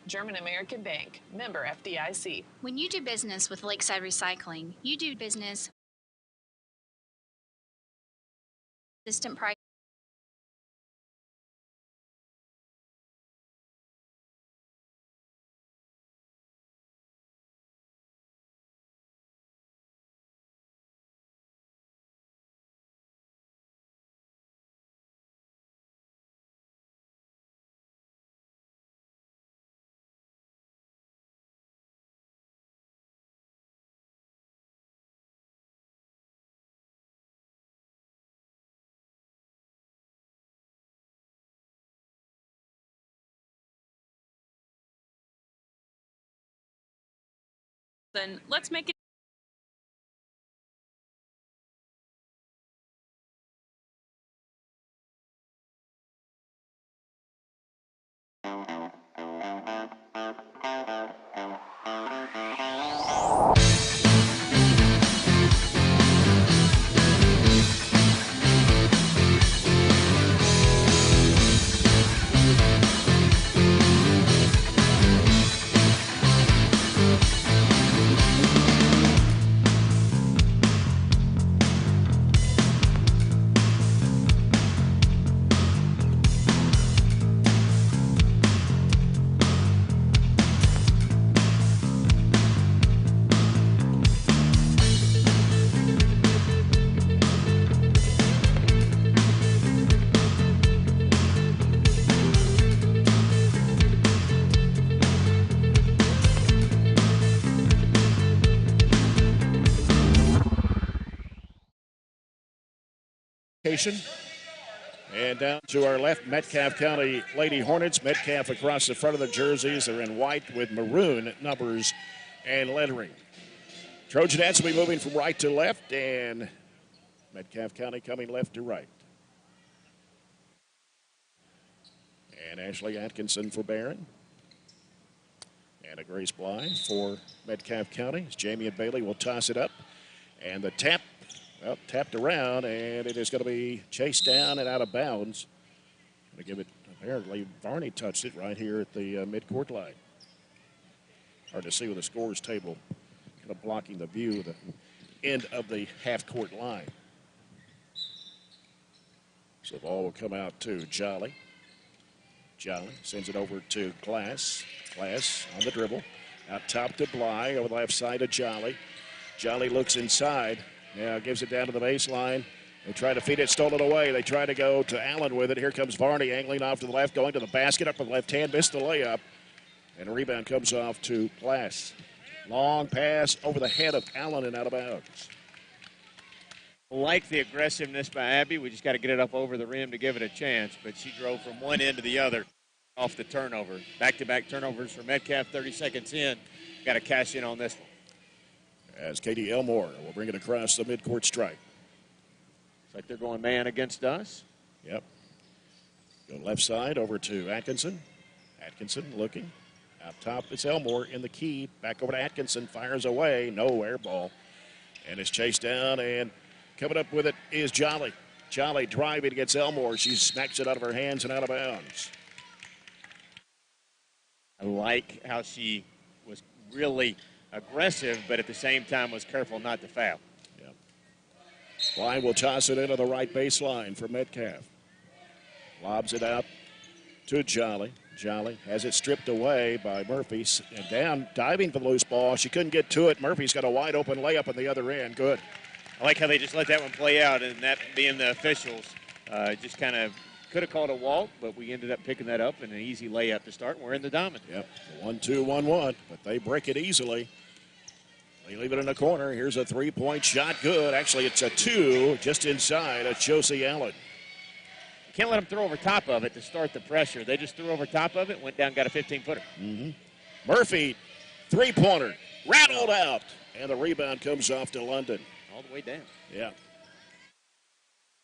German American Bank, member FDIC. When you do business with Lakeside Recycling, you do business consistent price. Then let's make it. And down to our left, Metcalfe County Lady-Hornets. Metcalfe across the front of the jerseys. They're in white with maroon numbers and lettering. Trojanettes will be moving from right to left, and Metcalfe County coming left to right. And Ashley Atkinson for Barren. And a Grace Bly for Metcalfe County. Jamie and Bailey will toss it up. And the tap, well, tapped around, and it is going to be chased down and out of bounds. Going to give it, apparently, Varney touched it right here at the midcourt line. Hard to see with the scores table kind of blocking the view of the end of the half-court line. So the ball will come out to Jolly. Jolly sends it over to Glass. Glass on the dribble. Out top to Bly, over the left side to Jolly. Jolly looks inside. Now gives it down to the baseline. They try to feed it, stolen away. They try to go to Allen with it. Here comes Varney angling off to the left, going to the basket up with the left hand, missed the layup. And a rebound comes off to Glass. Long pass over the head of Allen and out of bounds. Like the aggressiveness by Abby. We just got to get it up over the rim to give it a chance. But she drove from one end to the other off the turnover. Back-to-back turnovers for Metcalfe, 30 seconds in. Got to cash in on this one. As Katie Elmore will bring it across the midcourt stripe. It's like they're going man against us. Yep. Go left side over to Atkinson. Atkinson looking. Out top, it's Elmore in the key. Back over to Atkinson. Fires away. No air ball. And it's chased down. And coming up with it is Jolly. Jolly driving against Elmore. She smacks it out of her hands and out of bounds. I like how she was really aggressive, but at the same time was careful not to foul. Yep. Bly will toss it into the right baseline for Metcalfe. Lobs it out to Jolly. Jolly has it stripped away by Murphy. And down, diving for the loose ball. She couldn't get to it. Murphy's got a wide open layup on the other end. Good. I like how they just let that one play out, and that being the officials, just kind of could have called a walk, but we ended up picking that up and an easy layup to start. We're in the diamond. Yep, 1-2, 1-1, but they break it easily. They leave it in the corner. Here's a three-point shot. Good. Actually, it's a two just inside of Josie Allen. You can't let them throw over top of it to start the pressure. They just threw over top of it, went down, got a 15-footer. Murphy, three-pointer, rattled out, and the rebound comes off to London. All the way down. Yeah.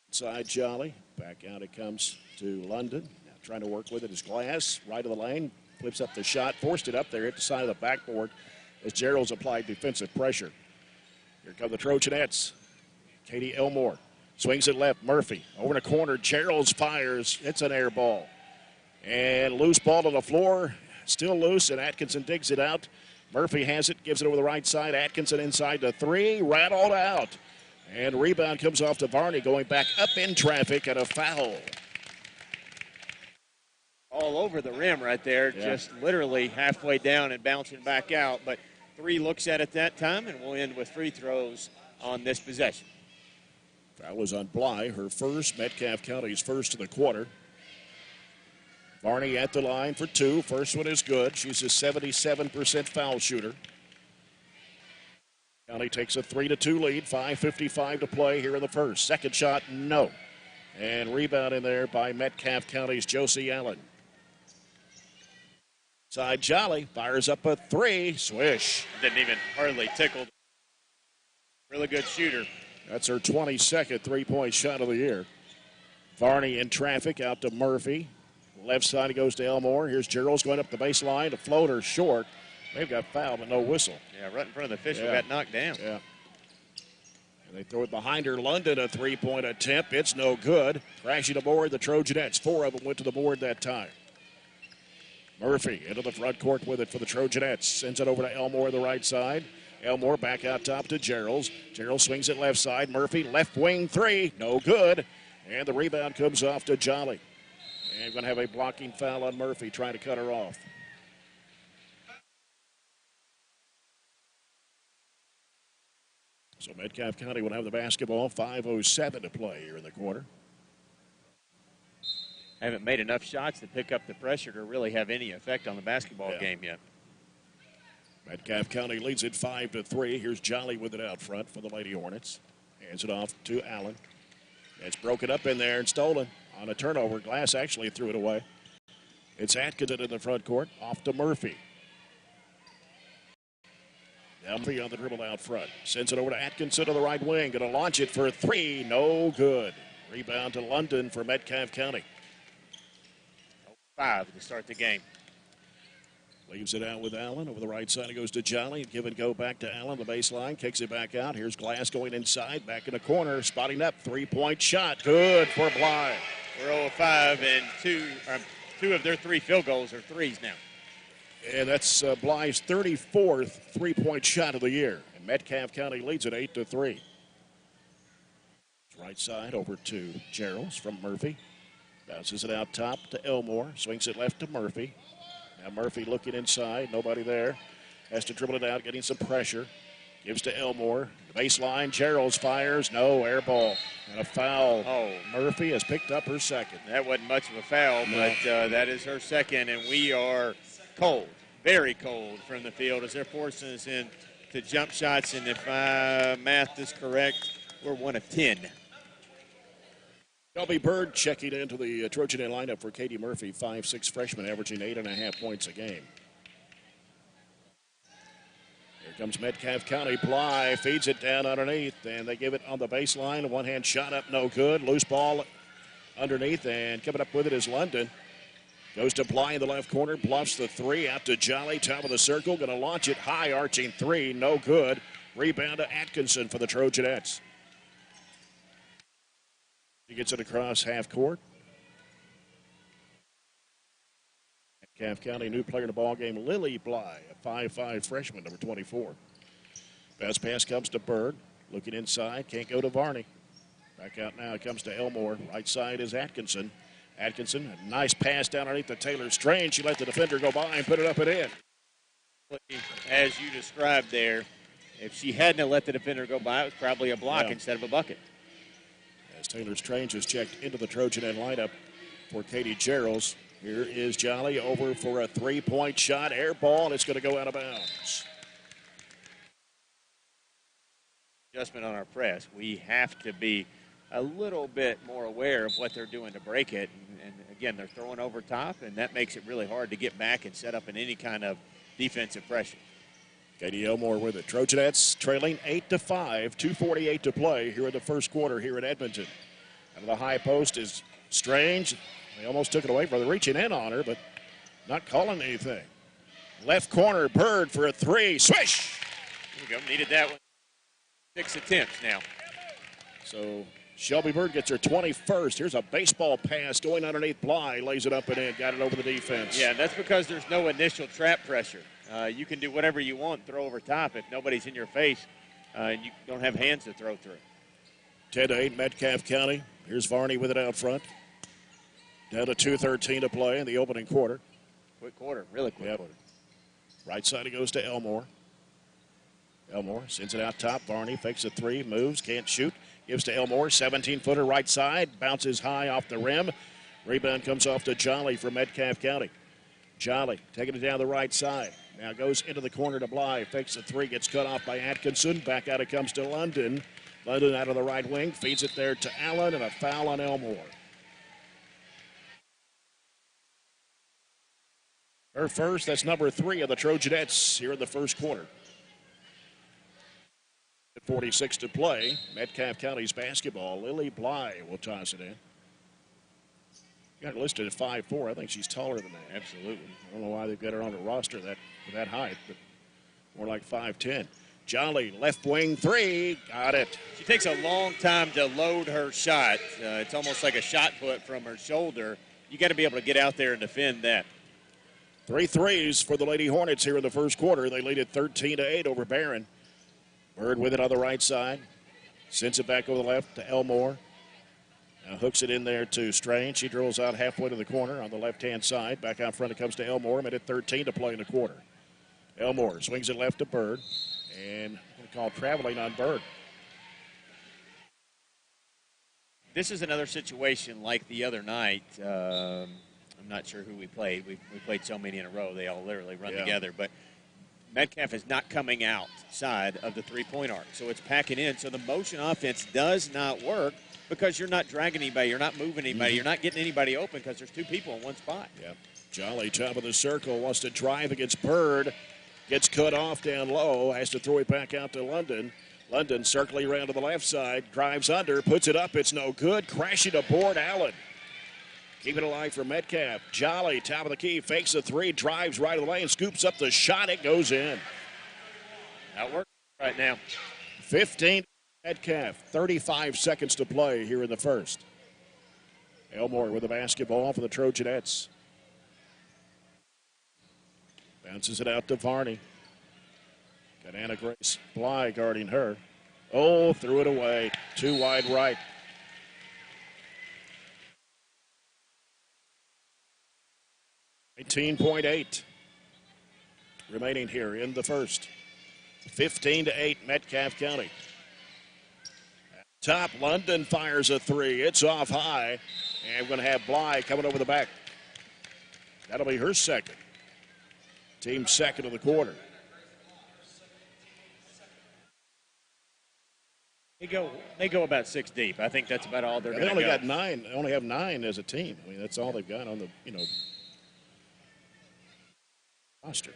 Inside Jolly. Back out it comes to London. Now trying to work with it is Glass. Right of the lane. Flips up the shot. Forced it up there. Hit the side of the backboard as Gerald's applied defensive pressure. Here come the Trojanettes. Katie Elmore swings it left. Murphy over in the corner. Gerald's fires. It's an air ball. And loose ball to the floor. Still loose, and Atkinson digs it out. Murphy has it. Gives it over the right side. Atkinson inside the three. Rattled out. And rebound comes off to Varney, going back up in traffic and a foul. All over the rim right there, just literally halfway down and bouncing back out. But 3 looks at it that time, and we'll end with free throws on this possession. Foul was on Bly, her first, Metcalfe County's first of the quarter. Varney at the line for 2. First one is good. She's a 77% foul shooter. County takes a 3-2 lead, 5:55 to play here in the first. Second shot, no. And rebound in there by Metcalfe County's Josie Allen. Side Jolly fires up a 3, swish. Didn't even hardly tickle. Really good shooter. That's her 22nd three-point shot of the year. Varney in traffic out to Murphy. Left side it goes to Elmore. Here's Gerald's going up the baseline. A floater short. They've got fouled, but no whistle. Yeah, right in front of the official, got knocked down. Yeah. And they throw it behind her. London, a three-point attempt. It's no good. Crashing aboard the Trojanettes. 4 of them went to the board that time. Murphy into the front court with it for the Trojanettes. Sends it over to Elmore, the right side. Elmore back out top to Gerald. Gerald swings it left side. Murphy, left wing 3. No good. And the rebound comes off to Jolly. And we're going to have a blocking foul on Murphy, trying to cut her off. So Metcalfe County will have the basketball. 5:07 to play here in the quarter. Haven't made enough shots to pick up the pressure to really have any effect on the basketball game yet. Metcalfe County leads it 5-3. Here's Jolly with it out front for the Lady-Hornets. Hands it off to Allen. It's broken up in there and stolen on a turnover. Glass actually threw it away. It's Atkinson in the front court. Off to Murphy. Murphy on the dribble out front. Sends it over to Atkinson to the right wing. Going to launch it for a 3. No good. Rebound to London for Metcalfe County. 5 to start the game. Leaves it out with Allen. Over the right side, it goes to Jolly. Give and go back to Allen, the baseline. Kicks it back out. Here's Glass going inside. Back in the corner. Spotting up. 3-point shot. Good for Bly. We're 0-5, and two of their 3 field goals are 3s now. And that's Bly's 34th three-point shot of the year. And Metcalfe County leads it 8-3. Right side over to Gerald's from Murphy. Bounces it out top to Elmore. Swings it left to Murphy. Now Murphy looking inside. Nobody there. Has to dribble it out, getting some pressure. Gives to Elmore. The baseline. Gerald's fires. No, air ball. And a foul. Oh. Murphy has picked up her second. That wasn't much of a foul, but that is her second, and we are cold, very cold from the field as they're forcing us in to jump shots, and if my math is correct, we're 1 of 10. Shelby Bird checking into the Trojanet lineup for Katie Murphy, 5'6" freshman, averaging 8.5 points a game. Here comes Metcalfe County. Bly feeds it down underneath, and they give it on the baseline. One-hand shot up, no good. Loose ball underneath, and coming up with it is London. Goes to Bly in the left corner, bluffs the 3 out to Jolly, top of the circle. Going to launch it high, arching 3, no good. Rebound to Atkinson for the Trojanettes. He gets it across half court. Metcalfe County, new player in the ball game, Lily Bly, a 5'5 freshman, number 24. Bounce pass comes to Bird. Looking inside, can't go to Varney. Back out now, it comes to Elmore. Right side is Atkinson. Atkinson, a nice pass down underneath the Taylor Strange. She let the defender go by and put it up and in. As you described there, if she hadn't let the defender go by, it was probably a block instead of a bucket. As Taylor Strange is checked into the Trojanet lineup for Katie Gerald's. Here is Jolly over for a three-point shot. Air ball, and it's going to go out of bounds. Adjustment on our press. We have to be a little bit more aware of what they're doing to break it. And again, they're throwing over top, and that makes it really hard to get back and set up in any kind of defensive pressure. Katie Elmore with it. Trojanettes trailing 8-5, 2:48 to play here in the first quarter here at Edmonton. Out of the high post is Strange. They almost took it away from her, reaching in on her, but not calling anything. Left corner, Bird for a three. Swish! There we go. Needed that one. 6 attempts now. So Shelby Bird gets her 21st. Here's a baseball pass going underneath Bly. Lays it up and in. Got it over the defense. Yeah, that's because there's no initial trap pressure. You can do whatever you want, throw over top if nobody's in your face and you don't have hands to throw through. 10-8 Metcalfe County. Here's Varney with it out front. Down to 2:13 to play in the opening quarter. Quick quarter, really quick quarter. Right side it goes to Elmore. Elmore sends it out top. Varney fakes a three, moves, can't shoot. Gives to Elmore, 17-footer right side. Bounces high off the rim. Rebound comes off to Jolly for Metcalfe County. Jolly taking it down the right side. Now goes into the corner to Bly. Fakes a three, gets cut off by Atkinson. Back out it comes to London. London out of the right wing, feeds it there to Allen, and a foul on Elmore. Her first, that's number 3 of the Trojanettes here in the first quarter. 46 to play. Metcalfe County's basketball. Lily Bly will toss it in. Got her listed at 5'4". I think she's taller than that. Absolutely. I don't know why they've got her on the roster that height, but more like 5'10". Jolly, left wing three. Got it. She takes a long time to load her shot. It's almost like a shot put from her shoulder. You got to be able to get out there and defend that. 3 threes for the Lady-Hornets here in the first quarter. They lead it 13-8 over Barren. Bird with it on the right side. Sends it back over the left to Elmore. Now hooks it in there to Strange. She drills out halfway to the corner on the left-hand side. Back out front it comes to Elmore. Minute 13 to play in the quarter. Elmore swings it left to Bird. And I'm going to call traveling on Bird. This is another situation like the other night. I'm not sure who we played. We played so many in a row. They all literally run together. But Metcalfe is not coming outside of the three-point arc. So it's packing in. So the motion offense does not work because you're not dragging anybody. You're not moving anybody. You're not getting anybody open because there's 2 people in one spot. Yeah. Jolly, top of the circle, wants to drive against Bird. Gets cut off down low. Has to throw it back out to London. London circling around to the left side. Drives under. Puts it up. It's no good. Crashing aboard Allen. Keep it alive for Metcalfe. Jolly, top of the key, fakes a three, drives right of the lane, scoops up the shot. It goes in. That works right now. 15 Metcalfe. 35 seconds to play here in the first. Elmore with the basketball for the Trojanettes. Bounces it out to Varney. Got Anna Grace Bly guarding her. Oh, threw it away. Too wide right. $19.8 remaining here in the first. 15-8 Metcalfe County. Top, London fires a three. It's off high. And we're going to have Bly coming over the back. That'll be her second. Team second of the quarter. They go about 6 deep. I think that's about all they're going to go. They only got 9. They only have 9 as a team. I mean, that's all they've got on the, roster.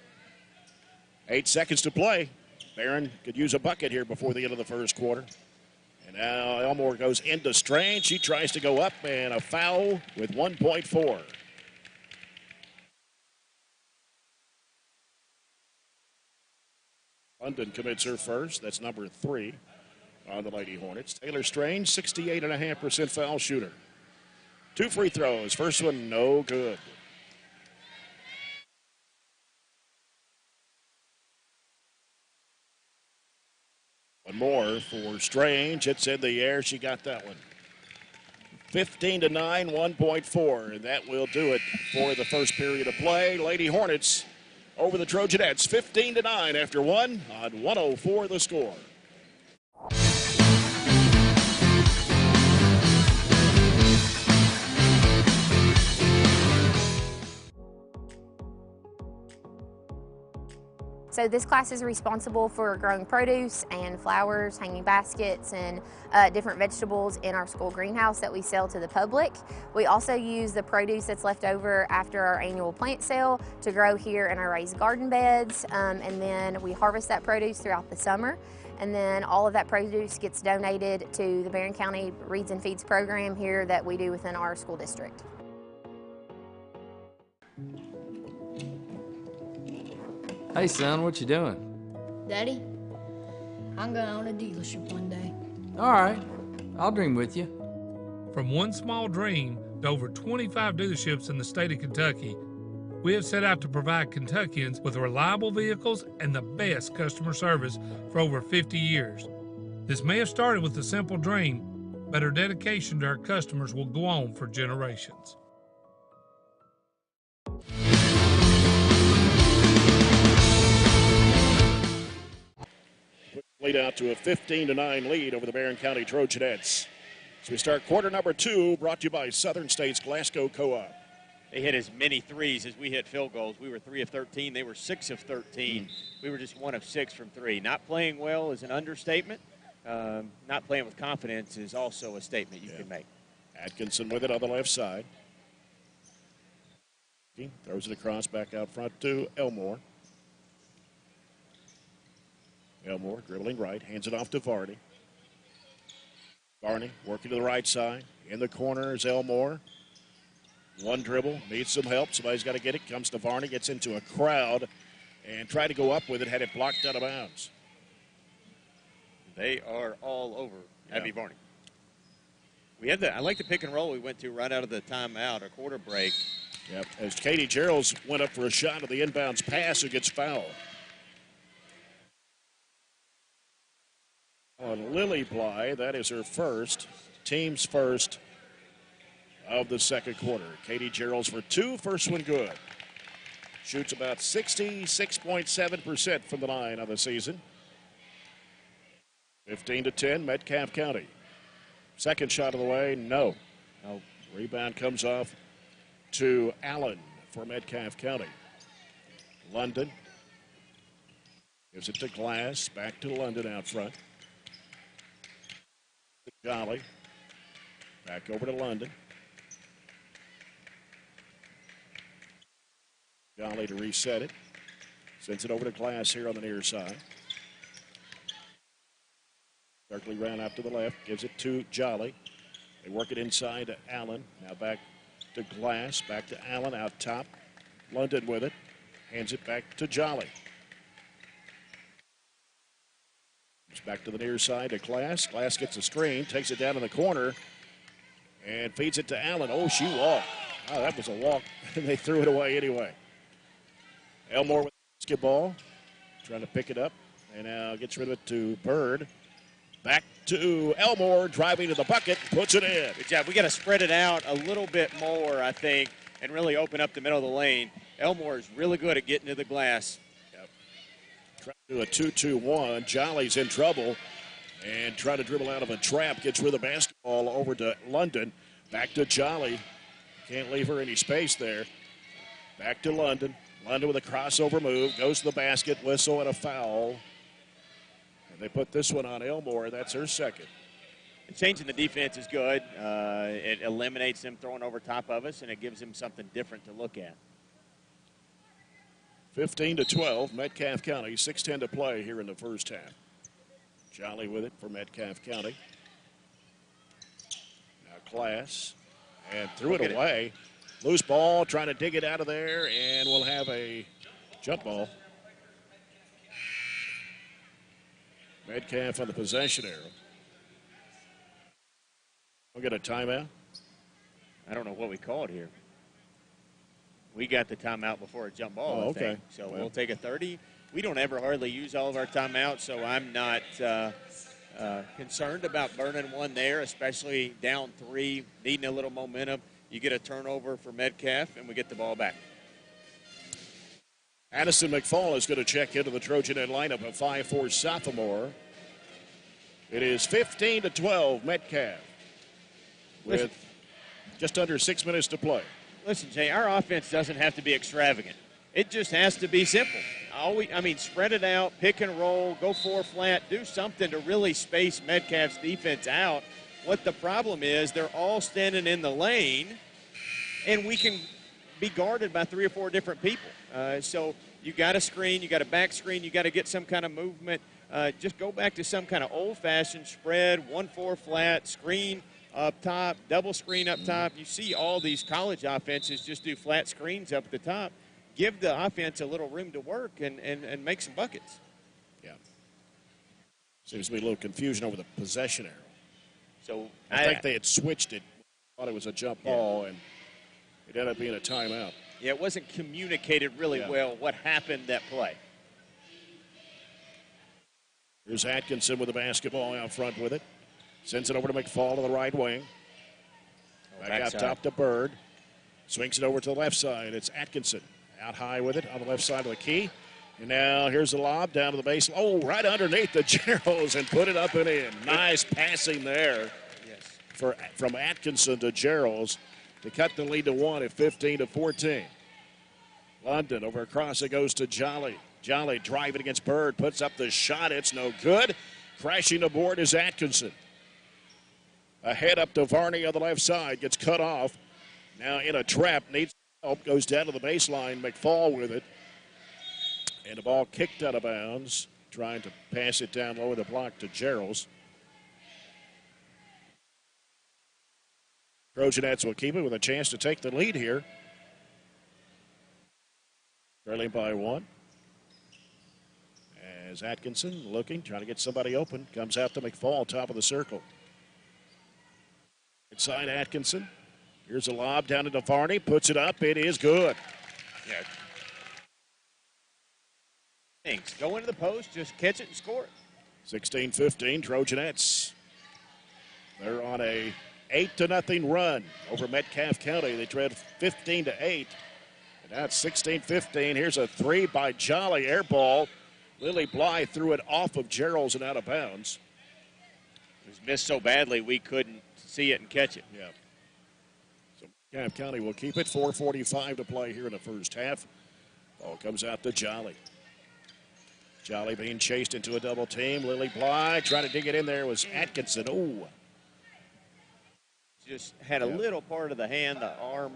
8 seconds to play. Barren could use a bucket here before the end of the first quarter. And now Elmore goes into Strange. She tries to go up, and a foul with 1.4. London commits her first. That's number 3 on the Lady-Hornets. Taylor Strange, 68.5% foul shooter. 2 free throws. First one, no good. Elmore for Strange. It's in the air. She got that one. 15-9, 1.4, and that will do it for the first period of play. Lady-Hornets over the Trojanettes, 15-9 after one on 104 the score. So this class is responsible for growing produce and flowers, hanging baskets, and different vegetables in our school greenhouse that we sell to the public. We also use the produce that's left over after our annual plant sale to grow here in our raised garden beds, and then we harvest that produce throughout the summer. And then all of that produce gets donated to the Barren County Reads and Feeds program here that we do within our school district. Hey son, what you doing? Daddy, I'm gonna own a dealership one day. All right, I'll dream with you. From one small dream to over 25 dealerships in the state of Kentucky, we have set out to provide Kentuckians with reliable vehicles and the best customer service for over 50 years. This may have started with a simple dream, but our dedication to our customers will go on for generations. Lead out to a 15-9 lead over the Barren County Trojanettes. So we start quarter number 2, brought to you by Southern States Glasgow Co-op. They hit as many threes as we hit field goals. We were 3 of 13. They were 6 of 13. We were just 1 of 6 from 3. Not playing well is an understatement. Not playing with confidence is also a statement you can make. Atkinson with it on the left side. He throws it across back out front to Elmore. Elmore dribbling right, hands it off to Varney. Varney working to the right side. In the corner is Elmore. One dribble, needs some help. Somebody's got to get it. Comes to Varney, gets into a crowd, and tried to go up with it, had it blocked out of bounds. They are all over Abby Varney. I like the pick and roll we went to right out of the timeout, a quarter break. Yep, as Katie Geralds went up for a shot of the inbounds pass, who gets fouled. On Lily Bly, that is her first, team's first of the second quarter. Katie Geralds for 2, first one good. Shoots about 66.7% from the line on the season. 15-10, Metcalfe County. Second shot of the way, no. Rebound comes off to Allen for Metcalfe County. London gives it to Glass, back to London out front. Jolly, back over to London. Jolly to reset it. Sends it over to Glass here on the near side. Berkeley ran out to the left, gives it to Jolly. They work it inside to Allen. Now back to Glass, back to Allen out top. London with it. Hands it back to Jolly. Back to the near side to Glass. Glass gets a screen, takes it down in the corner, and feeds it to Allen. Oh, she walked. Oh, that was a walk. They threw it away anyway. Elmore with the basketball, trying to pick it up, and now gets rid of it to Bird. Back to Elmore, driving to the bucket, puts it in. Good job. We got to spread it out a little bit more, I think, and really open up the middle of the lane. Elmore is really good at getting to the glass. Trying to do a 2-2-1. Jolly's in trouble and trying to dribble out of a trap. Gets rid of the basketball over to London. Back to Jolly. Can't leave her any space there. Back to London. London with a crossover move. Goes to the basket. Whistle and a foul. And they put this one on Elmore. That's her second. And changing the defense is good. It eliminates them throwing over top of us, and it gives them something different to look at. 15-12, Metcalfe County, 6:10 to play here in the first half. Jolly with it for Metcalfe County. Now Class, and threw it away. Loose ball, trying to dig it out of there, and we'll have a jump ball. Metcalfe on the possession arrow. We'll get a timeout. I don't know what we call it here. We got the timeout before a jump ball, I think. So we'll take a 30. We don't ever hardly use all of our timeouts, so I'm not concerned about burning one there, especially down 3, needing a little momentum. You get a turnover for Metcalfe, and we get the ball back. Addison McFall is going to check into the Trojanet lineup, a 5'4" sophomore. It is 15-12 Metcalfe with just under 6 minutes to play. Listen, Jay, our offense doesn't have to be extravagant. It just has to be simple. Spread it out, pick and roll, go 4 flat, do something to really space Metcalfe's defense out. What the problem is, they're all standing in the lane, and we can be guarded by 3 or 4 different people. So you got to screen, you got to back screen, you got to get some kind of movement. Just go back to some kind of old-fashioned spread, 1-4 flat, screen up top, double screen up top. You see all these college offenses just do flat screens up at the top. Give the offense a little room to work and make some buckets. Yeah. Seems to be a little confusion over the possession arrow. So I think they had switched it. Thought it was a jump ball, and it ended up being a timeout. Yeah, it wasn't communicated really well what happened that play. Here's Atkinson with the basketball out front with it. Sends it over to McFall to the right wing. Back out top to Bird. Swings it over to the left side. It's Atkinson out high with it on the left side of the key. And now here's the lob down to the base. Oh, right underneath the Geralds and put it up and in. Nice passing there from Atkinson to Geralds to cut the lead to 1 at 15-14. London over across. It goes to Jolly. Jolly driving against Bird. Puts up the shot. It's no good. Crashing aboard is Atkinson. Ahead up to Varney on the left side. Gets cut off. Now in a trap. Needs help. Goes down to the baseline. McFall with it. And the ball kicked out of bounds. Trying to pass it down low with the block to Geralds. Trojanettes will keep it with a chance to take the lead here. Trailing by 1. As Atkinson looking, trying to get somebody open. Comes out to McFall, top of the circle. Inside Atkinson. Here's a lob down into Varney. Puts it up. It is good. Yeah. Thanks. Go into the post, just catch it and score it. 16-15, Trojanettes. They're on a 8-0 run over Metcalfe County. They trailed 15-8. And now it's 16-15. Here's a 3 by Jolly. Air ball. Lily Bly threw it off of Gerald's and out of bounds. It was missed so badly we couldn't see it and catch it. Yeah. So Metcalfe County will keep it. 4:45 to play here in the first half. Ball comes out to Jolly. Jolly being chased into a double team. Lily Bly trying to dig it in there was Atkinson. Oh. Just had a little part of the hand, the arm,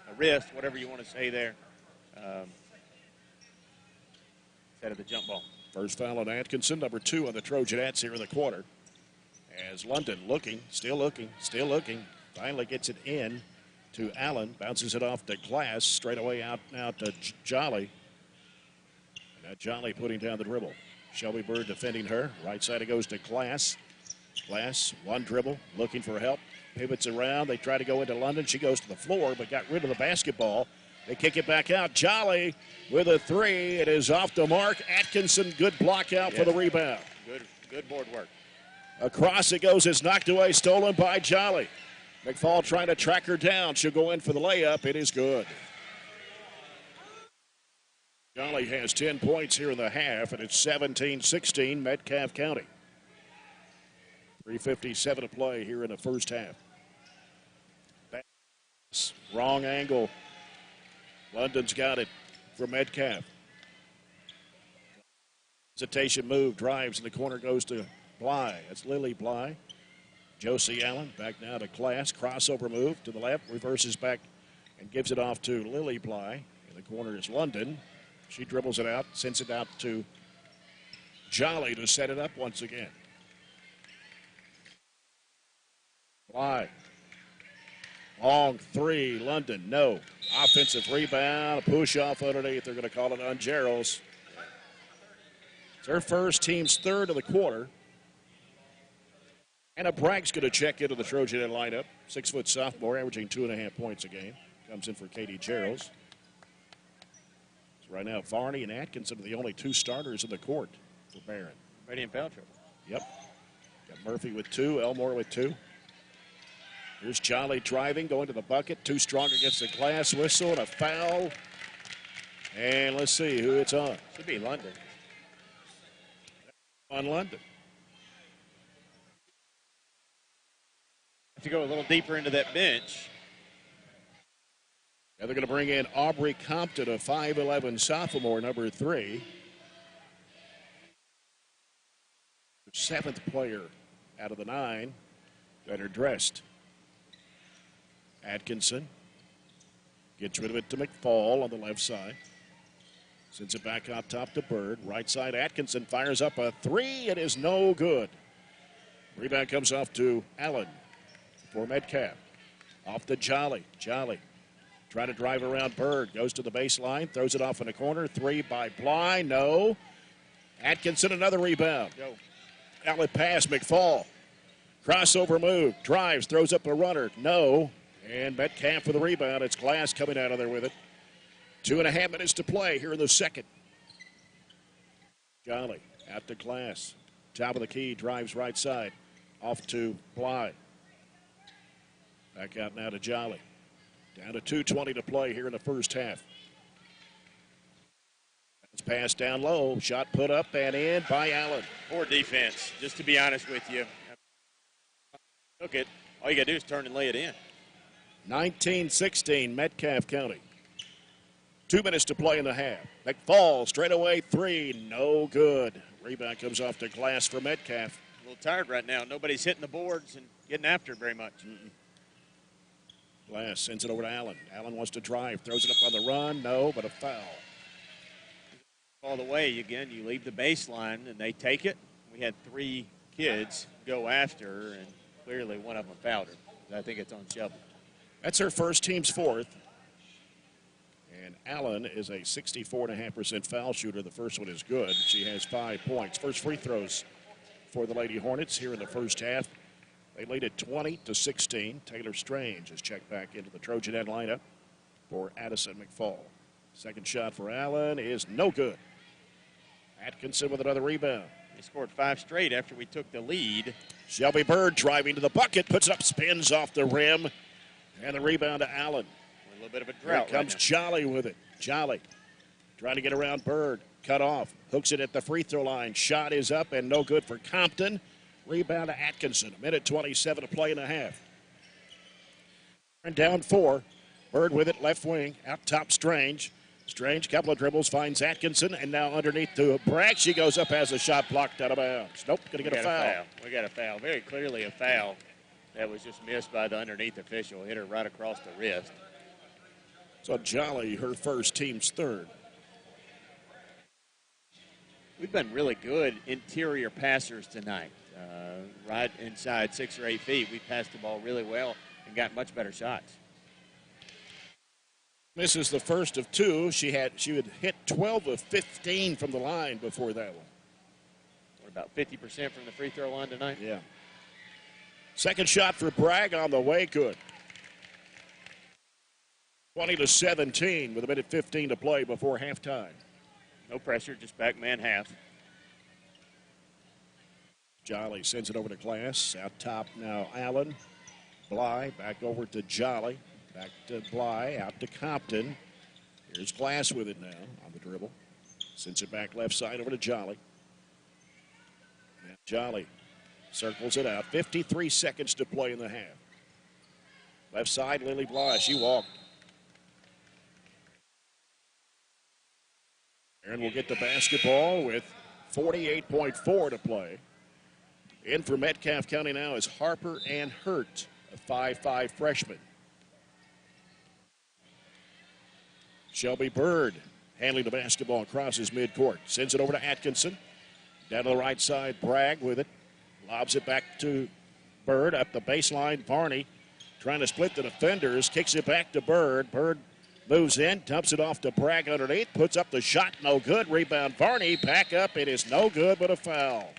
the wrist, whatever you want to say there. Instead of the jump ball. First foul on Atkinson, number 2 on the Trojanettes here in the quarter. As London looking, still looking. Finally gets it in to Allen. Bounces it off to Glass. Straight away out now to Jolly. And now Jolly putting down the dribble. Shelby Bird defending her. Right side it goes to Glass. Glass, one dribble, looking for help. Pivots around. They try to go into London. She goes to the floor, but got rid of the basketball. They kick it back out. Jolly with a 3. It is off the mark. Atkinson, good block out for the rebound. Good board work. Across it goes. It's knocked away, stolen by Jolly. McFall trying to track her down. She'll go in for the layup. It is good. Jolly has 10 points here in the half, and it's 17-16 Metcalfe County. 3:57 to play here in the first half. Wrong angle. London's got it for Metcalfe. Hesitation move, drives in the corner, goes to Bly. That's Lily Bly. Josie Allen back now to Class. Crossover move to the left, reverses back and gives it off to Lily Bly. In the corner is London. She dribbles it out, sends it out to Jolly to set it up once again. Bly. Long 3, London, no. Offensive rebound, a push off underneath. They're going to call it on Geralds. It's their first, team's 3rd of the quarter. Anna Bragg's going to check into the Trojan lineup. 6-foot sophomore, averaging 2.5 points a game. Comes in for Katie Geralds. So right now, Varney and Atkinson are the only 2 starters in the court for Barren. Ready in foul trouble. Yep. Got Murphy with 2, Elmore with 2. Here's Jolly driving, going to the bucket. Too strong against the glass. Whistle and a foul. And let's see who it's on. Should be London. On London. Have to go a little deeper into that bench. Now they're going to bring in Aubrey Compton, a 5'11 sophomore, number 3. 7th player out of the 9 that are dressed. Atkinson gets rid of it to McFall on the left side. Sends it back out top to Bird. Right side, Atkinson fires up a 3. It is no good. Rebound comes off to Allen for Metcalfe. Off to Jolly. Jolly trying to drive around Bird. Goes to the baseline. Throws it off in the corner. 3 by Bly. No. Atkinson, another rebound. Go. Outlet pass, McFall. Crossover move. Drives. Throws up a runner. No. And Metcalfe with the rebound. It's Glass coming out of there with it. 2.5 minutes to play here in the second. Jolly out to Glass. Top of the key. Drives right side. Off to Bly. Back out now to Jolly. Down to 2:20 to play here in the first half. It's passed down low. Shot put up and in by Allen. Poor defense, just to be honest with you. Look it. All you got to do is turn and lay it in. 19-16, Metcalfe County. 2 minutes to play in the half. McFall, straight away 3, no good. Rebound comes off to Glass for Metcalfe. A little tired right now. Nobody's hitting the boards and getting after it very much. Glass sends it over to Allen. Allen wants to drive, throws it up on the run. No, but a foul. All the way, again, you leave the baseline and they take it. We had 3 kids go after, and clearly one of them fouled her. I think it's on Shelby. That's her first, team's 4th. And Allen is a 64.5% foul shooter. The first one is good. She has 5 points. First free throws for the Lady-Hornets here in the first half. They lead it 20-16. Taylor Strange is checked back into the Trojanette lineup for Addison McFall. Second shot for Allen is no good. Atkinson with another rebound. They scored 5 straight after we took the lead. Shelby Bird driving to the bucket, puts it up, spins off the rim, and the rebound to Allen. A little bit of a drought. Here comes Jolly with it. Jolly trying to get around Bird. Cut off. Hooks it at the free throw line. Shot is up and no good for Compton. Rebound to Atkinson. 1:27 to play in the half. And down 4. Bird with it, left wing. Out top, Strange. Strange, couple of dribbles, finds Atkinson, and now underneath to Bragg. She goes up, has a shot blocked out of bounds. Nope, going to get a foul. We got a foul. Very clearly a foul. That was just missed by the underneath official. Hit her right across the wrist. So Jolly, her first, team's 3rd. We've been really good interior passers tonight. Right inside 6 or 8 feet, we passed the ball really well and got much better shots. This is the first of 2. She would hit 12 of 15 from the line before that one. What, about 50% from the free throw line tonight? Yeah. Second shot for Bragg on the way, good. 20-17 with 1:15 to play before halftime. No pressure, just back man half. Jolly sends it over to Glass. Out top now, Allen. Bly back over to Jolly. Back to Bly, out to Compton. Here's Glass with it now on the dribble. Sends it back left side over to Jolly. Now Jolly circles it out. 53 seconds to play in the half. Left side, Lily Bly. She walked. Barren will get the basketball with 48.4 to play. In for Metcalfe County now is Harper and Hurt, a 5'5 freshman. Shelby Bird handling the basketball across his midcourt. Sends it over to Atkinson. Down to the right side, Bragg with it. Lobs it back to Bird. Up the baseline, Varney trying to split the defenders. Kicks it back to Bird. Bird moves in, dumps it off to Bragg underneath. Puts up the shot, no good. Rebound, Varney. Back up, it is no good, but a foul.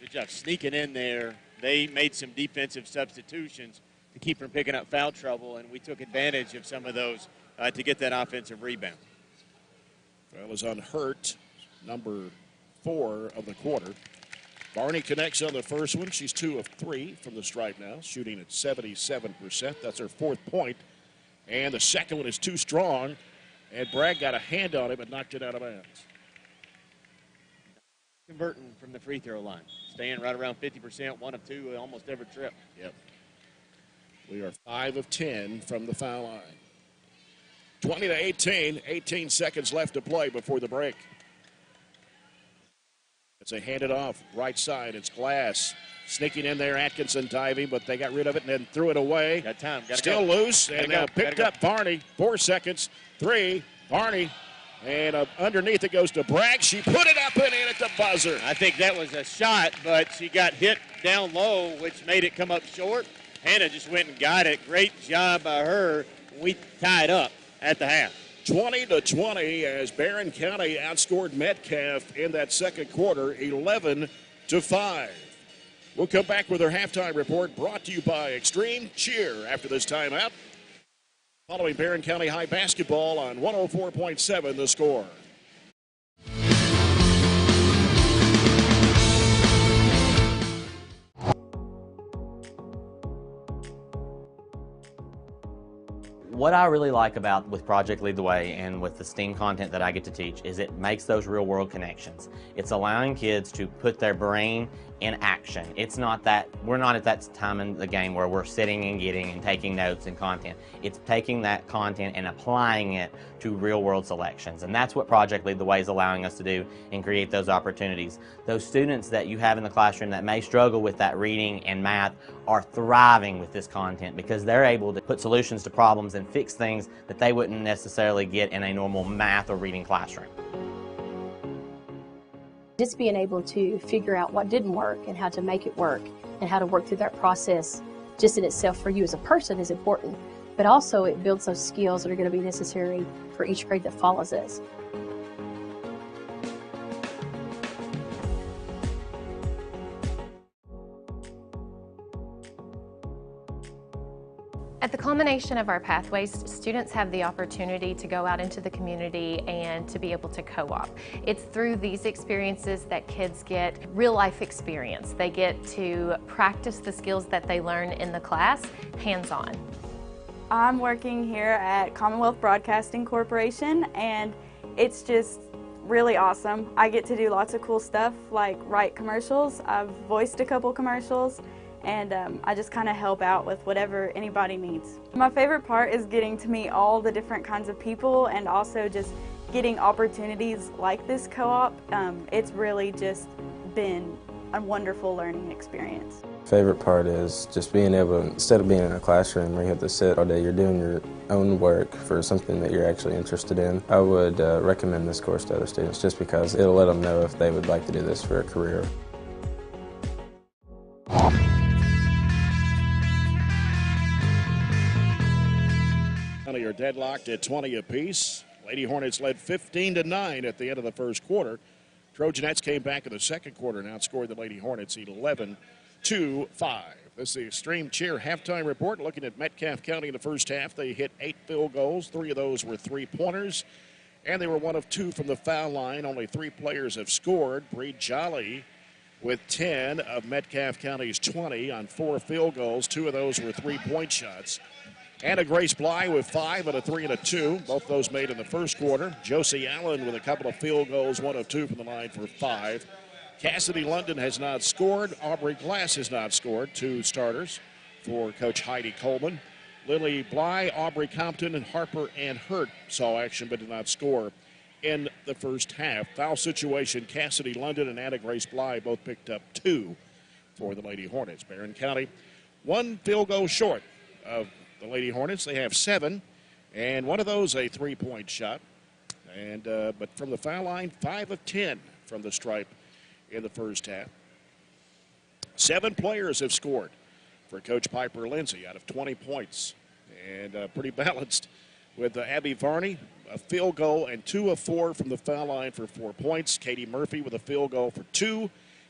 Good job sneaking in there. They made some defensive substitutions to keep from picking up foul trouble, and we took advantage of some of those to get that offensive rebound. Foul is on Hurt, number 4 of the quarter. Barney connects on the first one. She's 2 of 3 from the stripe now, shooting at 77%. That's her 4th point. And the second one is too strong, and Bragg got a hand on it but knocked it out of bounds. Converting from the free throw line. Staying right around 50%, 1 of 2 almost every trip. Yep. We are 5 of 10 from the foul line. 20-18, 18 seconds left to play before the break. It's a handed off right side. It's Glass sneaking in there. Atkinson diving, but they got rid of it and then threw it away. Got time. Still loose, and now picked up Varney. 4 seconds. 3. Varney. And underneath it goes to Bragg. She put it up and in at the buzzer. I think that was a shot, but she got hit down low, which made it come up short. Hannah just went and got it. Great job by her. We tied up at the half. 20-20 as Barren County outscored Metcalfe in that second quarter, 11-5. We'll come back with our halftime report brought to you by Extreme Cheer after this timeout. Following Barren County High basketball on 104.7 The Score. What I really like about with Project Lead the Way and with the STEAM content that I get to teach is it makes those real world connections. It's allowing kids to put their brain in action. It's not that, we're not at that time in the game where we're sitting and getting and taking notes and content. It's taking that content and applying it to real world selections. And that's what Project Lead the Way is allowing us to do and create those opportunities. Those students that you have in the classroom that may struggle with that reading and math are thriving with this content because they're able to put solutions to problems and fix things that they wouldn't necessarily get in a normal math or reading classroom. Just being able to figure out what didn't work and how to make it work and how to work through that process just in itself for you as a person is important, but also it builds those skills that are going to be necessary for each grade that follows us. At the culmination of our pathways, students have the opportunity to go out into the community and to be able to co-op. It's through these experiences that kids get real life experience. They get to practice the skills that they learn in the class hands-on. I'm working here at Commonwealth Broadcasting Corporation and it's just really awesome. I get to do lots of cool stuff like write commercials. I've voiced a couple commercials. And I just kind of help out with whatever anybody needs. My favorite part is getting to meet all the different kinds of people and also just getting opportunities like this co-op. It's really just been a wonderful learning experience. Favorite part is just being able to, instead of being in a classroom where you have to sit all day, you're doing your own work for something that you're actually interested in. I would recommend this course to other students just because it'll let them know if they would like to do this for a career. Are deadlocked at 20 apiece. Lady-Hornets led 15-9 at the end of the first quarter. Trojanettes came back in the second quarter and outscored the Lady-Hornets 11-5. This is the Extreme Cheer halftime report. Looking at Metcalfe County in the first half, they hit 8 field goals. 3 of those were three-pointers, and they were 1 of 2 from the foul line. Only 3 players have scored. Bree Jolly with 10 of Metcalfe County's 20 on 4 field goals. 2 of those were three-point shots. Anna Grace Bly with 5 and a 3 and a 2. Both those made in the first quarter. Josie Allen with a couple of field goals, 1 of 2 from the line for 5. Cassidy London has not scored. Aubrey Glass has not scored. 2 starters for Coach Heidi Coleman. Lily Bly, Aubrey Compton, and Harper and Hurt saw action but did not score in the first half. Foul situation, Cassidy London and Anna Grace Bly both picked up 2 for the Lady-Hornets. Barren County 1 field goal short of the Lady-Hornets. They have 7, and 1 of those a three-point shot. And but from the foul line, 5 of 10 from the stripe in the first half. 7 players have scored for Coach Piper Lindsay out of 20 points. And pretty balanced with Abby Varney, a field goal, and 2 of 4 from the foul line for 4 points. Katie Murphy with a field goal for 2.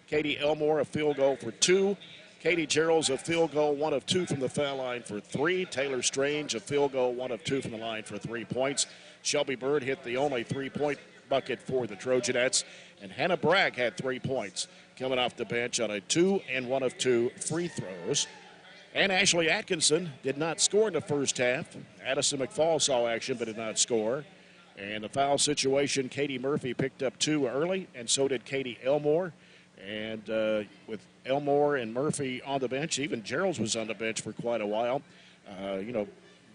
Katie Elmore, a field goal for 2. Katie Gerald's a field goal, 1 of 2 from the foul line for 3. Taylor Strange, a field goal, 1 of 2 from the line for 3 points. Shelby Bird hit the only 3-point bucket for the Trojanettes. And Hannah Bragg had 3 points coming off the bench on a 2 and 1 of 2 free throws. And Ashley Atkinson did not score in the first half. Addison McFall saw action but did not score. And the foul situation, Katie Murphy picked up 2 early, and so did Katie Elmore. And with Elmore and Murphy on the bench, even Gerald's was on the bench for quite a while.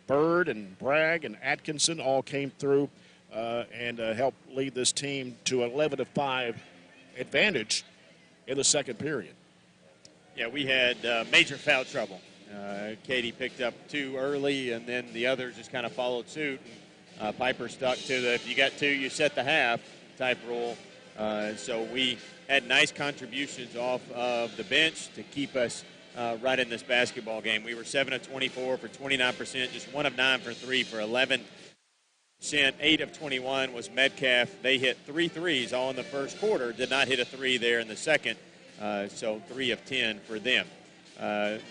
Bird and Bragg and Atkinson all came through and helped lead this team to 11-5 advantage in the second period. Yeah, we had major foul trouble. Katie picked up 2 early, and then the others just kind of followed suit. And, Piper stuck to the if you got 2, you set the half type rule. So we had nice contributions off of the bench to keep us right in this basketball game. We were 7 of 24 for 29%, just 1 of 9 for 3 for 11%. 8 of 21 was Metcalfe. They hit 3 threes all in the first quarter, did not hit a 3 there in the second, so 3 of 10 for them.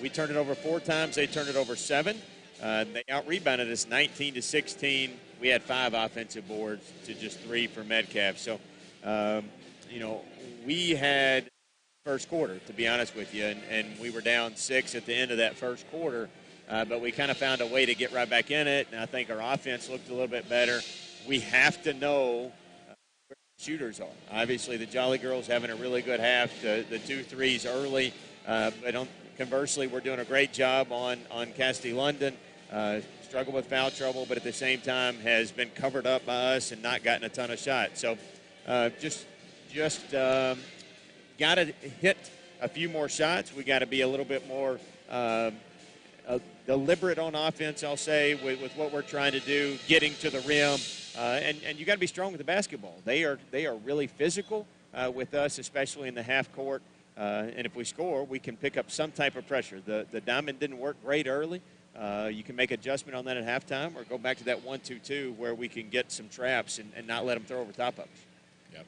We turned it over 4 times. They turned it over 7. They out-rebounded us 19-16. We had 5 offensive boards to just 3 for Metcalfe. So, we had first quarter, to be honest with you, and we were down 6 at the end of that first quarter, but we kind of found a way to get right back in it, and I think our offense looked a little bit better. We have to know where the shooters are. Obviously, the Jolly Girls having a really good half, the 2 threes early, but conversely, we're doing a great job on Cassidy London. Struggled with foul trouble, but at the same time has been covered up by us and not gotten a ton of shots. So just got to hit a few more shots. We got to be a little bit more deliberate on offense, I'll say, with what we're trying to do, getting to the rim. And you got to be strong with the basketball. They are really physical with us, especially in the half court. And if we score, we can pick up some type of pressure. The diamond didn't work great early. You can make adjustment on that at halftime or go back to that 1-2-2 where we can get some traps and not let them throw over top of us. Yep.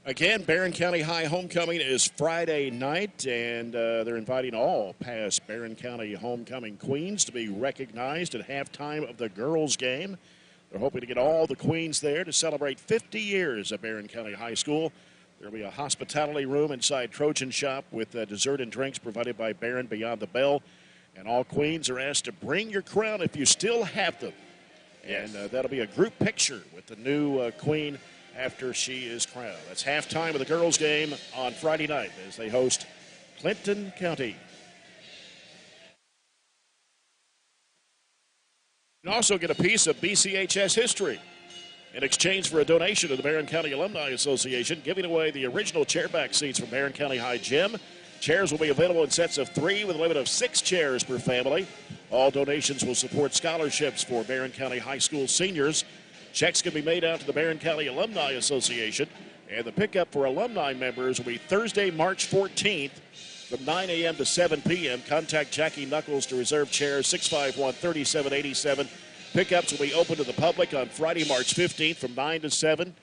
Again, Barren County High homecoming is Friday night, and they're inviting all past Barren County homecoming queens to be recognized at halftime of the girls' game. They're hoping to get all the queens there to celebrate 50 years of Barren County High School. There will be a hospitality room inside Trojan Shop with dessert and drinks provided by Barren Beyond the Bell. And all queens are asked to bring your crown if you still have them. Yes. And that'll be a group picture with the new queen after she is crowned. That's halftime of the girls' game on Friday night as they host Clinton County. You can also get a piece of BCHS history in exchange for a donation to the Barren County Alumni Association, giving away the original chairback seats from Barren County High Gym. Chairs will be available in sets of 3 with a limit of 6 chairs per family. All donations will support scholarships for Barren County High School seniors. Checks can be made out to the Barren County Alumni Association, and the pickup for alumni members will be Thursday, March 14th from 9 a.m. to 7 p.m. Contact Jackie Knuckles to reserve chairs 651-3787. Pickups will be open to the public on Friday, March 15th from 9 to 7,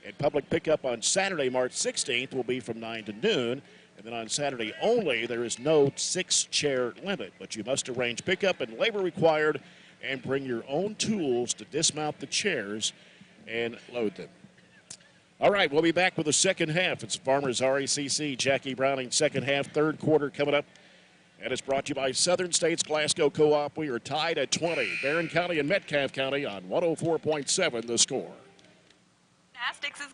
and public pickup on Saturday, March 16th will be from 9 to noon. And then on Saturday only, there is no 6-chair limit, but you must arrange pickup and labor required and bring your own tools to dismount the chairs and load them. All right, we'll be back with the second half. It's Farmers RACC, Jackie Browning, second half, third quarter coming up. And it's brought to you by Southern States Glasgow Co-op. We are tied at 20. Barren County and Metcalfe County on 104.7 The Score. Gymnastics is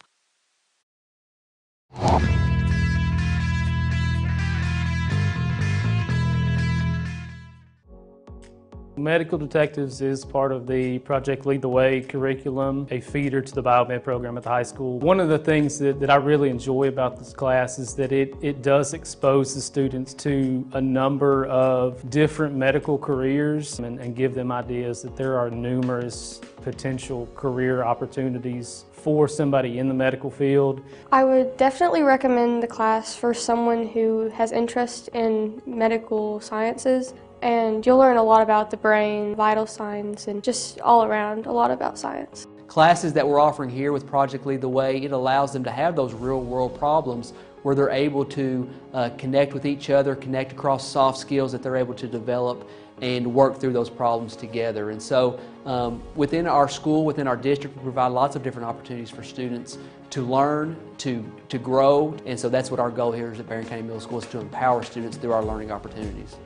Medical Detectives is part of the Project Lead the Way curriculum, a feeder to the biomed program at the high school. One of the things that I really enjoy about this class is that it does expose the students to a number of different medical careers and give them ideas that there are numerous potential career opportunities for somebody in the medical field. I would definitely recommend the class for someone who has interest in medical sciences. And you'll learn a lot about the brain, vital signs, and just all around a lot about science. classes that we're offering here with Project Lead the Way, it allows them to have those real world problems where they're able to connect with each other, connect across soft skills that they're able to develop and work through those problems together. And so within our school, within our district, we provide lots of different opportunities for students to learn, to grow, and so that's what our goal here is at Barren County Middle School, is to empower students through our learning opportunities.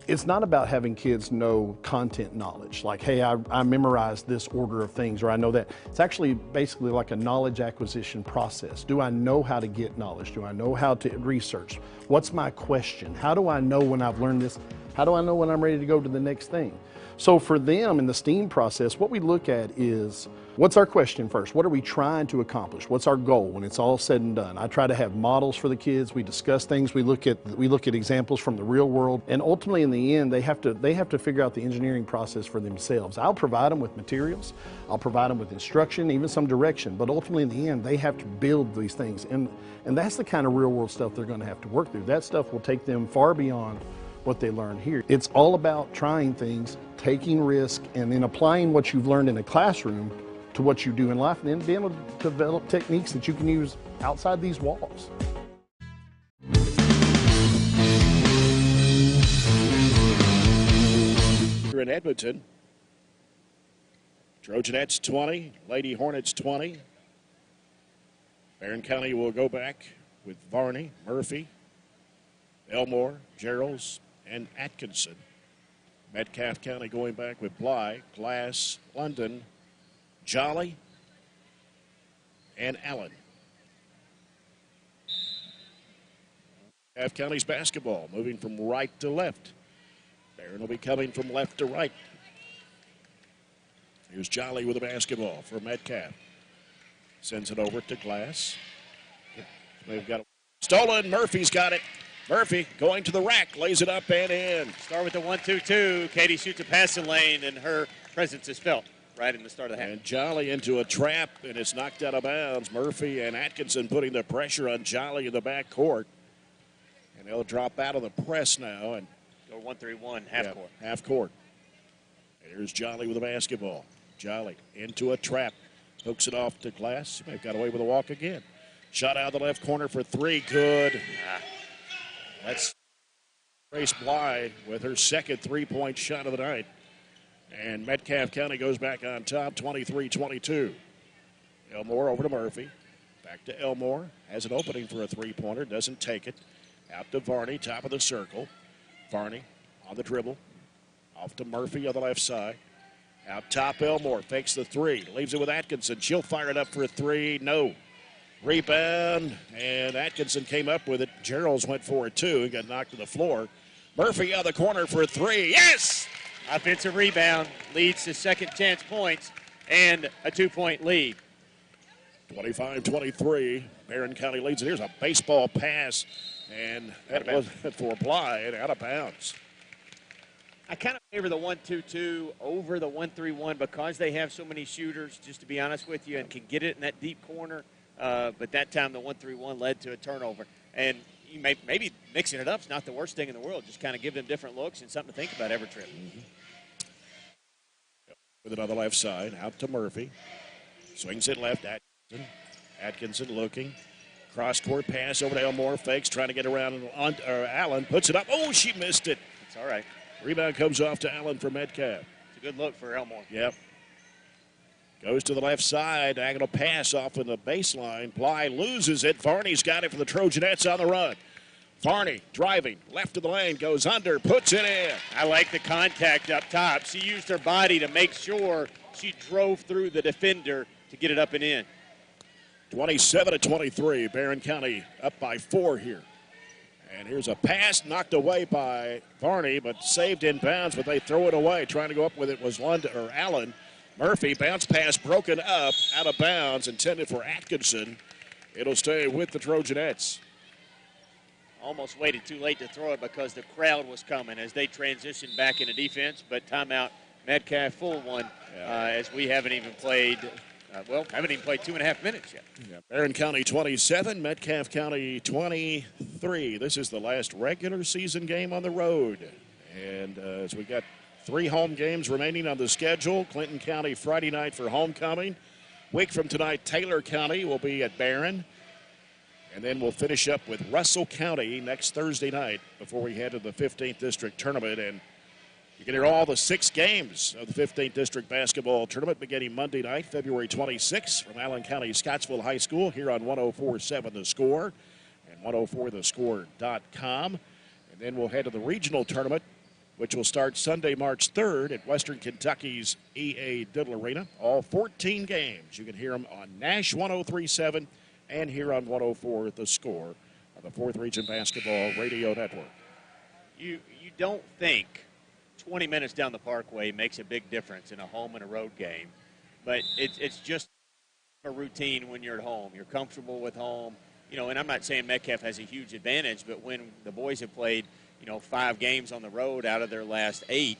It's not about having kids know content knowledge, like, hey, I memorized this order of things, or I know that. It's actually basically like a knowledge acquisition process. Do I know how to get knowledge? Do I know how to research? What's my question? How do I know when I've learned this? How do I know when I'm ready to go to the next thing? So for them in the STEAM process, what we look at is, what's our question first? What are we trying to accomplish? What's our goal when it's all said and done? I try to have models for the kids. We discuss things. We look at examples from the real world, and ultimately in the end, they have to figure out the engineering process for themselves. I'll provide them with materials. I'll provide them with instruction, even some direction, but ultimately in the end, they have to build these things, and that's the kind of real world stuff they're going to have to work through. That stuff will take them far beyond what they learn here. It's all about trying things, taking risk, and then applying what you've learned in a classroom to what you do in life, and then being able to develop techniques that you can use outside these walls. Here in Edmonton, Trojanettes 20, Lady-Hornets 20. Barren County will go back with Varney, Murphy, Elmore, Geralds, and Atkinson. Metcalfe County going back with Bly, Glass, London, Jolly, and Allen. Metcalfe County's basketball moving from right to left. Barren will be coming from left to right. Here's Jolly with the basketball for Metcalfe. Sends it over to Glass. They've got it stolen. Murphy's got it. Murphy going to the rack, lays it up and in. Start with the 1-2-2. Katie shoots a passing lane, and her presence is felt right in the start of the half. And Jolly into a trap, and it's knocked out of bounds. Murphy and Atkinson putting the pressure on Jolly in the back court. And they'll drop out of the press now and go 1-3-1, half court. Half court. Here's Jolly with the basketball. Jolly into a trap. Hooks it off to Glass. He may have got away with a walk again. Shot out of the left corner for three. Good. That's Grace Bly with her second three-point shot of the night. And Metcalfe County goes back on top, 23-22. Elmore over to Murphy. Back to Elmore. Has an opening for a three-pointer. Doesn't take it. Out to Varney, top of the circle. Varney on the dribble. Off to Murphy on the left side. Out top, Elmore fakes the three. Leaves it with Atkinson. She'll fire it up for a three. No. Rebound, and Atkinson came up with it. Geralds went for it too and got knocked to the floor. Murphy out of the corner for a three. Yes! Offensive rebound leads to second chance points and a 2-point lead. 25-23. Barren County leads it. Here's a baseball pass, and that was for Bly and out of bounds. I kind of favor the 1-2-2 over the 1-3-1 because they have so many shooters, just to be honest with you, and can get it in that deep corner. But that time the 1-3-1 led to a turnover. And you maybe mixing it up is not the worst thing in the world. Just kind of give them different looks and something to think about every trip. With it on the left side, out to Murphy. Swings it left, Atkinson looking. Cross-court pass over to Elmore. Fakes, trying to get around Allen. Puts it up. Oh, she missed it. It's all right. Rebound comes off to Allen for Metcalfe. It's a good look for Elmore. Yep. Goes to the left side. Diagonal pass off in the baseline. Bly loses it. Varney's got it for the Trojanettes on the run. Varney driving. Left of the lane. Goes under. Puts it in. I like the contact up top. She used her body to make sure she drove through the defender to get it up and in. 27-23. Barren County up by 4 here. And here's a pass knocked away by Varney, but saved in bounds, but they throw it away. Trying to go up with it was Allen. Murphy, bounce pass broken up, out of bounds, intended for Atkinson. It'll stay with the Trojanettes. Almost waited too late to throw it because the crowd was coming as they transitioned back into defense, but timeout, Metcalfe full one as we haven't even played, haven't even played 2.5 minutes yet. Yeah, Barren County 27, Metcalfe County 23. This is the last regular season game on the road. And as we got 3 home games remaining on the schedule. Clinton County Friday night for homecoming. Week from tonight, Taylor County will be at Barren. And then we'll finish up with Russell County next Thursday night before we head to the 15th District Tournament. And you can hear all the 6 games of the 15th District Basketball Tournament beginning Monday night, February 26th from Allen County Scottsville High School here on 104.7 The Score and 104thescore.com. And then we'll head to the regional tournament, which will start Sunday, March 3rd at Western Kentucky's E.A. Diddle Arena. All 14 games. You can hear them on Nash 103.7 and here on 104 The Score on the 4th Region Basketball Radio Network. You don't think 20 minutes down the parkway makes a big difference in a home and a road game, but it's just a routine when you're at home. You're comfortable with home, you know, and I'm not saying Metcalfe has a huge advantage, but when the boys have played, you know, 5 games on the road out of their last 8,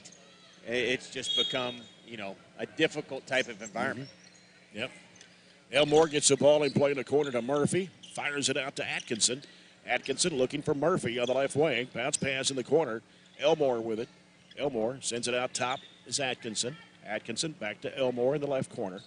it's just become, you know, a difficult type of environment. Mm-hmm. Yep. Elmore gets the ball in play in the corner to Murphy, fires it out to Atkinson. Atkinson looking for Murphy on the left wing, bounce pass in the corner. Elmore with it. Elmore sends it out top is Atkinson. Atkinson back to Elmore in the left corner.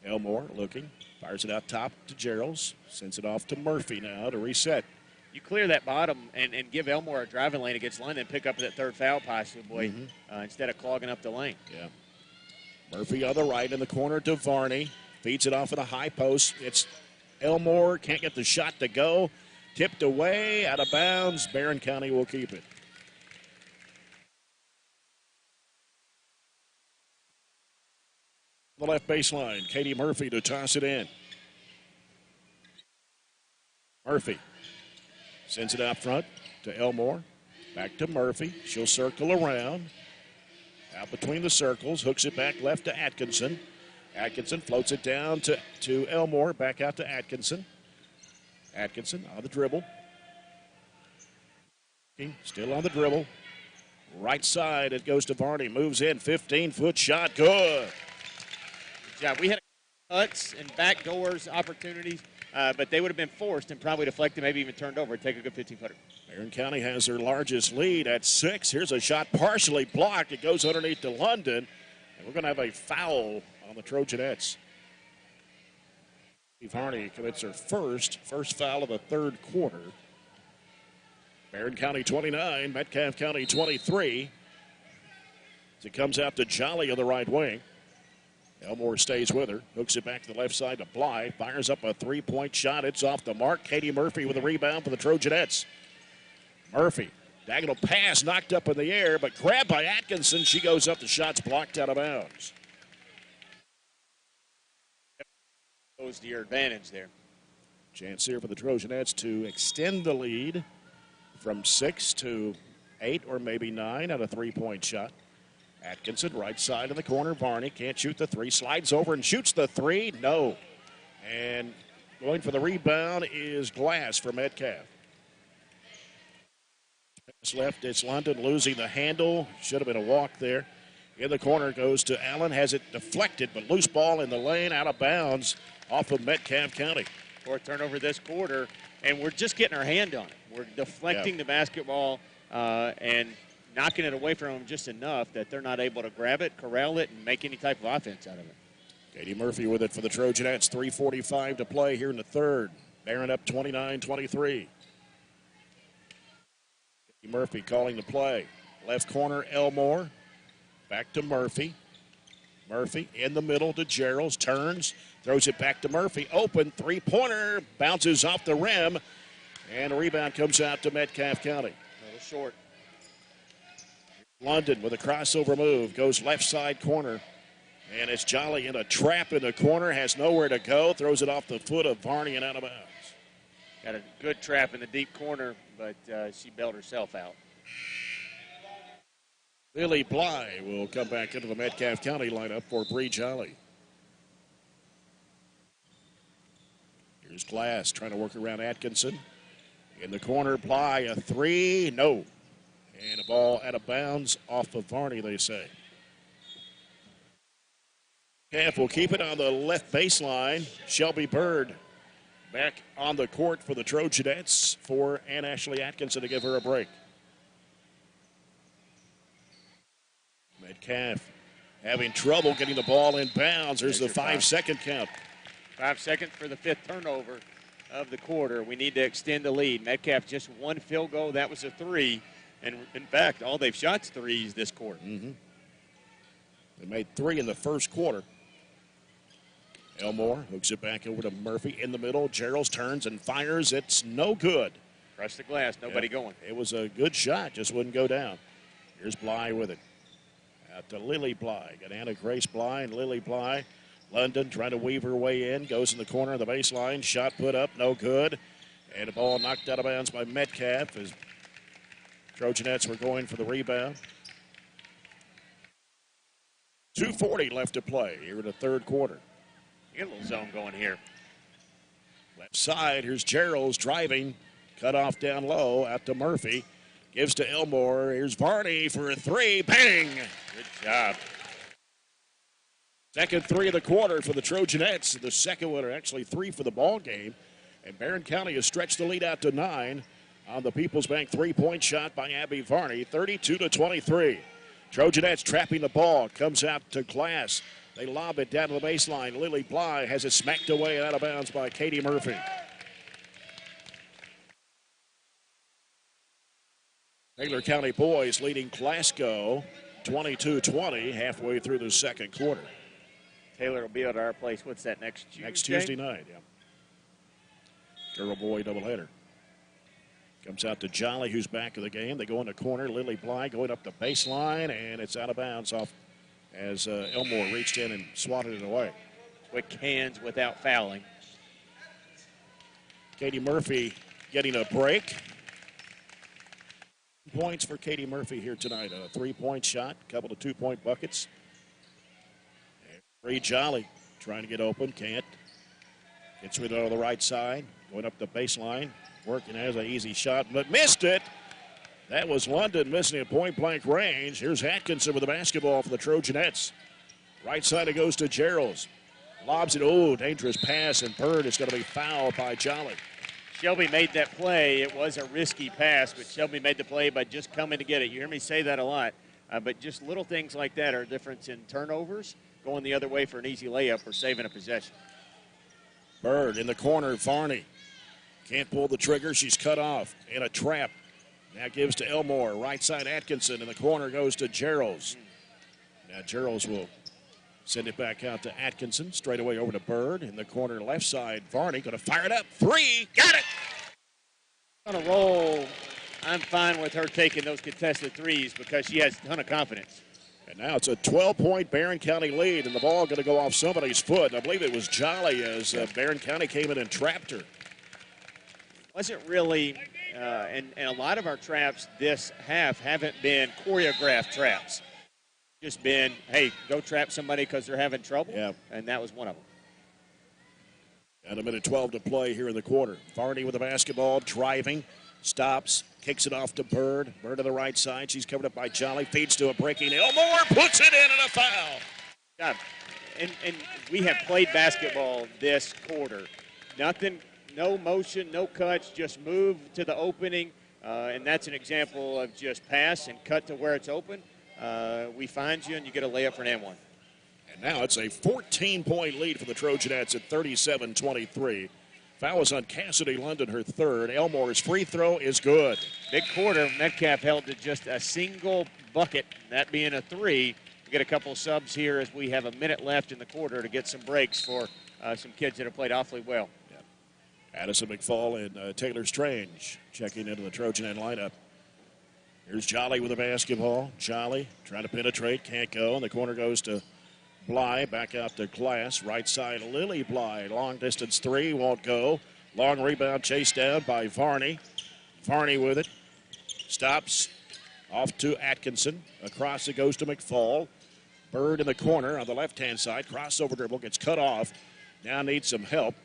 Elmore looking, fires it out top to Geralds, sends it off to Murphy now to reset. You clear that bottom and give Elmore a driving lane against London, pick up that 3rd foul possibly instead of clogging up the lane. Yeah. Murphy on the right in the corner to Varney. Feeds it off at a high post. It's Elmore, can't get the shot to go. Tipped away, out of bounds. Barren County will keep it. The left baseline, Katie Murphy to toss it in. Murphy sends it out front to Elmore. Back to Murphy. She'll circle around. Out between the circles. Hooks it back left to Atkinson. Atkinson floats it down to Elmore. Back out to Atkinson. Atkinson on the dribble. Still on the dribble. Right side, it goes to Varney. Moves in, 15-foot shot. Good. Yeah, we had cuts and backdoors opportunities, but they would have been forced and probably deflected, maybe even turned over. Take a good 15-footer. Barren County has their largest lead at 6. Here's a shot partially blocked. It goes underneath to London. And we're going to have a foul on the Trojanettes. Steve Harney commits her first foul of the 3rd quarter. Barren County 29, Metcalfe County 23. As it comes out to Jolly on the right wing. Elmore stays with her, hooks it back to the left side to Bly, fires up a 3-point shot. It's off the mark. Katie Murphy with a rebound for the Trojanettes. Murphy, diagonal pass knocked up in the air, but grabbed by Atkinson. She goes up, the shot's blocked out of bounds. Goes to your advantage there. Chance here for the Trojanettes to extend the lead from 6 to 8 or maybe 9 on a 3-point shot. Atkinson, right side in the corner. Varney can't shoot the 3. Slides over and shoots the 3. No. And going for the rebound is Glass for Metcalfe. Pass left, it's London losing the handle. Should have been a walk there. In the corner goes to Allen. Has it deflected, but loose ball in the lane, out of bounds off of Metcalfe County. 4th turnover this quarter, and we're just getting our hand on it. We're deflecting the basketball and knocking it away from them just enough that they're not able to grab it, corral it, and make any type of offense out of it. Katie Murphy with it for the Trojanettes. 3:45 to play here in the 3rd. Barren up 29-23. Katie Murphy calling the play. Left corner, Elmore. Back to Murphy. Murphy in the middle to Geralds. Turns, throws it back to Murphy. Open, 3-pointer. Bounces off the rim. And a rebound comes out to Metcalfe County. A little short. London with a crossover move, goes left side corner, and it's Jolly in a trap in the corner, has nowhere to go, throws it off the foot of Varney and out of bounds. Got a good trap in the deep corner, but she bailed herself out. Lily Bly will come back into the Metcalfe County lineup for Bree Jolly. Here's Glass trying to work around Atkinson. In the corner, Bly, a 3, no. And a ball out of bounds off of Varney, they say. Camp will keep it on the left baseline. Shelby Bird back on the court for the Trojanettes for Ann Ashley Atkinson to give her a break. Metcalfe having trouble getting the ball in bounds. There's the 5-second count. 5 seconds for the 5th turnover of the quarter. We need to extend the lead. Metcalfe just one field goal. That was a 3. And, in fact, all they've shot's 3s this quarter. They made 3 in the first quarter. Elmore hooks it back over to Murphy in the middle. Gerald turns and fires. It's no good. Across the glass, nobody going. It was a good shot, just wouldn't go down. Here's Bly with it. Out to Lily Bly. Got Anna Grace Bly and Lily Bly. London trying to weave her way in. Goes in the corner of the baseline. Shot put up, no good. And a ball knocked out of bounds by Metcalfe as Trojanettes were going for the rebound. 2:40 left to play here in the third quarter. Get a little zone going here. Left side, here's Gerald's driving. Cut off down low, out to Murphy. Gives to Elmore. Here's Varney for a 3. Bang! Good job. Second 3 of the quarter for the Trojanettes. The second one, or actually 3 for the ball game. And Barren County has stretched the lead out to 9 on the People's Bank 3-point shot by Abby Varney, 32-23. Trojanettes trapping the ball. Comes out to Glass. They lob it down to the baseline. Lily Bly has it smacked away and out of bounds by Katie Murphy. Taylor County boys leading Glasgow 22-20 halfway through the second quarter. Taylor will be at our place. What's that, next Tuesday? Next Tuesday night, yeah. Girl-boy doubleheader. Comes out to Jolly, who's back of the game. They go in the corner. Lily Bly going up the baseline, and it's out of bounds off as Elmore reached in and swatted it away. Quick hands without fouling. Katie Murphy getting a break. Points for Katie Murphy here tonight. A 3-point shot, a couple of 2-point buckets. Bree Jolly trying to get open, can't. Gets with it on the right side, going up the baseline, working as an easy shot, but missed it. That was London missing at point-blank range. Here's Atkinson with the basketball for the Trojanettes. Right side it goes to Gerald's. Lobs it, oh, dangerous pass, and Bird is going to be fouled by Jolly. Shelby made that play. It was a risky pass, but Shelby made the play by just coming to get it. You hear me say that a lot, but just little things like that are a difference in turnovers, going the other way for an easy layup or saving a possession. Bird in the corner, Varney. Can't pull the trigger, she's cut off in a trap. Now gives to Elmore, right side Atkinson, in the corner goes to Gerald's. Now Gerald's will send it back out to Atkinson, straight away over to Bird. In the corner left side, Varney going to fire it up. 3, got it! On a roll, I'm fine with her taking those contested threes because she has a ton of confidence. And now it's a 12-point Barren County lead, and the ball going to go off somebody's foot. I believe it was Jolly as Barren County came in and trapped her. Wasn't really, and a lot of our traps this half haven't been choreographed traps. Just been, hey, go trap somebody because they're having trouble. Yeah. And that was one of them. And a minute 12 to play here in the quarter. Varney with the basketball, driving, stops, kicks it off to Bird. Bird to the right side. She's covered up by Jolly. Feeds to a breaking Elmore. Puts it in and a foul. God, and we have played basketball this quarter. Nothing, no motion, no cuts, just move to the opening. And that's an example of just pass and cut to where it's open. We find you and you get a layup for an and one. And now it's a 14-point lead for the Trojanettes at 37-23. Foul was on Cassidy London, her third. Elmore's free throw is good. Big quarter. Metcalfe held to just a single bucket, that being a 3. We get a couple subs here as we have a minute left in the quarter to get some breaks for some kids that have played awfully well. Yeah. Addison McFall and Taylor Strange checking into the Trojanet lineup. Here's Jolly with the basketball. Jolly trying to penetrate, can't go. And the corner goes to Bly, back out to Glass. Right side, Lily Bly. Long distance 3, won't go. Long rebound chased down by Varney. Varney with it. Stops. Off to Atkinson. Across it goes to McFall. Bird in the corner on the left-hand side. Crossover dribble, gets cut off. Now needs some help.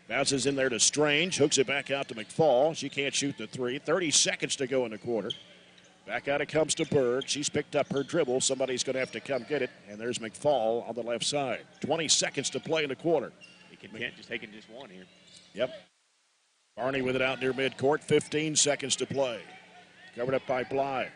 Bounces in there to Strange. Hooks it back out to McFall. She can't shoot the 3. 30 seconds to go in the quarter. Back out it comes to Bird. She's picked up her dribble. Somebody's going to have to come get it. And there's McFall on the left side. 20 seconds to play in the quarter. You can't just take just one here. Yep. Barney with it out near midcourt. 15 seconds to play. Covered up by Bly.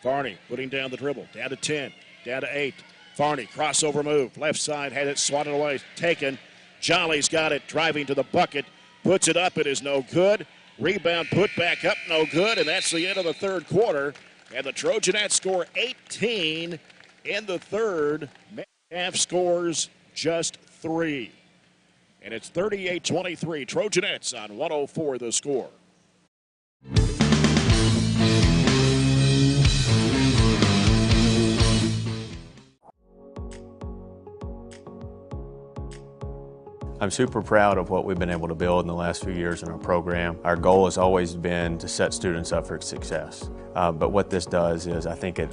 Varney putting down the dribble. Down to 10. down to 8. Varney, crossover move, left side, had it swatted away, taken. Jolly's got it, driving to the bucket, puts it up, it is no good. Rebound put back up, no good, and that's the end of the third quarter. And the Trojanettes score 18 in the third. Metcalfe scores just 3. And it's 38-23, Trojanettes on 104 the score. I'm super proud of what we've been able to build in the last few years in our program. Our goal has always been to set students up for success. But what this does is I think it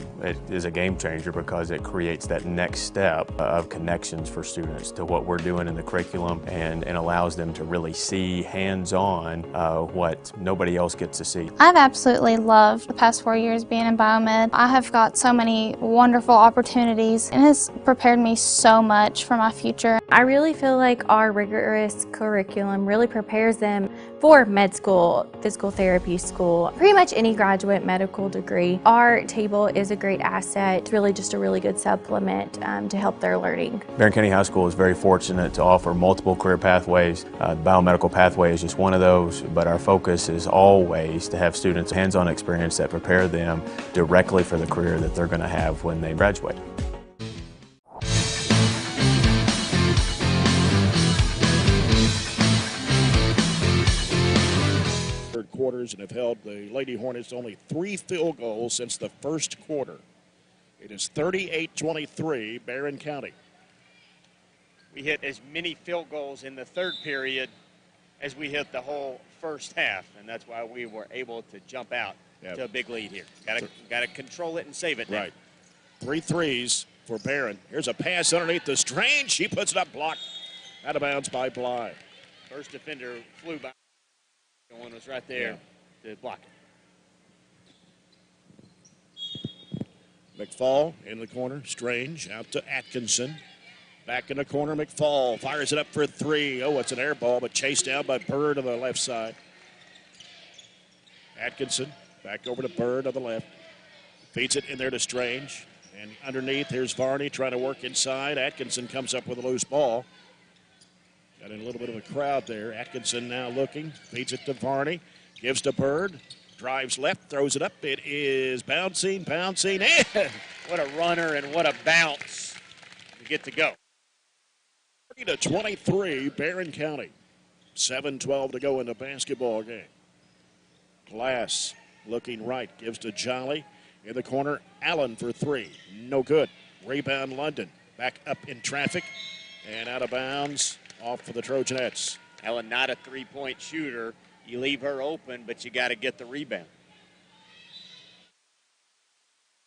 is a game changer because it creates that next step of connections for students to what we're doing in the curriculum and allows them to really see hands-on what nobody else gets to see. I've absolutely loved the past 4 years being in biomed. I have got so many wonderful opportunities and has prepared me so much for my future. I really feel like our rigorous curriculum really prepares them for med school, physical therapy school, pretty much any graduate medical degree. Our table is a great asset. It's really just a really good supplement to help their learning. Barren County High School is very fortunate to offer multiple career pathways. The biomedical pathway is just one of those, but our focus is always to have students hands-on experience that prepare them directly for the career that they're going to have when they graduate. Quarters and have held the Lady-Hornets only 3 field goals since the first quarter. It is 38-23, Barren County. We hit as many field goals in the third period as we hit the whole first half, and that's why we were able to jump out to a big lead here. Got to control it and save it now. Right. 3 threes for Barren. Here's a pass underneath the Strange. She puts it up, blocked. Out of bounds by Bly. First defender flew by. One was right there to block it. McFall in the corner. Strange out to Atkinson. Back in the corner. McFall fires it up for 3. Oh, it's an air ball, but chased down by Bird on the left side. Atkinson back over to Bird on the left. Feeds it in there to Strange. And underneath, here's Varney trying to work inside. Atkinson comes up with a loose ball. Got in a little bit of a crowd there. Atkinson now looking. Feeds it to Varney. Gives to Bird. Drives left. Throws it up. It is bouncing. And what a runner and what a bounce to get to go. 30-23, Barren County. 7:12 to go in the basketball game. Glass looking right. Gives to Jolly. In the corner, Allen for 3. No good. Rebound London. Back up in traffic. And out of bounds. Off for the Trojanettes. Allen not a three-point shooter. You leave her open, but you got to get the rebound.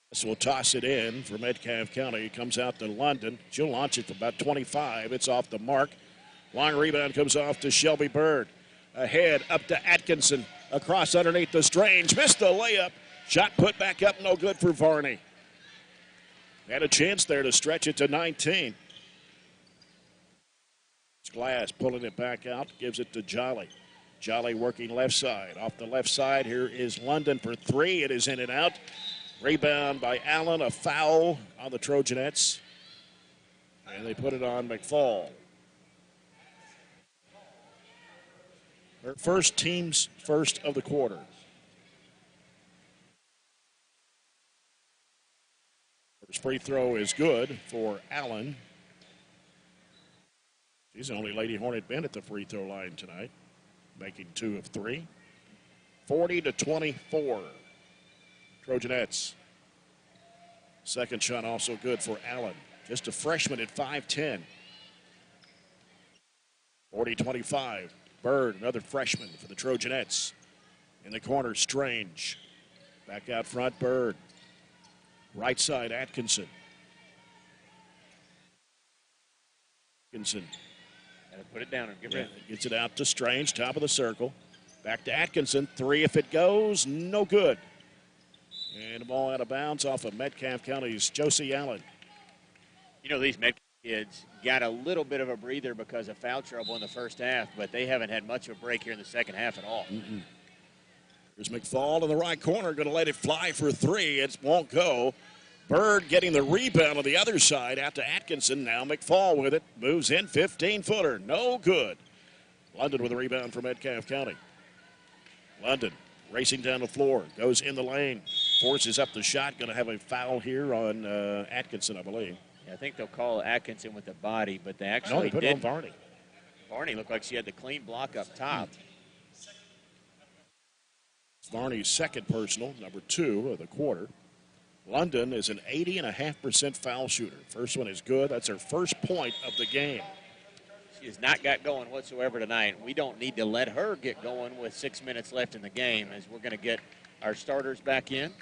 This will toss it in for Metcalfe County. It comes out to London. She'll launch it for about 25. It's off the mark. Long rebound comes off to Shelby Bird. Ahead up to Atkinson. Across underneath the Strange. Missed the layup. Shot put back up. No good for Varney. Had a chance there to stretch it to 19. Glass pulling it back out, gives it to Jolly. Jolly working left side. Off the left side, here is London for 3. It is in and out. Rebound by Allen, a foul on the Trojanettes. And they put it on McFall. Her first team's first of the quarter. First free throw is good for Allen. She's the only Lady Hornet been at the free throw line tonight, making 2 of 3. 40-24, Trojanettes. Second shot also good for Allen. Just a freshman at 5'10". 40-25, Bird, another freshman for the Trojanettes. In the corner, Strange. Back out front, Bird. Right side, Atkinson. Atkinson. Gotta put it down and get rid of it. Gets it out to Strange, top of the circle. Back to Atkinson. 3 if it goes, no good. And the ball out of bounds off of Metcalfe County's Josie Allen. You know, these Metcalfe kids got a little bit of a breather because of foul trouble in the first half, but they haven't had much of a break here in the second half at all. Here's McFall in the right corner, going to let it fly for 3. It won't go. Bird getting the rebound on the other side out to Atkinson. Now McFall with it. Moves in, 15-footer. No good. London with a rebound for Metcalfe County. London racing down the floor. Goes in the lane. Forces up the shot. Going to have a foul here on Atkinson, I believe. Yeah, I think they'll call Atkinson with the body, but they No, actually they put it did. on Varney. Varney looked like she had the clean block up top. Varney's second personal, number 2 of the quarter. London is an 80.5% foul shooter. First one is good. That's her first point of the game. She has not got going whatsoever tonight. We don't need to let her get going with 6 minutes left in the game, as we're going to get our starters back in.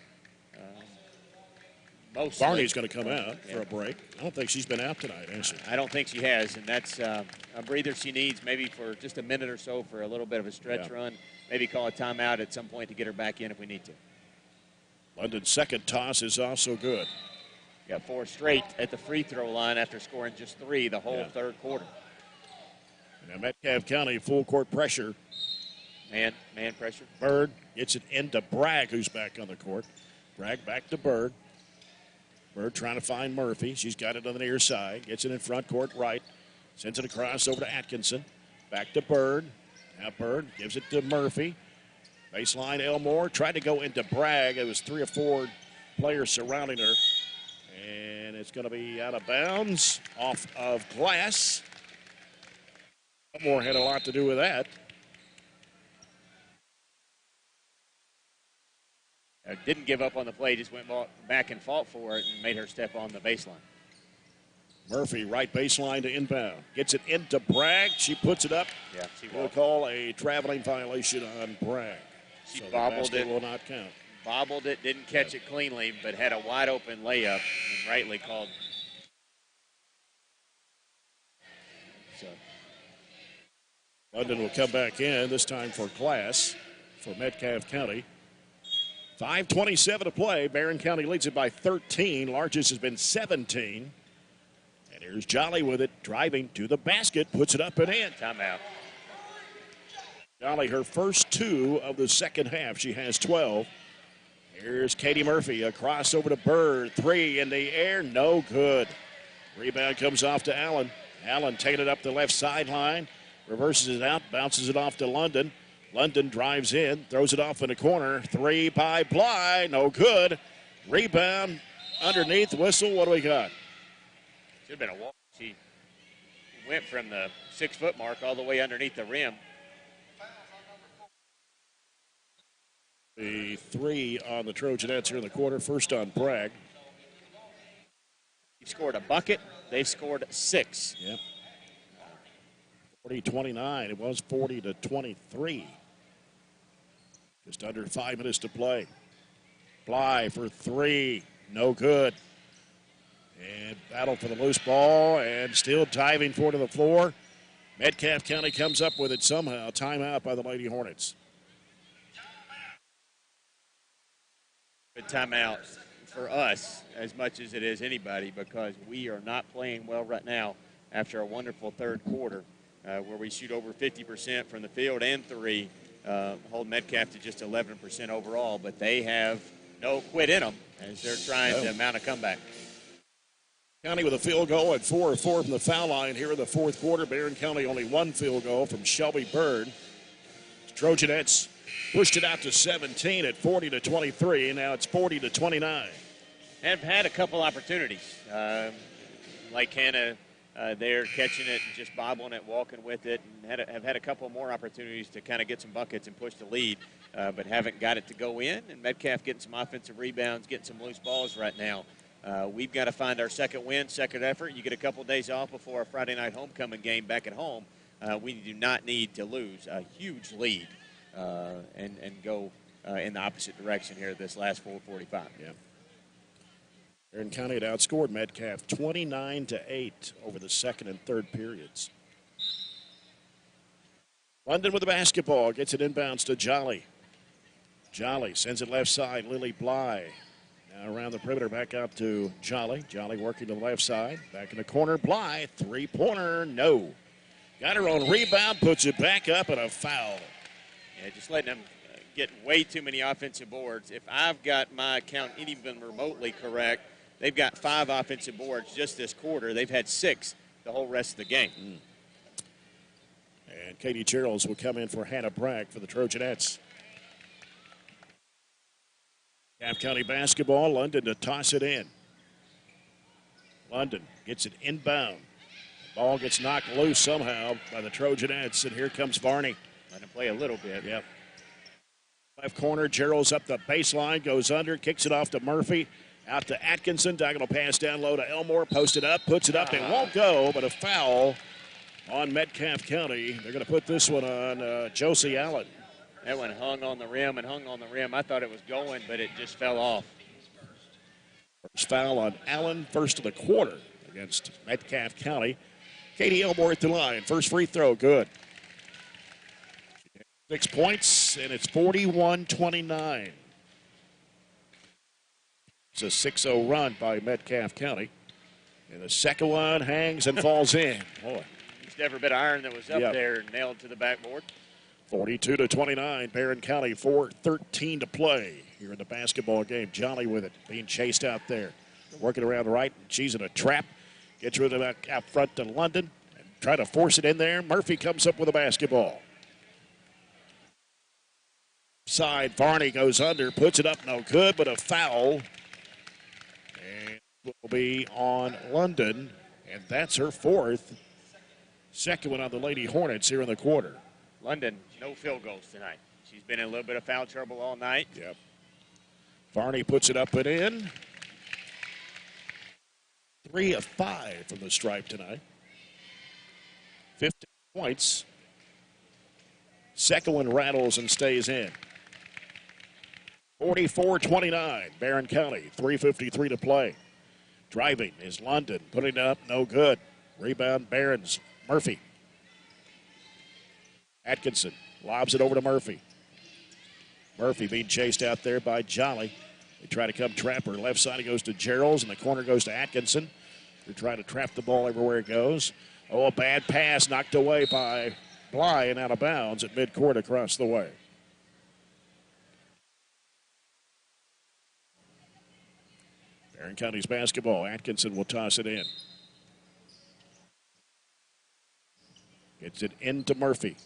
Barney's going to come out for a break. I don't think she's been out tonight, has she? I don't think she has, and that's a breather she needs maybe for just a minute or so for a little bit of a stretch run. Maybe call a timeout at some point to get her back in if we need to. London's second toss is also good. Got 4 straight at the free throw line after scoring just 3 the whole third quarter. Now Metcalfe County full court pressure. Man pressure. Bird gets it into Bragg, who's back on the court. Bragg back to Bird. Bird trying to find Murphy. She's got it on the near side. Gets it in front court right. Sends it across over to Atkinson. Back to Bird. Now Bird gives it to Murphy. Baseline Elmore. Tried to go into Bragg. It was 3 or 4 players surrounding her. And it's going to be out of bounds. Off of glass. Elmore had a lot to do with that. Didn't give up on the play, just went back and fought for it and made her step on the baseline. Murphy, right baseline to inbound. Gets it into Bragg. She puts it up. Yeah, We'll call a traveling violation on Bragg. She so bobbled the it. Will not count. Bobbled it, didn't catch it cleanly, but had a wide open layup and rightly called. So London will come back in, this time for Glass for Metcalfe County. 5:27 to play. Barren County leads it by 13. Largest has been 17. And here's Jolly with it, driving to the basket, puts it up and in. Timeout. Jolly, her first 2 of the second half. She has 12. Here's Katie Murphy, across over to Bird. 3 in the air, no good. Rebound comes off to Allen. Allen taking it up the left sideline, reverses it out, bounces it off to London. London drives in, throws it off in the corner. 3 by Bly, no good. Rebound underneath, whistle. What do we got? Should have been a walk. She went from the 6-foot mark all the way underneath the rim. The 3 on the Trojanettes here in the quarter. First on Bragg. He scored a bucket. They've scored 6. Yep. 40-29. It was 40-23. Just under 5 minutes to play. Bly for 3. No good. And battle for the loose ball and still diving for it to the floor. Metcalfe County comes up with it somehow. Timeout by the Lady-Hornets. Good timeout for us as much as it is anybody, because we are not playing well right now after a wonderful third quarter where we shoot over 50% from the field and 3, hold Metcalfe to just 11% overall, but they have no quit in them as they're trying to mount a comeback. County with a field goal at 4 of 4 from the foul line here in the fourth quarter. Barren County only 1 field goal from Shelby Bird. Trojanettes pushed it out to 17 at 40-23. Now it's 40-29. Have had a couple opportunities. Like Hannah there catching it and just bobbling it, walking with it, and have had a couple more opportunities to kind of get some buckets and push the lead, but haven't got it to go in. And Metcalfe getting some offensive rebounds, getting some loose balls right now. We've got to find our second win, second effort. You get a couple days off before our Friday night homecoming game back at home. We do not need to lose a huge lead and go in the opposite direction here this last 4:45. Yeah. Barren County had outscored Metcalfe 29-8 over the second and third periods. London with the basketball, gets it inbounds to Jolly. Jolly sends it left side, Lily Bly. Now around the perimeter, back out to Jolly. Jolly working to the left side. Back in the corner, Bly, 3-pointer, no. Got her own rebound, puts it back up, and a foul. Yeah, just letting them get way too many offensive boards. If I've got my count even remotely correct, They've got 5 offensive boards just this quarter. They've had 6 the whole rest of the game. And Katie Charles will come in for Hannah Bragg for the Trojanettes. Metcalfe County basketball, London to toss it in. London gets it inbound. The ball gets knocked loose somehow by the Trojanettes, and here comes Varney. Let him play a little bit. Yep. Left corner, Gerald's up the baseline, goes under, kicks it off to Murphy. Out to Atkinson, diagonal pass down low to Elmore, posted up, puts it up, and won't go, but a foul on Metcalfe County. They're going to put this one on Josie Allen. That one hung on the rim and hung on the rim. I thought it was going, but it just fell off. First foul on Allen, first of the quarter against Metcalfe County. Katie Elmore at the line. First free throw, good. 6 points, and it's 41-29. It's a 6-0 run by Metcalfe County. And the second one hangs and falls in. Boy. Just every bit of iron that was up there nailed to the backboard. 42-29, Barren County, 4:13 to play here in the basketball game. Jolly with it, being chased out there. Working around right, she's in a trap. Gets rid of it out front to London. And try to force it in there. Murphy comes up with a basketball. Side, Varney goes under, puts it up, no good, but a foul. And will be on London, and that's her 4th. Second one on the Lady-Hornets here in the quarter. London, no field goals tonight. She's been in a little bit of foul trouble all night. Yep. Varney puts it up and in. 3 of 5 from the stripe tonight. 50 points. Second one rattles and stays in. 44-29, Barren County, 3:53 to play. Driving is London, putting it up, no good. Rebound, Barron's Murphy. Atkinson lobs it over to Murphy. Murphy being chased out there by Jolly. They try to come trap her. Left side, it goes to Gerald's, and the corner goes to Atkinson. They're trying to trap the ball everywhere it goes. Oh, a bad pass knocked away by Bly and out of bounds at midcourt across the way. Barren County's basketball. Atkinson will toss it in. Gets it into Murphy.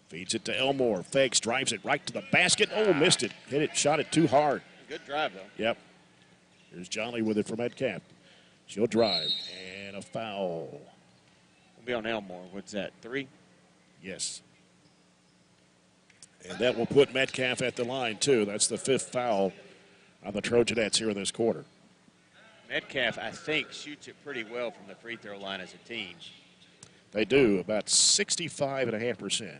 Feeds it to Elmore. Fakes, drives it right to the basket. Oh, missed it. Hit it, shot it too hard. Good drive, though. Yep. Here's Jolly with it for Metcalfe. She'll drive. And a foul. We'll be on Elmore. What's that, 3? Yes. And that will put Metcalfe at the line, too. That's the 5th foul on the Trojanettes here in this quarter. Metcalfe, I think, shoots it pretty well from the free throw line as a team. They do, about 65.5%. Okay.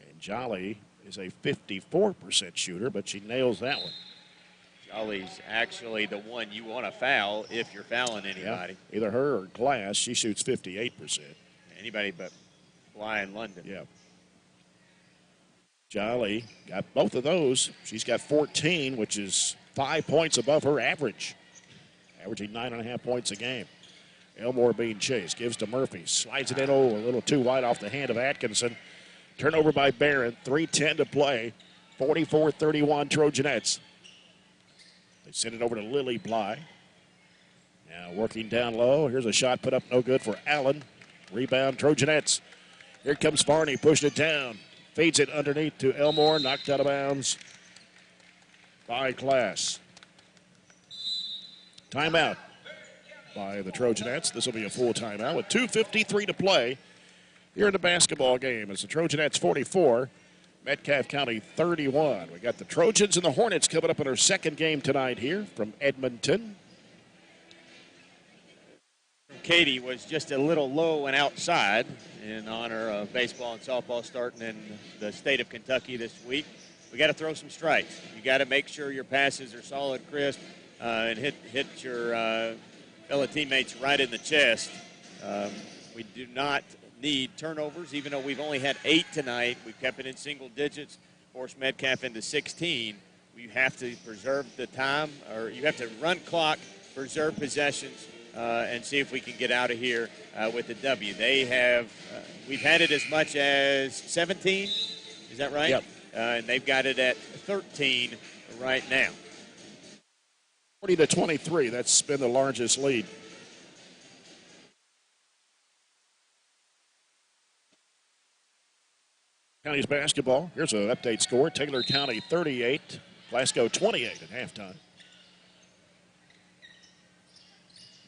And Jolly is a 54% shooter, but she nails that one. Jolly's actually the one you want to foul if you're fouling anybody. Yeah, either her or Glass. She shoots 58%. Anybody but Bly and London. Yeah. Jolly got both of those. She's got 14, which is 5 points above her average, averaging 9.5 points a game. Elmore being chased, gives to Murphy, slides it in, a little too wide off the hand of Atkinson. Turnover by Barren, 3:10 to play, 44-31 Trojanettes. They send it over to Lily Bly. Now working down low, here's a shot put up, no good for Allen. Rebound Trojanettes. Here comes Varney, pushing it down. Feeds it underneath to Elmore, knocked out of bounds by Glass. Timeout by the Trojanettes. This will be a full timeout with 2:53 to play here in the basketball game. It's the Trojanettes 44, Metcalfe County 31. We got the Trojans and the Hornets coming up in our second game tonight here from Edmonton. Katie was just a little low and outside in honor of baseball and softball starting in the state of Kentucky this week. We got to throw some strikes. You got to make sure your passes are solid, crisp, and hit your fellow teammates right in the chest. We do not need turnovers, even though we've only had 8 tonight. We've kept it in single digits, forced Metcalfe into 16. We have to preserve the time, or you have to run clock, preserve possessions, and see if we can get out of here with the W. They have, we've had it as much as 17, is that right? Yep. And they've got it at 13 right now. 40-23. That's been the largest lead. County's basketball. Here's an update score. Taylor County 38, Glasgow 28 at halftime.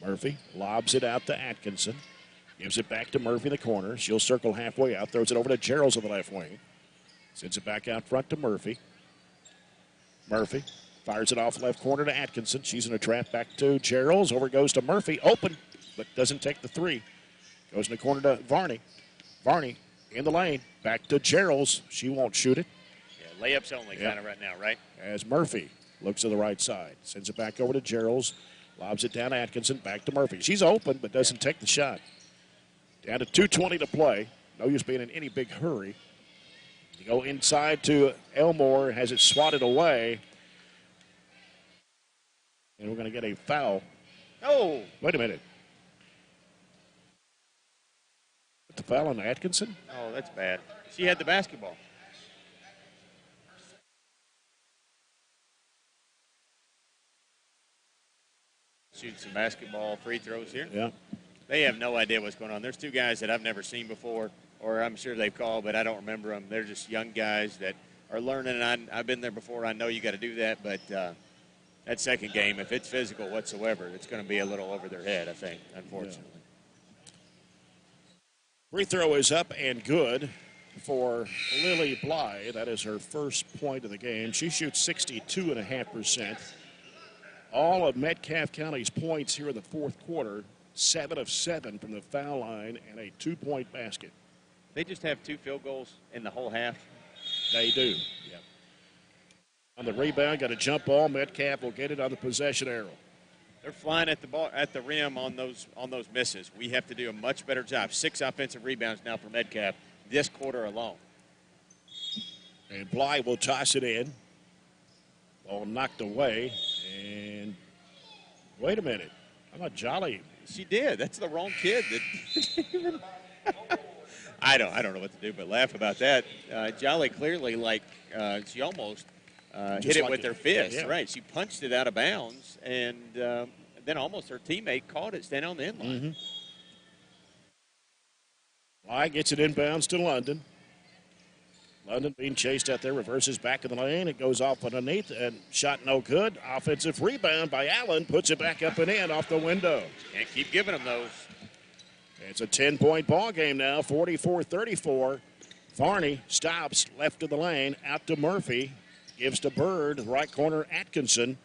Murphy lobs it out to Atkinson. Gives it back to Murphy in the corner. She'll circle halfway out. Throws it over to Gerald's on the left wing. Sends it back out front to Murphy. Murphy fires it off left corner to Atkinson. She's in a trap back to Gerald's. Over goes to Murphy. Open, but doesn't take the three. Goes in the corner to Varney. Varney in the lane. Back to Gerald's. She won't shoot it. Yeah, layups only kind of right now, right? As Murphy looks to the right side. Sends it back over to Gerald's. Lobs it down to Atkinson. Back to Murphy. She's open, but doesn't take the shot. Down to 2:20 to play. No use being in any big hurry. You go inside to Elmore. Has it swatted away. And we're going to get a foul. Oh! Wait a minute. Put the foul on Atkinson? Oh, that's bad. She had the basketball. Shooting some basketball free throws here. Yeah. They have no idea what's going on. There's two guys that I've never seen before, or I'm sure they've called, but I don't remember them. They're just young guys that are learning, and I've been there before. I know you got to do that, but that second game, if it's physical whatsoever, it's going to be a little over their head, I think, unfortunately. Yeah. Free throw is up and good for Lily Bly. That is her first point of the game. She shoots 62.5%. All of Metcalfe County's points here in the fourth quarter, 7 of 7 from the foul line and a 2-point basket. They just have 2 field goals in the whole half. They do, yep. On the rebound, got a jump ball. Metcalfe will get it on the possession arrow. They're flying at the ball at the rim on those misses. We have to do a much better job. 6 offensive rebounds now for Metcalfe this quarter alone. And Bly will toss it in. Ball knocked away. And wait a minute. How about Jolly? She did. That's the wrong kid. I don't know what to do but laugh about that. Jolly clearly, she almost hit it with her fist. Yeah. Right. She punched it out of bounds, and then almost her teammate caught it standing on the end line. Mm-hmm. Bly gets it inbounds to London. London being chased out there, reverses back in the lane. It goes off underneath, and shot no good. Offensive rebound by Allen, puts it back up and in off the window. Can't keep giving them those. It's a 10-point ball game now, 44-34. Varney stops left of the lane, out to Murphy. Gives to Bird, right corner, Atkinson.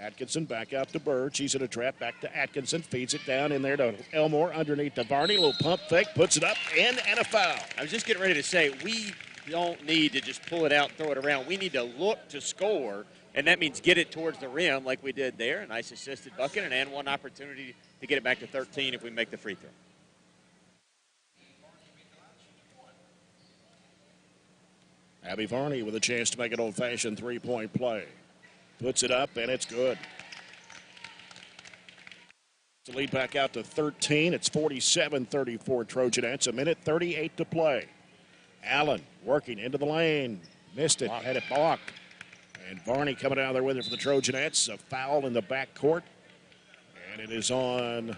Atkinson back out to Bird. She's in a trap, back to Atkinson. Feeds it down in there to Elmore, underneath to Varney. Little pump fake, puts it up, in, and a foul. I was just getting ready to say, we don't need to just pull it out and throw it around. We need to look to score, and that means get it towards the rim like we did there. A nice assisted bucket and one opportunity to get it back to 13 if we make the free throw. Abby Varney with a chance to make an old-fashioned three-point play. Puts it up, and it's good. To lead back out to 13. It's 47-34 Trojanettes. 1:38 to play. Allen working into the lane. Missed it. Had it blocked. And Varney coming out there with it for the Trojanettes. A foul in the backcourt. And it is on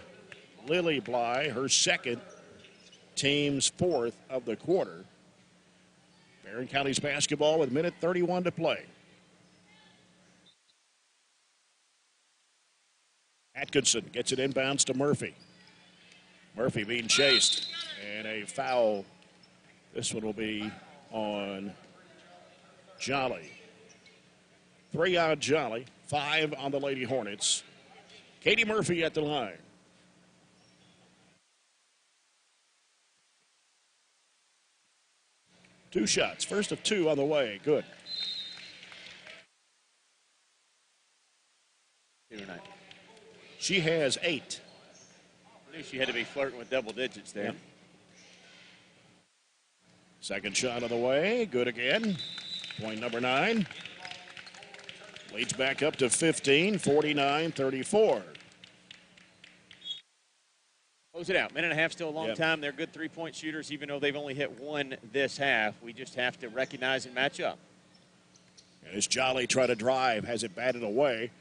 Lily Bly, her second, team's fourth of the quarter. Barren County's basketball with 1:31 to play. Atkinson gets it inbounds to Murphy. Murphy being chased. And a foul. This one will be on Jolly. 3 on Jolly, 5 on the Lady-Hornets. Katie Murphy at the line. Two shots. First of 2 on the way. Good. 2 tonight. She has 8. I knew she had to be flirting with double digits there. Yep. Second shot of the way. Good again. Point number 9. Leads back up to 15, 49-34. Close it out. Minute and a half, still a long time. They're good three-point shooters, even though they've only hit 1 this half. We just have to recognize and match up. And as Jolly try to drive, has it batted away.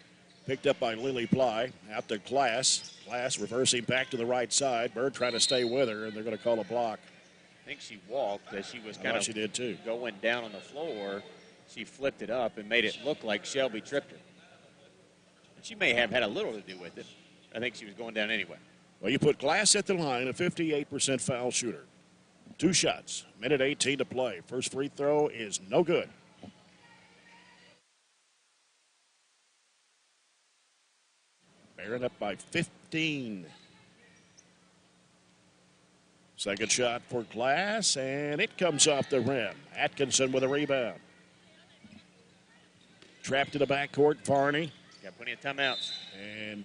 Picked up by Lily Bly. Out to Glass. Glass reversing back to the right side. Bird trying to stay with her, and they're going to call a block. I think she walked as she was I kind thought of she did too. Going down on the floor. She flipped it up and made it look like Shelby tripped her. And she may have had a little to do with it. I think she was going down anyway. Well, you put Glass at the line, a 58% foul shooter. 2 shots, minute 18 to play. First free throw is no good. Barren up by 15. Second shot for Glass, and it comes off the rim. Atkinson with a rebound. Trapped in the backcourt, Varney. Got plenty of timeouts. And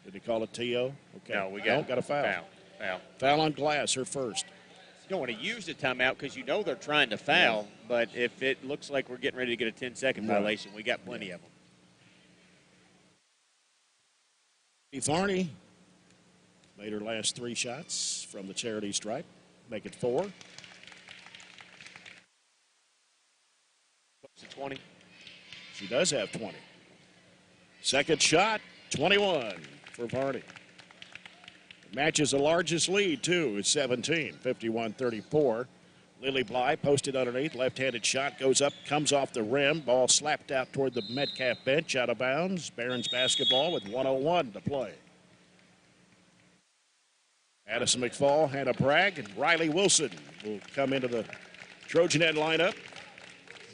did they call it T.O.? Okay. No, we got a foul. Foul on Glass, her first. You don't want to use the timeout because you know they're trying to foul, but if it looks like we're getting ready to get a 10-second violation, we got plenty of them. Varney made her last 3 shots from the charity stripe. Make it 4. Close to 20. She does have 20. Second shot, 21 for Varney. Matches the largest lead, too. It's 17, 51-34. Lily Bly posted underneath. Left-handed shot goes up, comes off the rim. Ball slapped out toward the Metcalfe bench, out of bounds. Barron's basketball with 1:01 to play. Addison McFall, Hannah Bragg, and Riley Wilson will come into the Trojanet lineup.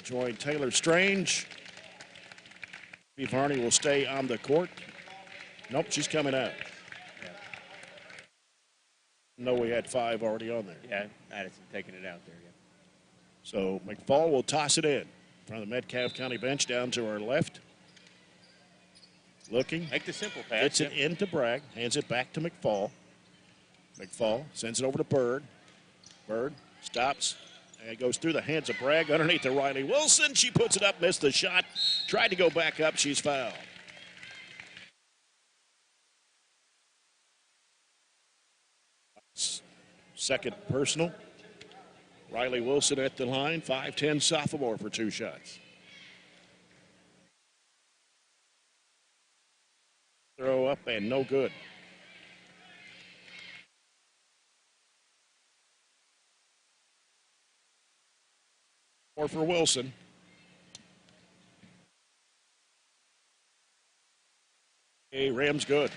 Join Taylor Strange. Varney will stay on the court. Nope, she's coming out. No, we had 5 already on there. Yeah, Addison taking it out there. Yeah. So McFall will toss it in from the Metcalfe County bench down to our left. Looking. Make the simple pass. Gets it into Bragg. Hands it back to McFall. McFall sends it over to Bird. Bird stops and goes through the hands of Bragg underneath to Riley Wilson. She puts it up, missed the shot. Tried to go back up. She's fouled. Second personal. Riley Wilson at the line, 5'10" sophomore for 2 shots. Throw up and no good. More for Wilson. Hey, Rams good.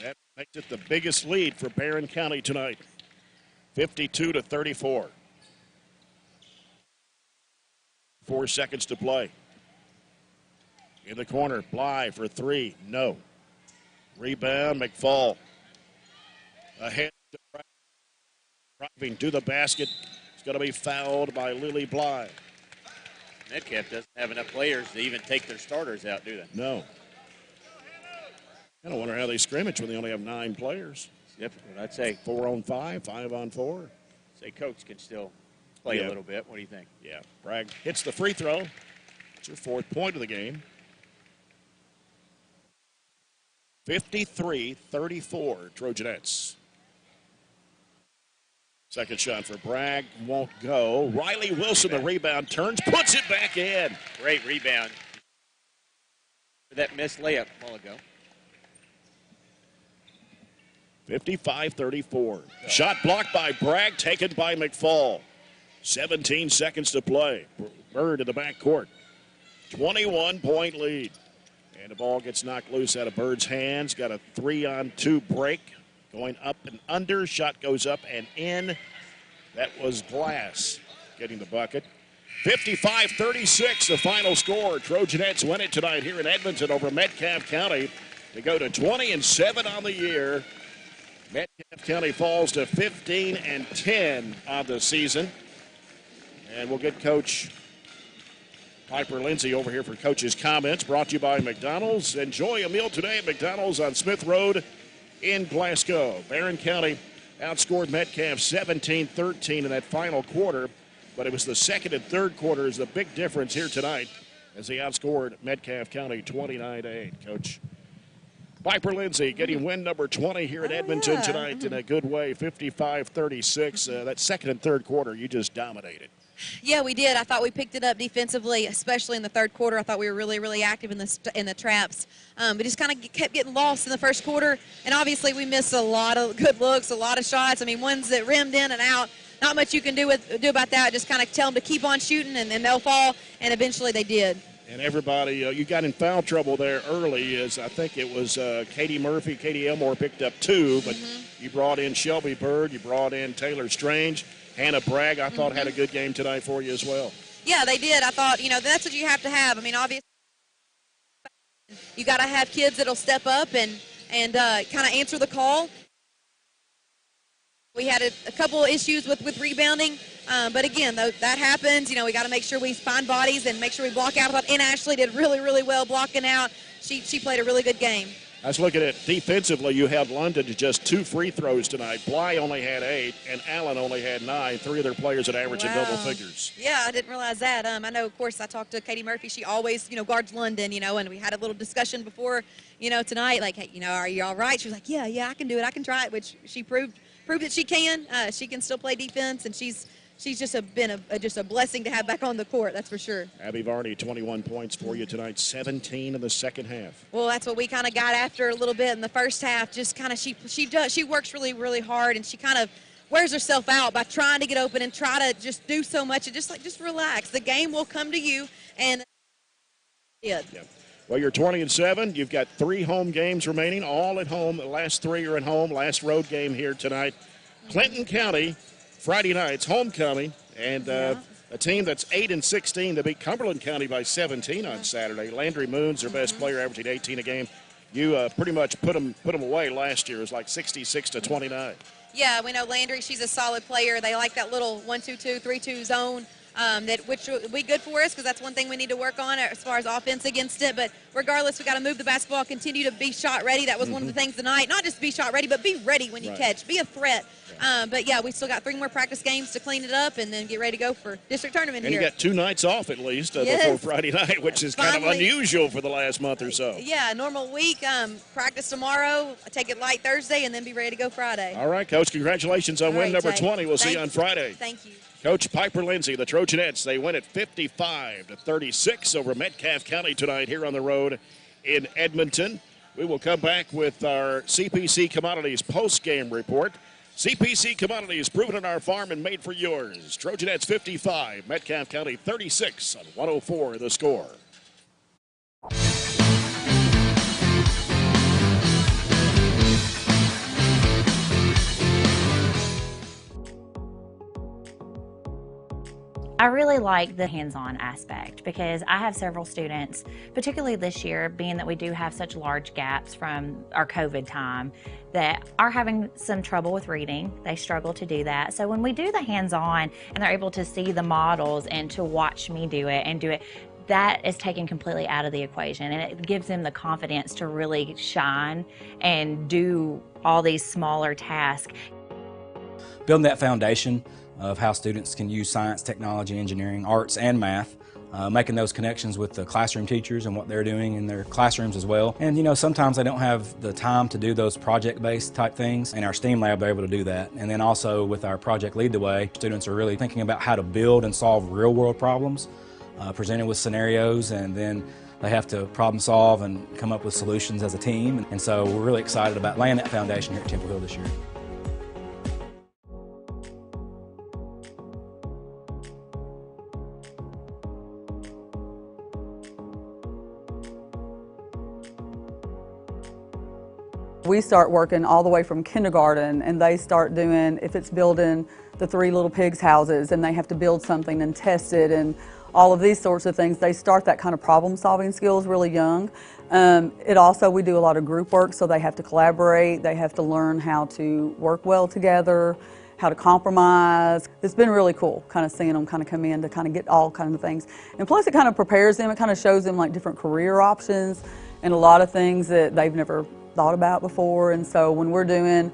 That makes it the biggest lead for Barren County tonight. 52-34. 4 seconds to play. In the corner, Bly for 3. No. Rebound, McFall. Ahead. Driving to the basket. It's going to be fouled by Lily Bly. Metcalfe doesn't have enough players to even take their starters out, do they? No. I don't wonder how they scrimmage when they only have 9 players. Difficult, I'd say. 4 on 5, 5 on 4. Say coach can still play a little bit. What do you think? Yeah. Bragg hits the free throw. It's her 4th point of the game. 53-34, Trojanettes. Second shot for Bragg. Won't go. Riley Wilson, the rebound, turns, puts it back in. Great rebound. That missed layup a while ago. 55-34. Shot blocked by Bragg, taken by McFall. 17 seconds to play. Bird in the backcourt. 21-point lead. And the ball gets knocked loose out of Bird's hands. Got a 3-on-2 break. Going up and under. Shot goes up and in. That was Glass getting the bucket. 55-36, the final score. Trojanettes win it tonight here in Edmonton over Metcalfe County to go to 20-7 on the year. Metcalfe County falls to 15-10 on the season. And we'll get Coach Piper Lindsay over here for Coach's comments. Brought to you by McDonald's. Enjoy a meal today at McDonald's on Smith Road in Glasgow. Barren County outscored Metcalfe 17-13 in that final quarter. But it was the second and third quarters, the big difference here tonight as they outscored Metcalfe County 29-8. Coach Piper Lindsay getting win number 20 here in Edmonton tonight in a good way, 55-36. That second and third quarter, you just dominated. Yeah, we did. I thought we picked it up defensively, especially in the third quarter. I thought we were really, really active in the traps. But just kind of kept getting lost in the first quarter. And obviously we missed a lot of good looks, a lot of shots. I mean, ones that rimmed in and out. Not much you can do about that. Just kind of tell them to keep on shooting, and they'll fall. And eventually they did. And everybody, you got in foul trouble there early. As I think it was Katie Murphy, Katie Elmore picked up 2, but you brought in Shelby Bird, you brought in Taylor Strange. Hannah Bragg, I thought, had a good game tonight for you as well. Yeah, they did. I thought, that's what you have to have. I mean, obviously, you got to have kids that'll step up and kind of answer the call. We had a couple of issues with rebounding, but again, that happens. We got to make sure we find bodies and make sure we block out. I thought Ashley did really, really well blocking out. She played a really good game. I was looking at defensively, you held London to just 2 free throws tonight. Bly only had 8, and Allen only had 9. 3 of their players had averaged in double figures. Yeah, I didn't realize that. I know, of course, I talked to Katie Murphy. She always, guards London, and we had a little discussion before, tonight, like, hey, are you all right? She was like, yeah, I can do it. I can try it, which she proved that she can. She can still play defense, and she's just been a blessing to have back on the court, that's for sure. Abby Varney, 21 points for you tonight, 17 in the second half. Well, that's what we kind of got after a little bit in the first half. Just kind of she works really, really hard, and she kind of wears herself out by trying to get open and try to just do so much and just relax. The game will come to you, and yeah. Well, you're 20-7. You've got 3 home games remaining, all at home. The last 3 are at home. Last road game here tonight. Clinton County, Friday night's homecoming, and a team that's 8-16 to beat Cumberland County by 17 on Saturday. Landry Moon's their best player, averaging 18 a game. You pretty much put them away last year. It was like 66-29. Yeah, we know Landry. She's a solid player. They like that little 1-2-2, 3-2 zone. Which will be good for us because that's one thing we need to work on as far as offense against it. But regardless, we got to move the basketball, continue to be shot ready. That was one of the things tonight. Not just be shot ready, but be ready when you catch. Be a threat. But yeah, we still got 3 more practice games to clean it up and then get ready to go for district tournament here. And you got 2 nights off at least before Friday night, which is kind of unusual for the last month or so. Yeah, normal week. Practice tomorrow, take it light Thursday, and then be ready to go Friday. All right, Coach. Congratulations on win number 20. We'll see you on Friday. Thank you. Coach Piper Lindsay, the Trojanettes, they win at 55-36 over Metcalfe County tonight here on the road in Edmonton. We will come back with our CPC Commodities post-game report. CPC Commodities, proven on our farm and made for yours. Trojanettes 55, Metcalfe County 36 on 104 The Score. I really like the hands-on aspect because I have several students, particularly this year, being that we do have such large gaps from our COVID time, that are having some trouble with reading. They struggle to do that. So when we do the hands-on and they're able to see the models and to watch me do it, that is taken completely out of the equation, and it gives them the confidence to really shine and do all these smaller tasks. Building that foundation of how students can use science, technology, engineering, arts, and math, making those connections with the classroom teachers and what they're doing in their classrooms as well. And sometimes they don't have the time to do those project-based type things. In our STEAM lab, they're able to do that. And then also with our Project Lead the Way, students are really thinking about how to build and solve real-world problems, presented with scenarios, and then they have to problem solve and come up with solutions as a team. And so we're really excited about laying that foundation here at Temple Hill this year. We start working all the way from kindergarten, and they start doing, if it's building the 3 little pigs houses and they have to build something and test it and all of these sorts of things, they start that kind of problem solving skills really young. We do a lot of group work, so they have to collaborate, they have to learn how to work well together, how to compromise. It's been really cool kind of seeing them kind of come in to kind of get all kinds of things. And plus it kind of prepares them, it kind of shows them like different career options and a lot of things that they've never thought about before. And so when we're doing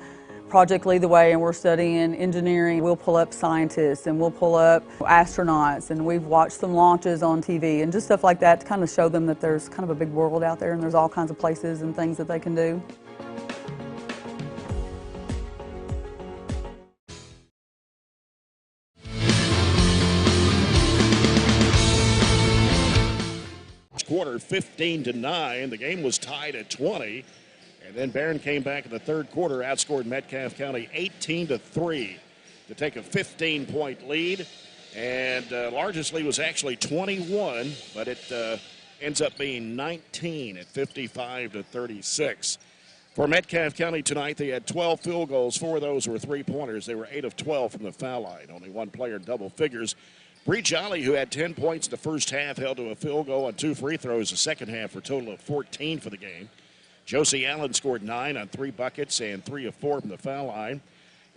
Project Lead the Way and we're studying engineering, we'll pull up scientists and we'll pull up astronauts, and we've watched some launches on TV and just stuff like that to kind of show them that there's kind of a big world out there and there's all kinds of places and things that they can do. quarter, 15-9. The game was tied at 20. And then Barren came back in the third quarter, outscored Metcalfe County 18-3 to take a 15-point lead. And largest lead was actually 21, but it ends up being 19 at 55-36. For Metcalfe County tonight, they had 12 field goals. 4 of those were three-pointers. They were 8 of 12 from the foul line. Only one player in double figures. Bree Jolly, who had 10 points in the first half, held to a field goal and 2 free throws the second half for a total of 14 for the game. Josie Allen scored 9 on 3 buckets and 3 of 4 from the foul line.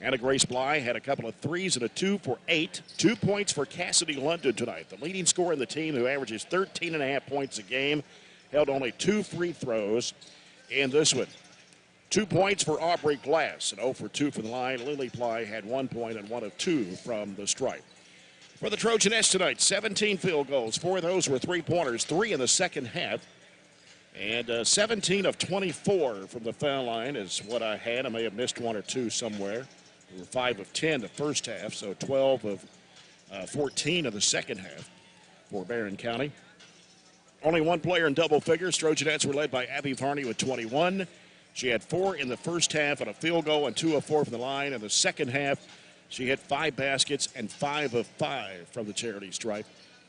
Anna Grace Bly had a couple of threes and a 2 for 8. 2 points for Cassidy London tonight. The leading scorer in the team, who averages 13.5 points a game, held only 2 free throws in this one. 2 points for Aubrey Glass, and 0 for 2 from the line. Lily Ply had 1 point and 1 of 2 from the stripe. For the Trojanettes tonight, 17 field goals. 4 of those were three-pointers, 3 in the second half. And 17 of 24 from the foul line is what I had. I may have missed 1 or 2 somewhere. We were 5 of 10 the first half, so 12 of 14 of the second half for Barren County. Only one player in double figures. Trojanettes were led by Abby Varney with 21. She had 4 in the first half on a field goal and 2 of 4 from the line. In the second half, she hit 5 baskets and 5 of 5 from the charity stripe.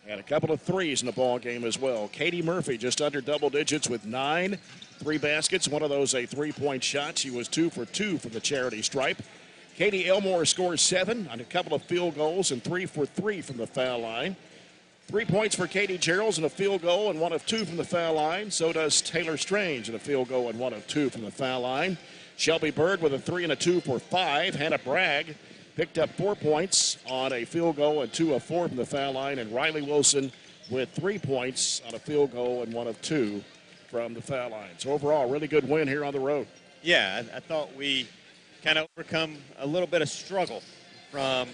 And a couple of threes in the ball game as well. Katie Murphy just under double digits with 9. 3 baskets, one of those a three-point shot. She was 2 for 2 from the charity stripe. Katie Elmore scores 7 on a couple of field goals and 3 for 3 from the foul line. 3 points for Katie Geralds and a field goal and 1 of 2 from the foul line. So does Taylor Strange and a field goal and 1 of 2 from the foul line. Shelby Bird with a 3 and a 2 for 5. Hannah Bragg picked up 4 points on a field goal and 2 of 4 from the foul line. And Riley Wilson with 3 points on a field goal and 1 of 2 from the foul line. So overall, really good win here on the road. Yeah, I thought we kind of overcome a little bit of struggle from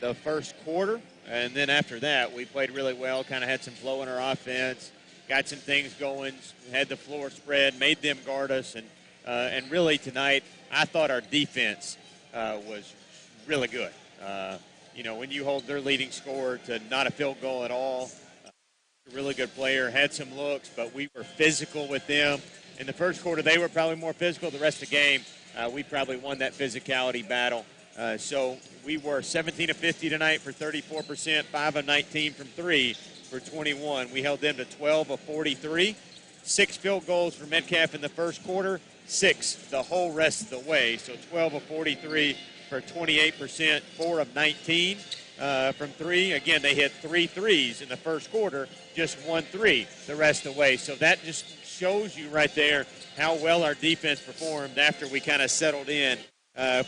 the first quarter. And then after that, we played really well, kind of had some flow in our offense, got some things going, had the floor spread, made them guard us. And really tonight, I thought our defense was really good. When you hold their leading scorer to not a field goal at all, a really good player, had some looks, but we were physical with them. In the first quarter, they were probably more physical. The rest of the game, we probably won that physicality battle. So we were 17 of 50 tonight for 34%, 5 of 19 from 3 for 21. We held them to 12 of 43. 6 field goals for Metcalfe in the first quarter, 6 the whole rest of the way. So 12 of 43 for 28%, 4 of 19 from 3. Again, they hit 3 threes in the first quarter, just 1 3 the rest of the way. So that just shows you right there how well our defense performed after we kind of settled in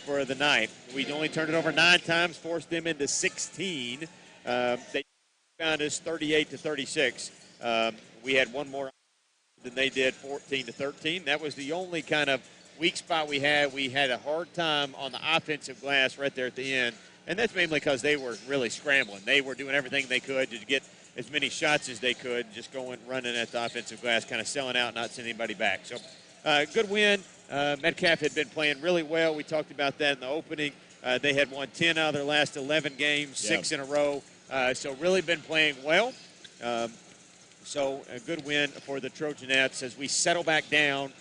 for the night. We only turned it over 9 times, forced them into 16. They found us 38-36. We had 1 more than they did, 14-13. That was the only kind of weak spot we had. We had a hard time on the offensive glass right there at the end, and that's mainly because they were really scrambling. They were doing everything they could to get as many shots as they could, just going, running at the offensive glass, kind of selling out, not sending anybody back. So good win. Metcalfe had been playing really well. We talked about that in the opening. They had won 10 out of their last 11 games, 6 in a row. So really been playing well. So a good win for the Trojanettes as we settle back down,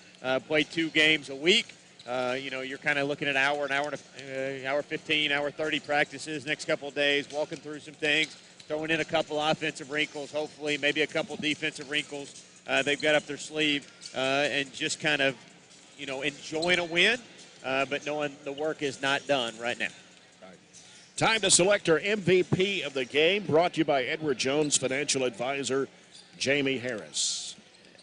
play 2 games a week. You're kind of looking at hour 15, hour 30 practices next couple of days, walking through some things, throwing in a couple offensive wrinkles, hopefully maybe a couple defensive wrinkles they've got up their sleeve, and just kind of, enjoying a win, but knowing the work is not done right now. Time to select our MVP of the game, brought to you by Edward Jones Financial Advisor Jamie Harris.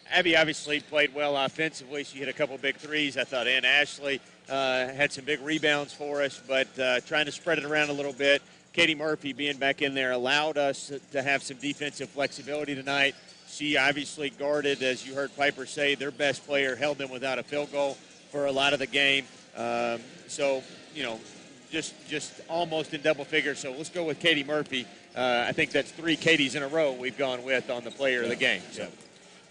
Abby obviously played well offensively. She hit a couple big threes. I thought Ann Ashley had some big rebounds for us, but trying to spread it around a little bit. Katie Murphy being back in there allowed us to have some defensive flexibility tonight. She obviously guarded, as you heard Piper say, their best player, held them without a field goal for a lot of the game. Just almost in double figures. So let's go with Katie Murphy. I think that's 3 Katies in a row we've gone with on the player of the game. So.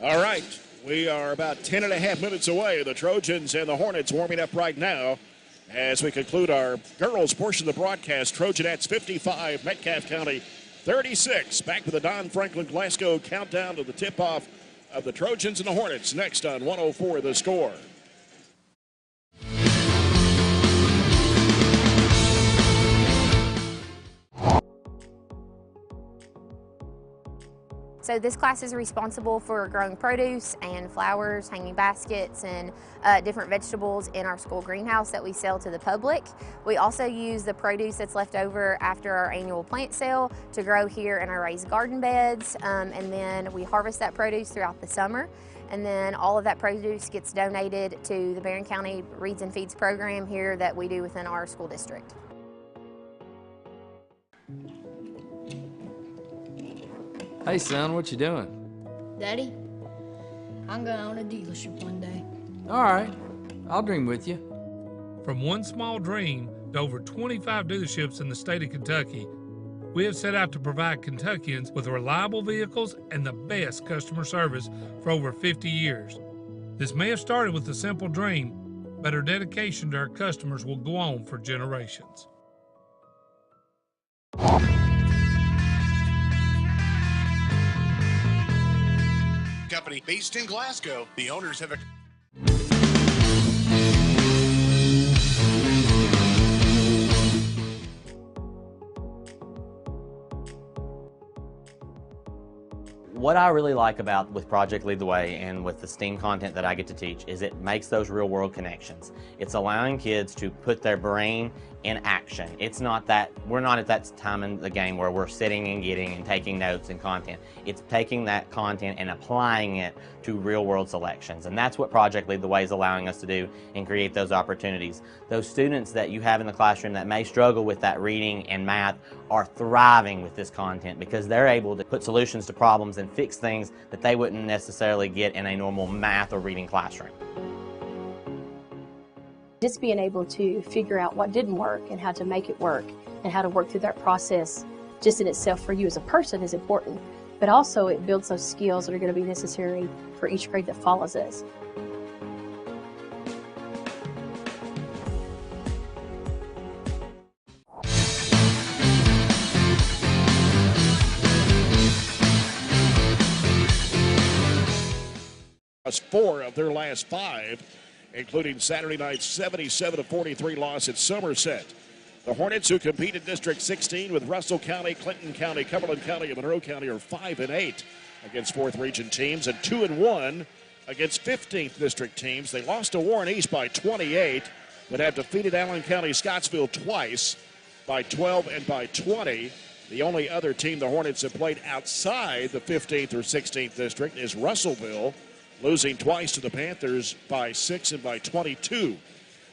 All right, we are about 10 and a half minutes away. The Trojans and the Hornets warming up right now as we conclude our girls portion of the broadcast. Trojanettes 55, Metcalfe County 36. Back with the Don Franklin Glasgow countdown to the tip-off of the Trojans and the Hornets next on 104 The Score. So this class is responsible for growing produce and flowers, hanging baskets, and different vegetables in our school greenhouse that we sell to the public. We also use the produce that's left over after our annual plant sale to grow here in our raised garden beds, and then we harvest that produce throughout the summer. And then all of that produce gets donated to the Barren County Reads and Feeds program here that we do within our school district. Hey son, what you doing? Daddy, I'm going to own a dealership one day. All right, I'll dream with you. From one small dream to over 25 dealerships in the state of Kentucky, we have set out to provide Kentuckians with reliable vehicles and the best customer service for over 50 years. This may have started with a simple dream, but our dedication to our customers will go on for generations. Company based in Glasgow. The owners have a What I really like about with Project Lead the Way and with the STEAM content that I get to teach is it makes those real world connections. It's allowing kids to put their brain in action. It's not that, we're not at that time in the game where we're sitting and getting and taking notes and content. It's taking that content and applying it to real world selections. And that's what Project Lead the Way is allowing us to do and create those opportunities. Those students that you have in the classroom that may struggle with that reading and math are thriving with this content because they're able to put solutions to problems and fix things that they wouldn't necessarily get in a normal math or reading classroom. Just being able to figure out what didn't work and how to make it work and how to work through that process just in itself for you as a person is important, but also it builds those skills that are going to be necessary for each grade that follows us. That's 4 of their last 5, including Saturday night's 77-43 loss at Somerset. The Hornets, who compete in District 16 with Russell County, Clinton County, Cumberland County, and Monroe County, are 5-8 against 4th Region teams and 2-1 against 15th District teams. They lost to Warren East by 28, but have defeated Allen County Scottsville twice by 12 and by 20. The only other team the Hornets have played outside the 15th or 16th District is Russellville, losing twice to the Panthers by 6 and by 22.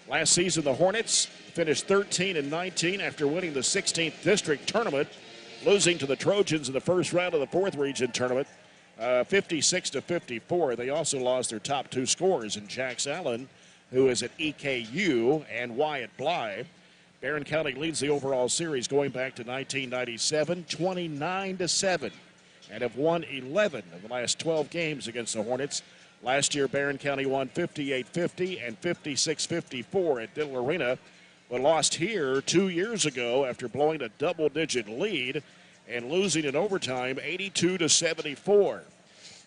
Last season, the Hornets finished 13-19 after winning the 16th District tournament, losing to the Trojans in the first round of the 4th Region tournament, 56-54. They also lost their top 2 scorers in Jax Allen, who is at EKU, and Wyatt Bly. Barren County leads the overall series going back to 1997, 29-7, and have won 11 of the last 12 games against the Hornets. Last year, Barren County won 58-50 and 56-54 at Diddle Arena, but lost here 2 years ago after blowing a double-digit lead and losing in overtime 82-74.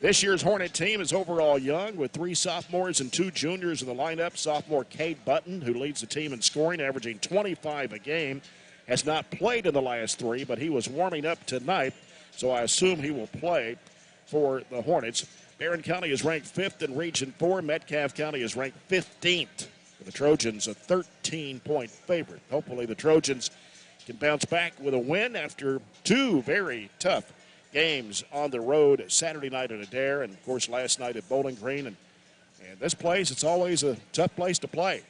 This year's Hornet team is overall young with 3 sophomores and 2 juniors in the lineup. Sophomore Cade Button, who leads the team in scoring, averaging 25 a game, has not played in the last 3, but he was warming up tonight, so I assume he will play for the Hornets. Barren County is ranked 5th in Region 4. Metcalfe County is ranked 15th. The Trojans a 13-point favorite. Hopefully the Trojans can bounce back with a win after 2 very tough games on the road Saturday night at Adair and, of course, last night at Bowling Green. And this place, it's always a tough place to play.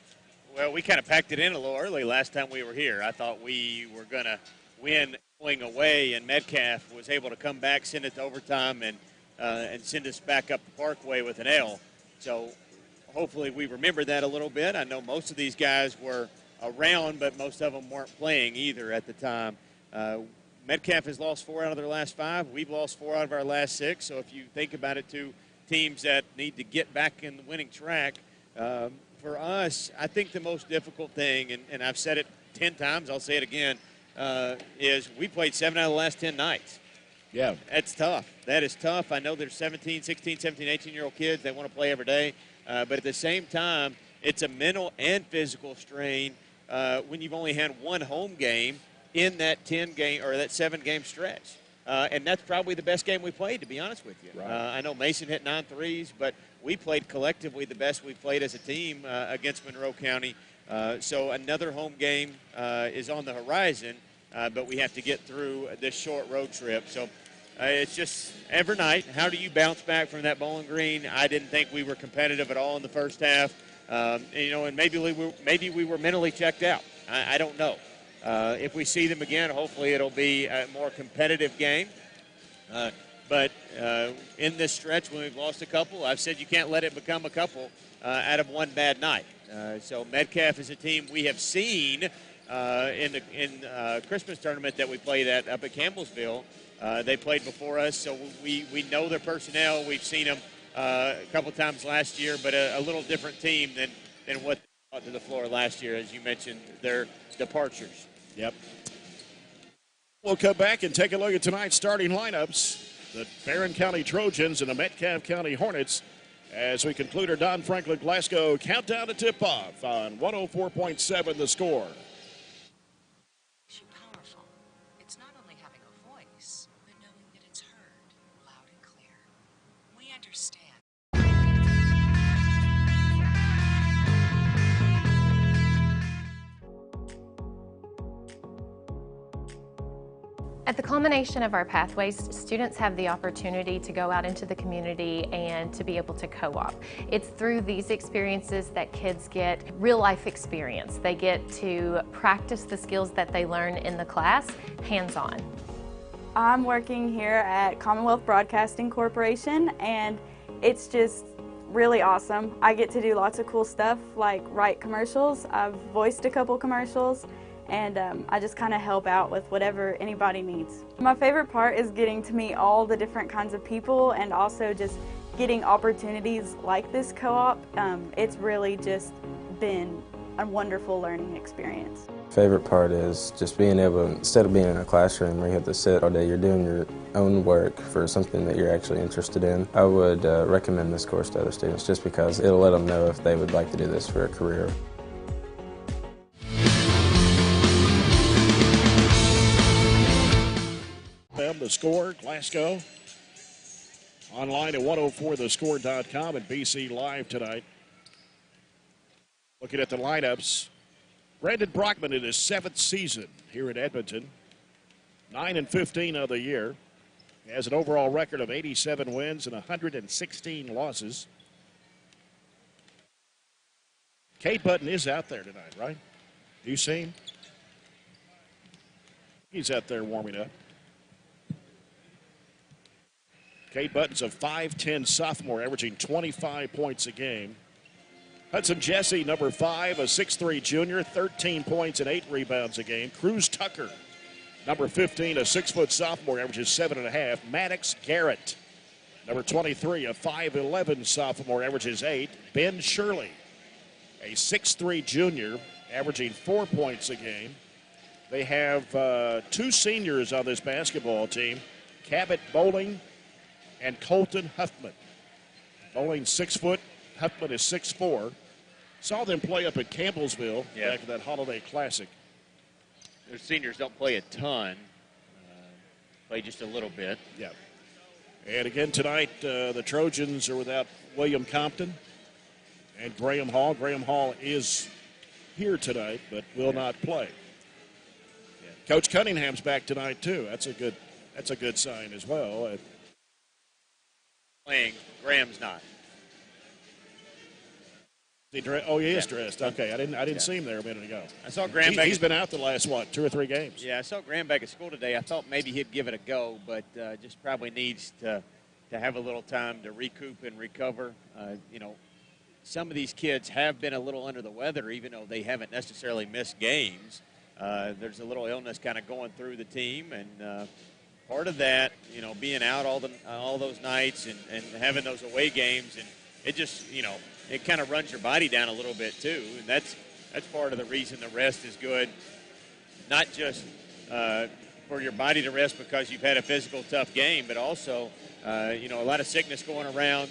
Well, we kind of packed it in a little early last time we were here. I thought we were going to win going away, and Metcalfe was able to come back, send it to overtime, and send us back up the Parkway with an L. So hopefully we remember that a little bit. I know most of these guys were around, but most of them weren't playing either at the time. Metcalfe has lost 4 out of their last 5. We've lost 4 out of our last 6. So if you think about it, 2 teams that need to get back in the winning track, for us, I think the most difficult thing, and I've said it 10 times, I'll say it again, is we played 7 out of the last 10 nights. Yeah. That's tough. That is tough. I know there's 17, 16, 17, 18-year-old kids that want to play every day. But at the same time, it's a mental and physical strain when you've only had one home game in that 10-game or that 7-game stretch. And that's probably the best game we played, to be honest with you. Right. I know Mason hit 9 threes, but we played collectively the best we've played as a team against Monroe County. So another home game is on the horizon, but we have to get through this short road trip. So it's just every night, how do you bounce back from that Bowling Green? I didn't think we were competitive at all in the first half. And maybe we were mentally checked out. I don't know. If we see them again, hopefully it'll be a more competitive game. But in this stretch, when we've lost a couple, I've said you can't let it become a couple out of one bad night. So Metcalfe is a team we have seen in the Christmas tournament that we played at up at Campbellsville. They played before us, so we know their personnel. We've seen them a couple times last year, but a little different team than what they brought to the floor last year, as you mentioned, their departures. Yep. We'll come back and take a look at tonight's starting lineups. The Barren County Trojans and the Metcalfe County Hornets as we conclude our Don Franklin Glasgow countdown to tip-off on 104.7 The Score. Powerful. It's not only having a voice, but knowing that it's heard loud and clear. We understand. At the culmination of our pathways, students have the opportunity to go out into the community and to be able to co-op. It's through these experiences that kids get real life experience. They get to practice the skills that they learn in the class, hands-on. I'm working here at Commonwealth Broadcasting Corporation, and it's just really awesome. I get to do lots of cool stuff like write commercials. I've voiced a couple commercials, and I just kind of help out with whatever anybody needs. My favorite part is getting to meet all the different kinds of people and also just getting opportunities like this co-op. It's really just been a wonderful learning experience. Favorite part is just being able, instead of being in a classroom where you have to sit all day, you're doing your own work for something that you're actually interested in. I would recommend this course to other students just because it'll let them know if they would like to do this for a career. The Score, Glasgow. Online at 104thescore.com and BC Live tonight. Looking at the lineups. Brandon Brockman in his 7th season here in Edmonton. 9-15 of the year. He has an overall record of 87 wins and 116 losses. Cade Button is out there tonight, right? Do you see him? He's out there warming up. Cade Button's a 5'10 sophomore, averaging 25 points a game. Hudson Jesse, number 5, a 6'3 junior, 13 points and 8 rebounds a game. Cruz Tucker, number 15, a 6-foot sophomore, averages 7.5. Maddox Garrett, number 23, a 5'11 sophomore, averages 8. Ben Shirley, a 6'3 junior, averaging 4 points a game. They have 2 seniors on this basketball team, Cabot Bowling and Colton Huffman. Bowling 6 foot, Huffman is 6'4". Saw them play up at Campbellsville back at that Holiday Classic. Their seniors don't play a ton, play just a little bit. Yeah. And again tonight, the Trojans are without William Compton and Graham Hall. Graham Hall is here tonight, but will not play. Yeah. Coach Cunningham's back tonight too. That's a good sign as well. Playing, Graham's not. He is dressed. Okay, I didn't see him there a minute ago. I saw Graham. He's been out the last 2 or 3 games. Yeah, I saw Graham back at school today. I thought maybe he'd give it a go, but just probably needs to have a little time to recoup and recover. Some of these kids have been a little under the weather, even though they haven't necessarily missed games. There's a little illness kind of going through the team, and part of that, being out all those nights and having those away games, and it just, it kind of runs your body down a little bit too. And that's part of the reason the rest is good, not just for for your body to rest because you've had a physical tough game, but also, you know, a lot of sickness going around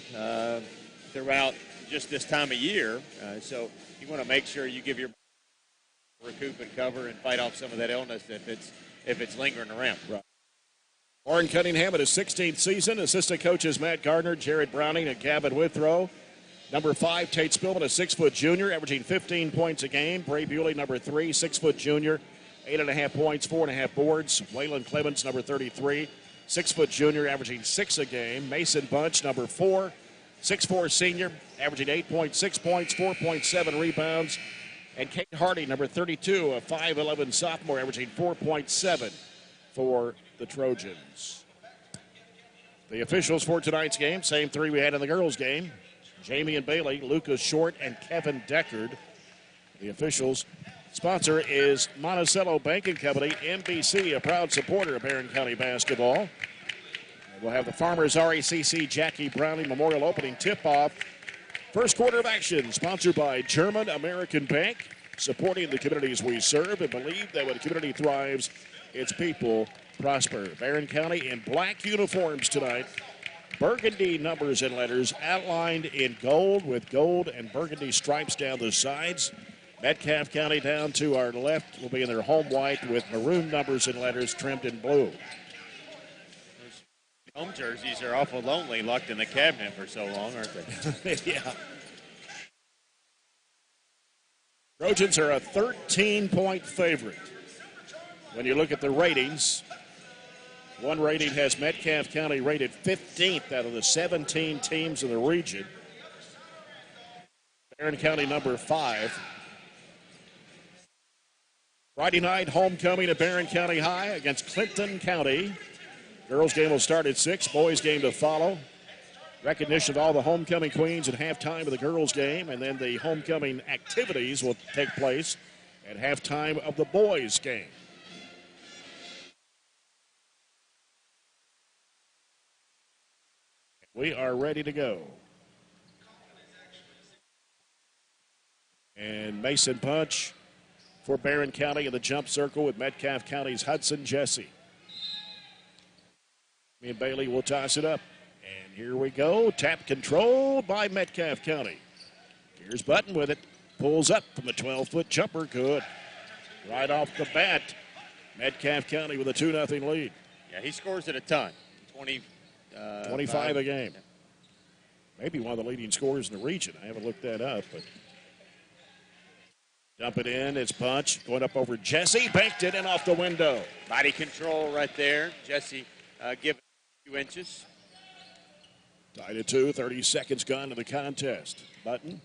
throughout just this time of year. So you want to make sure you give your recoup and cover and fight off some of that illness if it's lingering around. Right. Warren Cunningham in his 16th season. Assistant coaches Matt Gardner, Jared Browning, and Gavin Withrow. Number 5, Tate Spillman, a 6-foot junior, averaging 15 points a game. Bray Bewley, number 3, 6-foot junior, 8.5 points, 4.5 boards. Waylon Clemens, number 33, 6-foot junior, averaging 6 a game. Mason Bunch, number 4, 6'4 senior, averaging 8.6 points, 4.7 rebounds. And Kate Hardy, number 32, a 5'11 sophomore, averaging 4.7 for the Trojans. The officials for tonight's game, same 3 we had in the girls' game. Jamie and Bailey, Lucas Short, and Kevin Deckard. The officials. Sponsor is Monticello Banking Company, MBC, a proud supporter of Barren County basketball. And we'll have the Farmers RACC Jackie Browning Memorial opening tip-off. First quarter of action, sponsored by German American Bank, supporting the communities we serve and believe that when a community thrives, its people prosper. Barren County in black uniforms tonight. Burgundy numbers and letters outlined in gold with gold and burgundy stripes down the sides. Metcalfe County down to our left will be in their home white with maroon numbers and letters trimmed in blue. Home jerseys are awful lonely, locked in the cabinet for so long, aren't they? Yeah. Trojans are a 13-point favorite. When you look at the ratings, one rating has Metcalfe County rated 15th out of the 17 teams in the region. Barren County number 5. Friday night homecoming at Barren County High against Clinton County. Girls game will start at 6, boys game to follow. Recognition of all the homecoming queens at halftime of the girls game, and then the homecoming activities will take place at halftime of the boys game. We are ready to go. And Mason Punch for Barren County in the jump circle with Metcalfe County's Hudson Jesse. Me and Bailey will toss it up. And here we go. Tap control by Metcalfe County. Here's Button with it. Pulls up from the 12-foot jumper. Good. Right off the bat, Metcalfe County with a 2-0 lead. Yeah, he scores it a ton. 25 a game. Maybe one of the leading scorers in the region. I haven't looked that up, but dump it in. It's Punch going up over Jesse. Banked it in off the window. Body control right there. Jesse give it a few inches. Tied at 2. 30 seconds gone to the contest. Button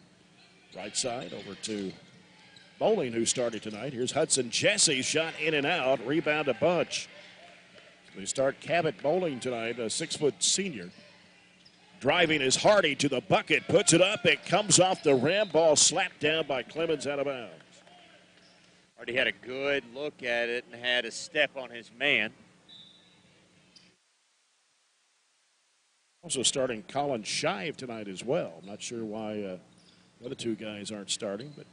right side over to Bowling, who started tonight. Here's Hudson Jesse. Shot in and out. Rebound a bunch. They start Cabot Bowling tonight, a 6-foot senior. Driving is Hardy to the bucket, puts it up. It comes off the rim. Ball slapped down by Clemens out of bounds. Hardy had a good look at it and had a step on his man. Also starting Colin Shive tonight as well. I'm not sure why the other 2 guys aren't starting, but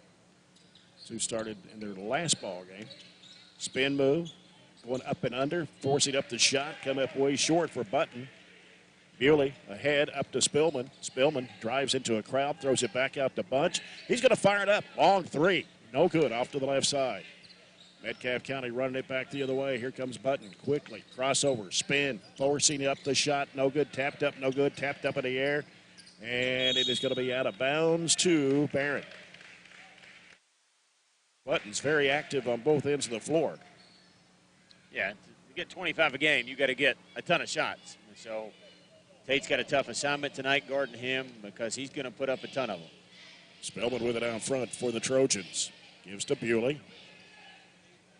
2 started in their last ball game. Spin move. Going up and under, forcing up the shot, come up way short for Button. Bewley ahead, up to Spillman. Spillman drives into a crowd, throws it back out to Bunch. He's going to fire it up. Long 3. No good, off to the left side. Metcalfe County running it back the other way. Here comes Button quickly. Crossover, spin, forcing up the shot. No good, tapped up, no good, tapped up in the air. And it is going to be out of bounds to Barren. Button's very active on both ends of the floor. Yeah, to get 25 a game, you got to get a ton of shots. So Tate's got a tough assignment tonight guarding him because he's going to put up a ton of them. Spillman with it out front for the Trojans. Gives to Bewley.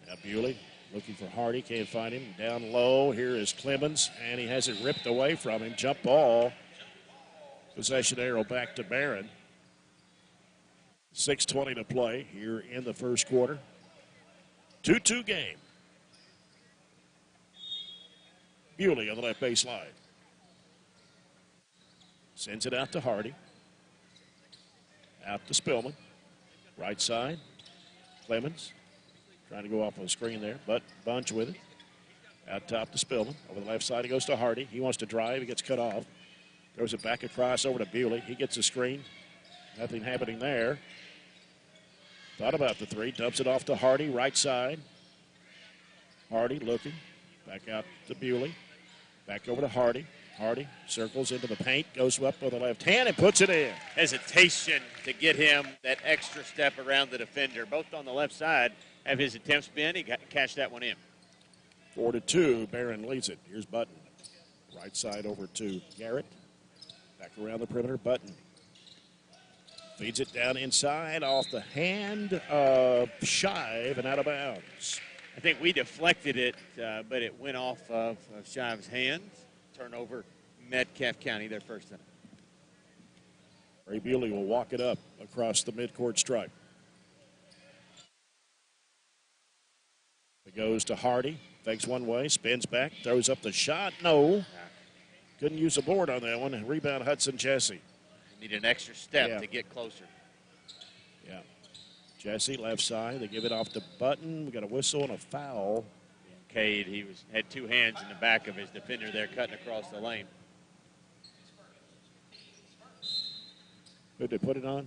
Now Bewley looking for Hardy, can't find him. Down low, here is Clemens, and he has it ripped away from him. Jump ball. Possession arrow back to Barren. 6:20 to play here in the first quarter. 2-2 game. Bewley on the left baseline. Sends it out to Hardy. Out to Spillman. Right side. Clemens trying to go off on the screen there, but Bunch with it. Out top to Spillman. Over the left side, he goes to Hardy. He wants to drive. He gets cut off. Throws it back across over to Bewley. He gets a screen. Nothing happening there. Thought about the three. Dumps it off to Hardy, right side. Hardy looking. Back out to Bewley. Back over to Hardy. Hardy circles into the paint, goes up with the left hand and puts it in. Hesitation to get him that extra step around the defender. Both on the left side have his attempts been. He cashed that one in. 4-2, Barren leads it. Here's Button. Right side over to Garrett. Back around the perimeter, Button. Feeds it down inside off the hand of Shive and out of bounds. I think we deflected it, but it went off of Shive's hands. Turnover, Metcalfe County, their first time. Ray Bewley will walk it up across the midcourt stripe. It goes to Hardy. Fakes one way, spins back, throws up the shot. No. Couldn't use a board on that one. Rebound Hudson Jesse. Need an extra step to get closer. Yeah. Jesse, left side. They give it off to Button. We got a whistle and a foul. Cade, he had two hands in the back of his defender there, cutting across the lane. Who'd they put it on?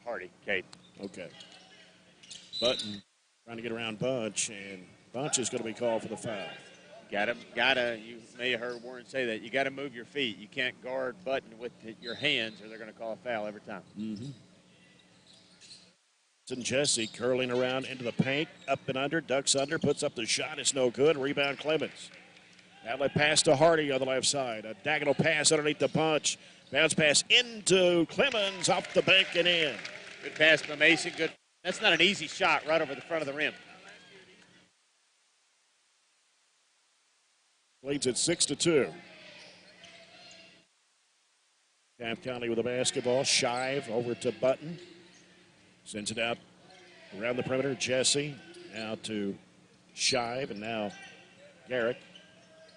Hardy, Cade. Okay. Button trying to get around Bunch, and Bunch is going to be called for the foul. Gotta, you may have heard Warren say that, you got to move your feet. You can't guard Button with your hands or they're going to call a foul every time. Mm-hmm. And Jesse curling around into the paint, up and under, ducks under, puts up the shot. It's no good. Rebound Clemens. Outlet pass to Hardy on the left side. A diagonal pass underneath the Bunch. Bounce pass into Clemens, off the bank and in. Good pass by Mason. Good. That's not an easy shot right over the front of the rim. Leads at 6-2. Camp County with the basketball. Shive over to Button. Sends it out around the perimeter. Jesse now to Shive, and now Garrett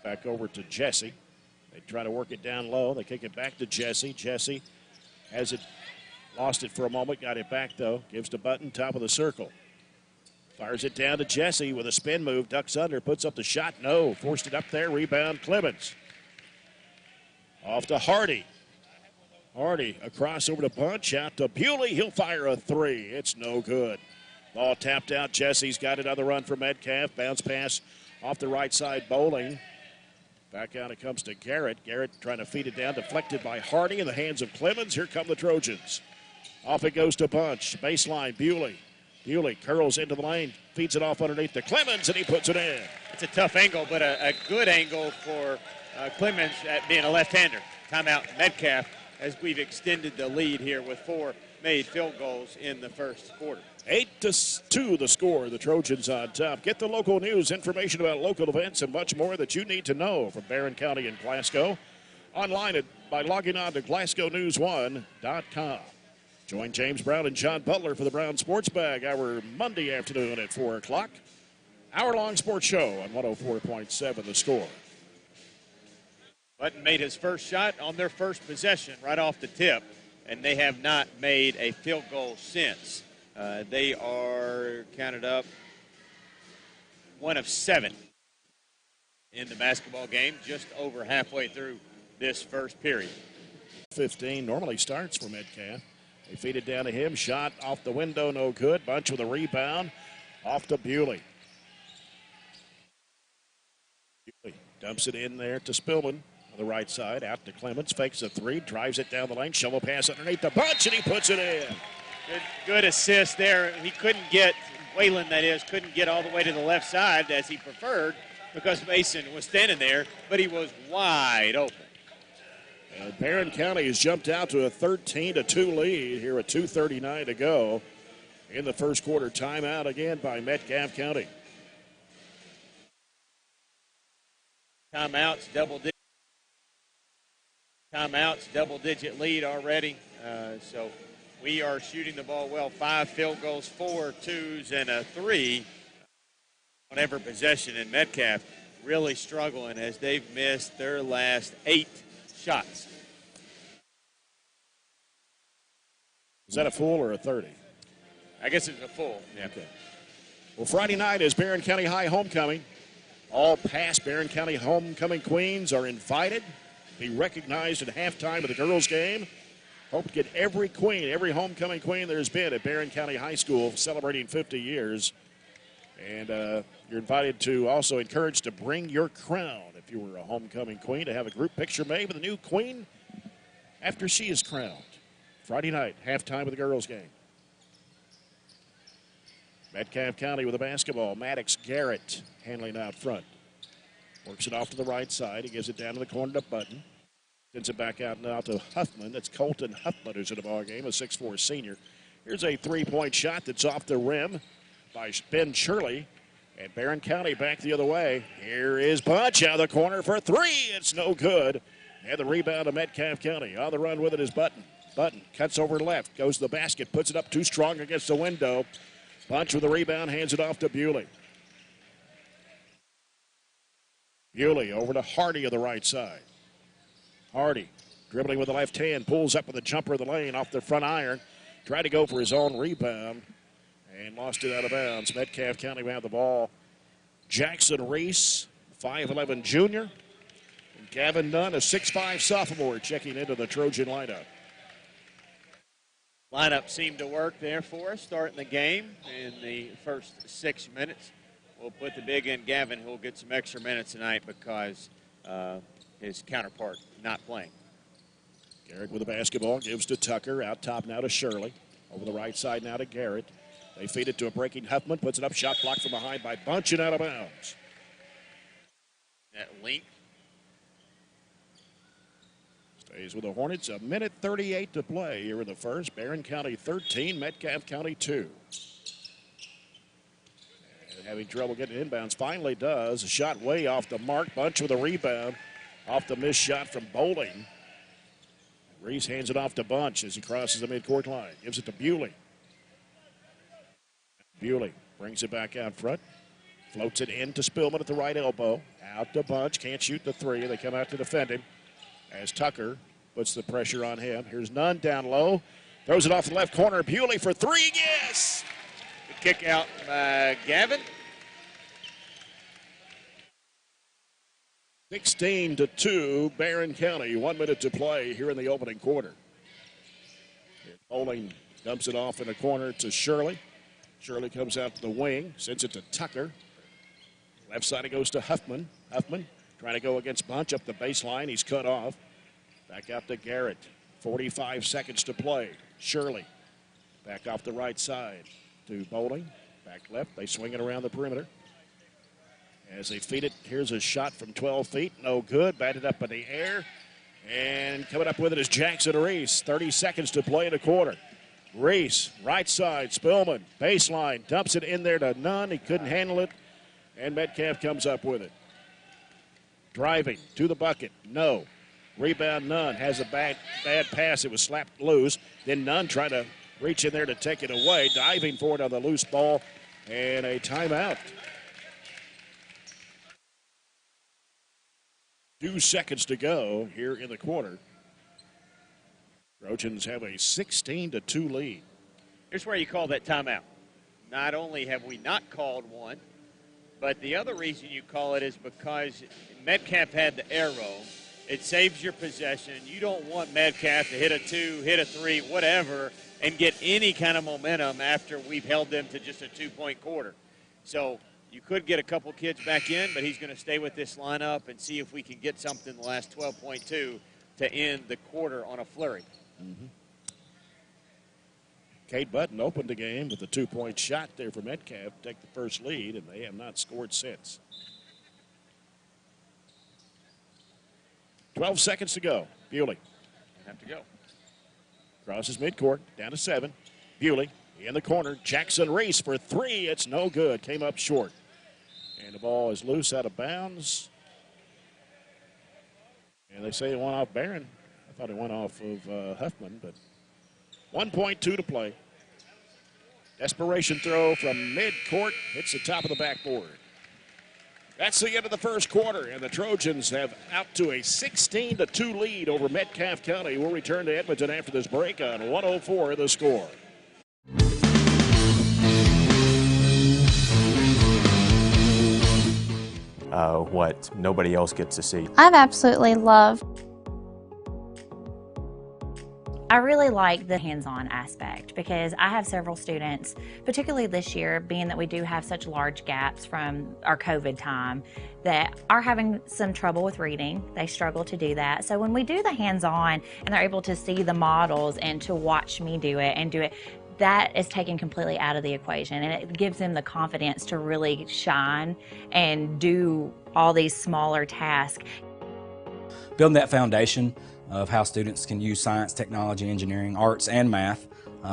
back over to Jesse. They try to work it down low. They kick it back to Jesse. Jesse has it, lost it for a moment, got it back though. Gives to Button, top of the circle. Fires it down to Jesse with a spin move, ducks under, puts up the shot. No, forced it up there. Rebound Clemens. Off to Hardy. Hardy across over to Bunch, out to Bewley. He'll fire a three. It's no good. Ball tapped out. Jesse's got it on the run for Metcalfe. Bounce pass off the right side, Bowling. Back out it comes to Garrett. Garrett trying to feed it down, deflected by Hardy in the hands of Clemens. Here come the Trojans. Off it goes to Bunch. Baseline, Bewley. Bewley curls into the lane, feeds it off underneath to Clemens, and he puts it in. It's a tough angle, but a good angle for Clemens at being a left-hander. Timeout, Metcalfe, as we've extended the lead here with 4 made field goals in the first quarter. 8-2 the score. The Trojans on top. Get the local news, information about local events, and much more that you need to know from Barren County and Glasgow. Online by logging on to GlasgowNews1.com. Join James Brown and John Butler for the Brown Sports Bag, our Monday afternoon at 4 o'clock. Hour-long sports show on 104.7 The Score. Button made his first shot on their first possession right off the tip, and they have not made a field goal since. They are counted up 1 of 7 in the basketball game, just over halfway through this first period. 15 normally starts for Metcalfe. They feed it down to him. Shot off the window, no good. Bunch with a rebound. Off to Bewley. Bewley dumps it in there to Spillman on the right side. Out to Clemens. Fakes a three. Drives it down the lane. Shovel pass underneath the Bunch, and he puts it in. Good assist there. He couldn't get, Whalen that is, couldn't get all the way to the left side as he preferred because Mason was standing there, but he was wide open. And Barren County has jumped out to a 13-2 lead here with 2:39 to go in the first quarter. Timeout again by Metcalfe County. Timeouts, double-digit lead already. So we are shooting the ball well. 5 field goals, 4 twos, and a 3 on every possession. And Metcalfe really struggling as they've missed their last 8 shots. Is that a full or a 30? I guess it's a full. Yeah. Okay. Well, Friday night is Barren County High homecoming. All past Barren County homecoming queens are invited to be recognized at halftime of the girls' game. Hope to get every queen, every homecoming queen there's been at Barren County High School celebrating 50 years. And you're invited to also encouraged to bring your crown if you were a homecoming queen, to have a group picture made with the new queen after she is crowned. Friday night, halftime of the girls' game. Metcalfe County with the basketball. Maddox Garrett handling out front. Works it off to the right side. He gives it down to the corner to Button. Sends it back out now to Huffman. That's Colton Huffman who's in the ball game, a 6'4 senior. Here's a three-point shot that's off the rim by Ben Shirley. And Barren County back the other way. Here is Bunch out of the corner for three. It's no good. And the rebound to Metcalfe County. On the run with it is Button. Button cuts over left, goes to the basket, puts it up too strong against the window. Bunch with the rebound, hands it off to Bewley. Bewley over to Hardy on the right side. Hardy dribbling with the left hand, pulls up with a jumper of the lane off the front iron. Tried to go for his own rebound and lost it out of bounds. Metcalfe County will have the ball. Jackson Reese, 5'11 junior. And Gavin Nunn, a 6'5 sophomore, checking into the Trojan lineup. Lineup seemed to work there for us, starting the game in the first 6 minutes. We'll put the big in Gavin, who will get some extra minutes tonight because his counterpart not playing. Garrett with the basketball, gives to Tucker. Out top now to Shirley. Over the right side now to Garrett. They feed it to a breaking Huffman. Puts it up, shot blocked from behind by Bunch and out of bounds. That length. Stays with the Hornets. A minute 38 to play here in the first. Barren County 13, Metcalfe County 2. And having trouble getting inbounds. Finally does. A shot way off the mark. Bunch with a rebound. Off the missed shot from Bowling. Reese hands it off to Bunch as he crosses the midcourt line. Gives it to Bewley. Bewley brings it back out front. Floats it in to Spillman at the right elbow. Out to Bunch. Can't shoot the three. They come out to defend him as Tucker puts the pressure on him. Here's Nunn down low. Throws it off the left corner. Bewley for three. Yes! The kick out by Gavin. 16-2, Barren County. 1 minute to play here in the opening quarter. Bowling dumps it off in the corner to Shirley. Shirley comes out to the wing, sends it to Tucker. Left side it goes to Huffman. Huffman trying to go against Bunch up the baseline. He's cut off. Back out to Garrett. 45 seconds to play. Shirley back off the right side to Bowling. Back left. They swing it around the perimeter. As they feed it, here's a shot from 12 feet. No good. Batted up in the air. And coming up with it is Jackson Reese. 30 seconds to play in the quarter. Reese, right side, Spillman, baseline, dumps it in there to Nunn. He couldn't handle it, and Metcalfe comes up with it. Driving to the bucket, no. Rebound, Nunn has a bad pass. It was slapped loose. Then Nunn trying to reach in there to take it away, diving for it on the loose ball, and a timeout. 2 seconds to go here in the quarter. Trojans have a 16-2 lead. Here's where you call that timeout. Not only have we not called one, but the other reason you call it is because Metcalfe had the arrow. It saves your possession. You don't want Metcalfe to hit a 2, hit a 3, whatever, and get any kind of momentum after we've held them to just a 2-point quarter. So you could get a couple kids back in, but he's going to stay with this lineup and see if we can get something in the last 12.2 to end the quarter on a flurry. Kate Button opened the game with a 2-point shot there for Metcalfe to take the first lead, and they have not scored since. 12 seconds to go. Bewley have to go. Crosses midcourt, down to 7. Bewley in the corner. Jackson Reese for 3. It's no good. Came up short. And the ball is loose out of bounds. And they say it went off Barren. I thought it went off of Huffman, but 1.2 to play. Desperation throw from midcourt. Hits the top of the backboard. That's the end of the first quarter, and the Trojans have out to a 16-2 lead over Metcalfe County. We'll return to Edmonton after this break on 104 The Score. what nobody else gets to see. I've absolutely loved. I really like the hands-on aspect because I have several students, particularly this year, being that we do have such large gaps from our COVID time, that are having some trouble with reading. They struggle to do that. So when we do the hands-on and they're able to see the models and to watch me do it, that is taken completely out of the equation, and it gives them the confidence to really shine and do all these smaller tasks. Building that foundation of how students can use science, technology, engineering, arts, and math,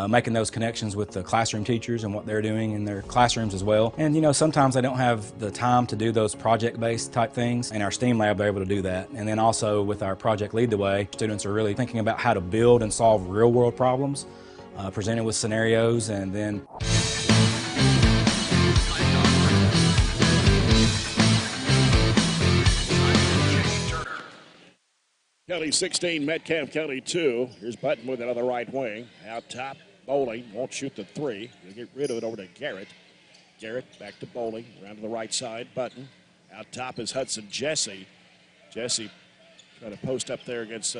making those connections with the classroom teachers and what they're doing in their classrooms as well. And you know, sometimes they don't have the time to do those project-based type things. In our STEAM lab, they're able to do that. And then also with our Project Lead the Way, students are really thinking about how to build and solve real-world problems, presented with scenarios, and then County 16, Metcalfe County 2. Here's Button with another right wing. Out top, Bowling won't shoot the three. He'll get rid of it over to Garrett. Garrett back to Bowling, around to the right side, Button. Out top is Hudson Jesse. Jesse trying to post up there against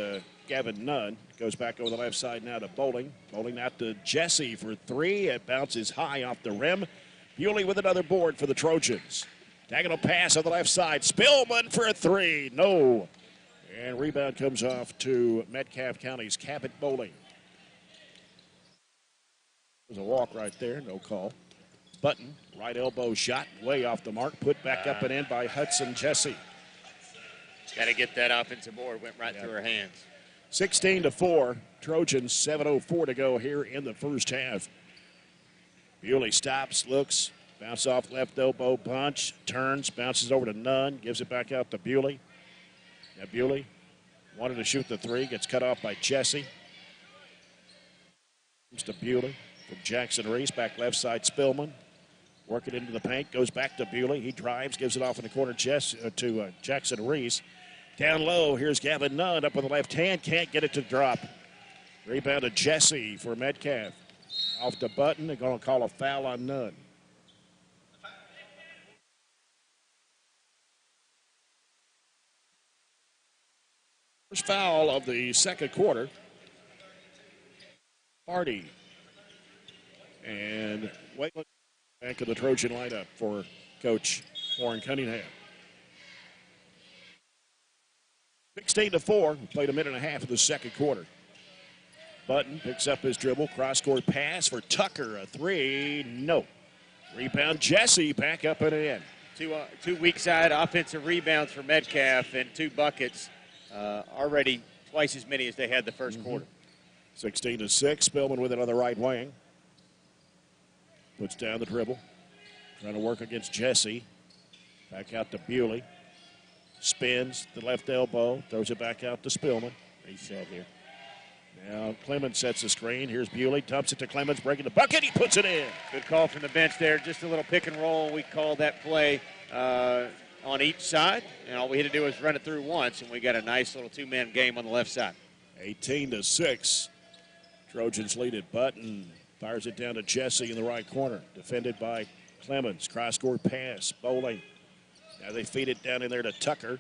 Gavin Nunn. Goes back over the left side now to Bowling. Bowling out to Jesse for three. It bounces high off the rim. Bewley with another board for the Trojans. Diagonal pass on the left side. Spillman for a three. No. And rebound comes off to Metcalfe County's Cabot Bowling. There's a walk right there, no call. Button, right elbow shot, way off the mark, put back up and in by Hudson Jesse. Got to get that offensive board, went right through her hands. 16-4, Trojans, 7:04 to go here in the first half. Bewley stops, looks, bounce off left elbow punch, turns, bounces over to Nunn, gives it back out to Bewley. Now Bewley wanted to shoot the three, gets cut off by Jesse. Comes to Bewley from Jackson Reese, back left side Spillman. Working into the paint, goes back to Bewley. He drives, gives it off in the corner to Jackson Reese. Down low, here's Gavin Nunn up with the left hand, can't get it to drop. Rebound to Jesse for Metcalfe. Off to Button, they're going to call a foul on Nunn. First foul of the second quarter. Hardy. And Waitland back in the Trojan lineup for Coach Warren Cunningham. 16-4. We played a minute and a half of the second quarter. Button picks up his dribble. Cross-court pass for Tucker. A three. No. Rebound Jesse back up and in. Two weak side offensive rebounds for Metcalfe and 2 buckets. Already twice as many as they had the first quarter. 16-6. Spillman with another right wing. Puts down the dribble. Trying to work against Jesse. Back out to Bewley. Spins the left elbow. Throws it back out to Spillman. Reset here. Now Clemens sets the screen. Here's Bewley. Dumps it to Clemens. Breaking the bucket. He puts it in. Good call from the bench there. Just a little pick and roll. We called that play on each side. And all we had to do was run it through once. And we got a nice little 2-man game on the left side. 18-6. Trojans lead it. Button fires it down to Jesse in the right corner. Defended by Clemens. Cross-court pass. Bowling. Now they feed it down in there to Tucker.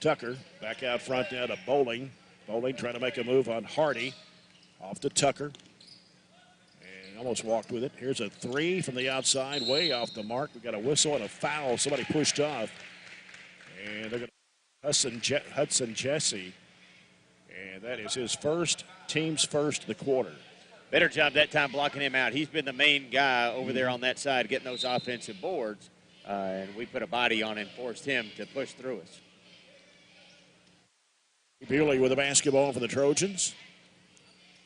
Tucker back out front now to Bowling. Bowling trying to make a move on Hardy. Off to Tucker. And almost walked with it. Here's a three from the outside, way off the mark. We got a whistle and a foul. Somebody pushed off. And they're going to Hudson Jesse. And that is his team's first of the quarter. Better job that time blocking him out. He's been the main guy over there on that side getting those offensive boards. And we put a body on him, forced him to push through us. Bewley with a basketball for the Trojans.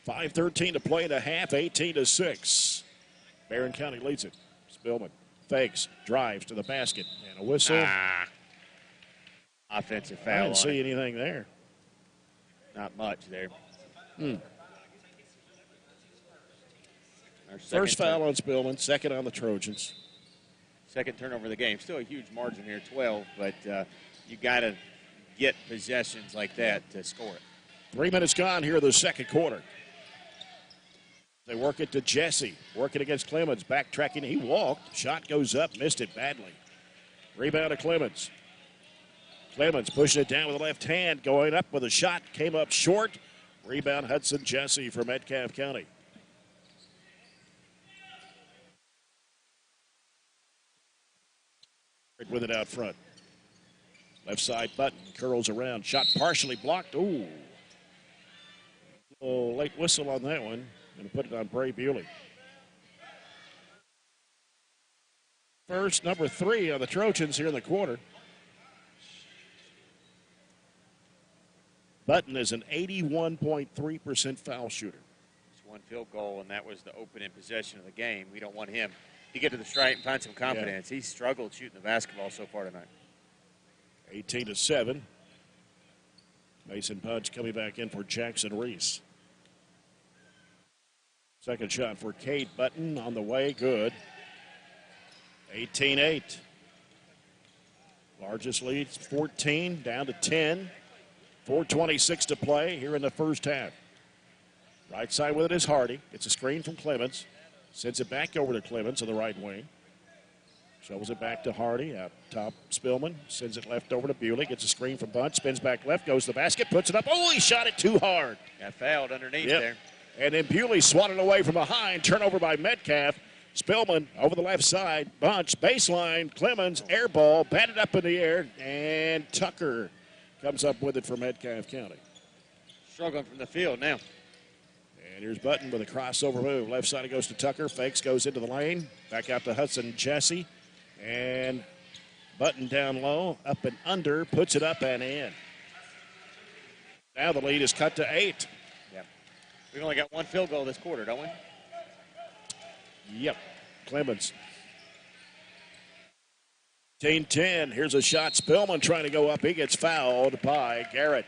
5:13 to play in a half, 18-6. Barren County leads it. Spillman fakes, drives to the basket, and a whistle. Offensive foul. I didn't see anything there. Not much there. First foul on Spillman, second on the Trojans. Second turnover of the game. Still a huge margin here, 12, but you got to get possessions like that to score it. 3 minutes gone here in the second quarter. They work it to Jesse. Working against Clemens. Backtracking. He walked. Shot goes up. Missed it badly. Rebound to Clemens. Clemens pushing it down with the left hand, going up with a shot, came up short. Rebound Hudson Jesse for Metcalfe County. With it out front. Left side Button curls around. Shot partially blocked. Ooh. Oh, late whistle on that one. Going to put it on Bray Bewley. First, number 3 on the Trojans here in the quarter. Button is an 81.3% foul shooter. It's one field goal, and that was the opening possession of the game. We don't want him to get to the stripe and find some confidence. Yeah. He's struggled shooting the basketball so far tonight. 18-7. Mason Pudge coming back in for Jackson Reese. Second shot for Cade Button on the way, good. 18-8. Largest lead, 14, down to 10. 4:26 to play here in the first half. Right side with it is Hardy. It's a screen from Clemens. Sends it back over to Clemens on the right wing. Shovels it back to Hardy. Out top, Spillman. Sends it left over to Bewley. Gets a screen from Bunch. Spins back left. Goes to the basket. Puts it up. Oh, he shot it too hard. Got fouled underneath there. And then Bewley swatted away from behind. Turnover by Metcalfe. Spillman over the left side. Bunch, baseline. Clemens, air ball. Batted up in the air. And Tucker comes up with it for Metcalfe County. Struggling from the field now. And here's Button with a crossover move. Left side it goes to Tucker. Fakes, goes into the lane. Back out to Hudson Jesse. And Button down low. Up and under. Puts it up and in. Now the lead is cut to 8. Yeah. We've only got one field goal this quarter, don't we? Yep. Clemens. 10-10. Here's a shot. Spillman trying to go up. He gets fouled by Garrett.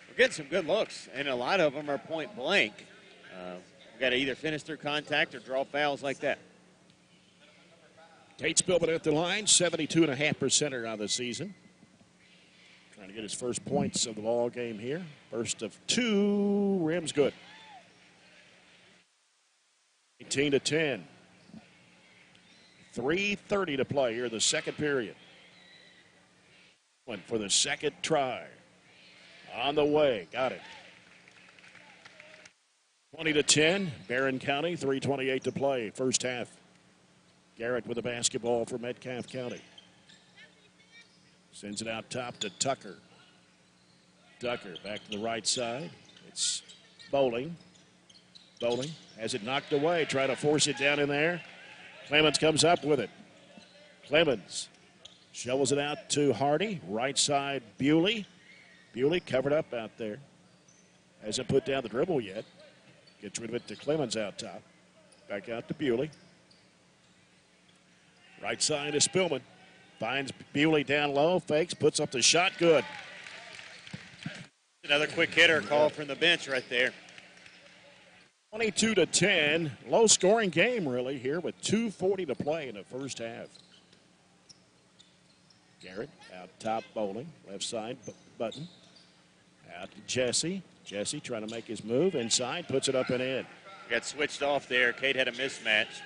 We're getting some good looks, and a lot of them are point blank. We've got to either finish through contact or draw fouls like that. Tate Spillman at the line, 72.5% on the season. Trying to get his first points of the ball game here. First of 2, rims good. 18-10. 3:30 to play here in the second period. Went for the second try. On the way, got it. 20-10, Barren County, 3:28 to play, first half. Garrett with the basketball for Metcalfe County. Sends it out top to Tucker. Tucker back to the right side. It's Bowling. Bowling has it knocked away, trying to force it down in there. Clemens comes up with it. Clemens shovels it out to Hardy. Right side, Bewley. Bewley covered up out there. Hasn't put down the dribble yet. Gets rid of it to Clemens out top. Back out to Bewley. Right side is Spillman. Finds Bewley down low. Fakes, puts up the shot. Good. Another quick hitter call from the bench right there. 22-10. Low scoring game really here with 2:40 to play in the first half. Garrett out top, Bowling. Left side, Button. Out to Jesse. Jesse trying to make his move inside, puts it up and in. Got switched off there. Cade had a mismatch.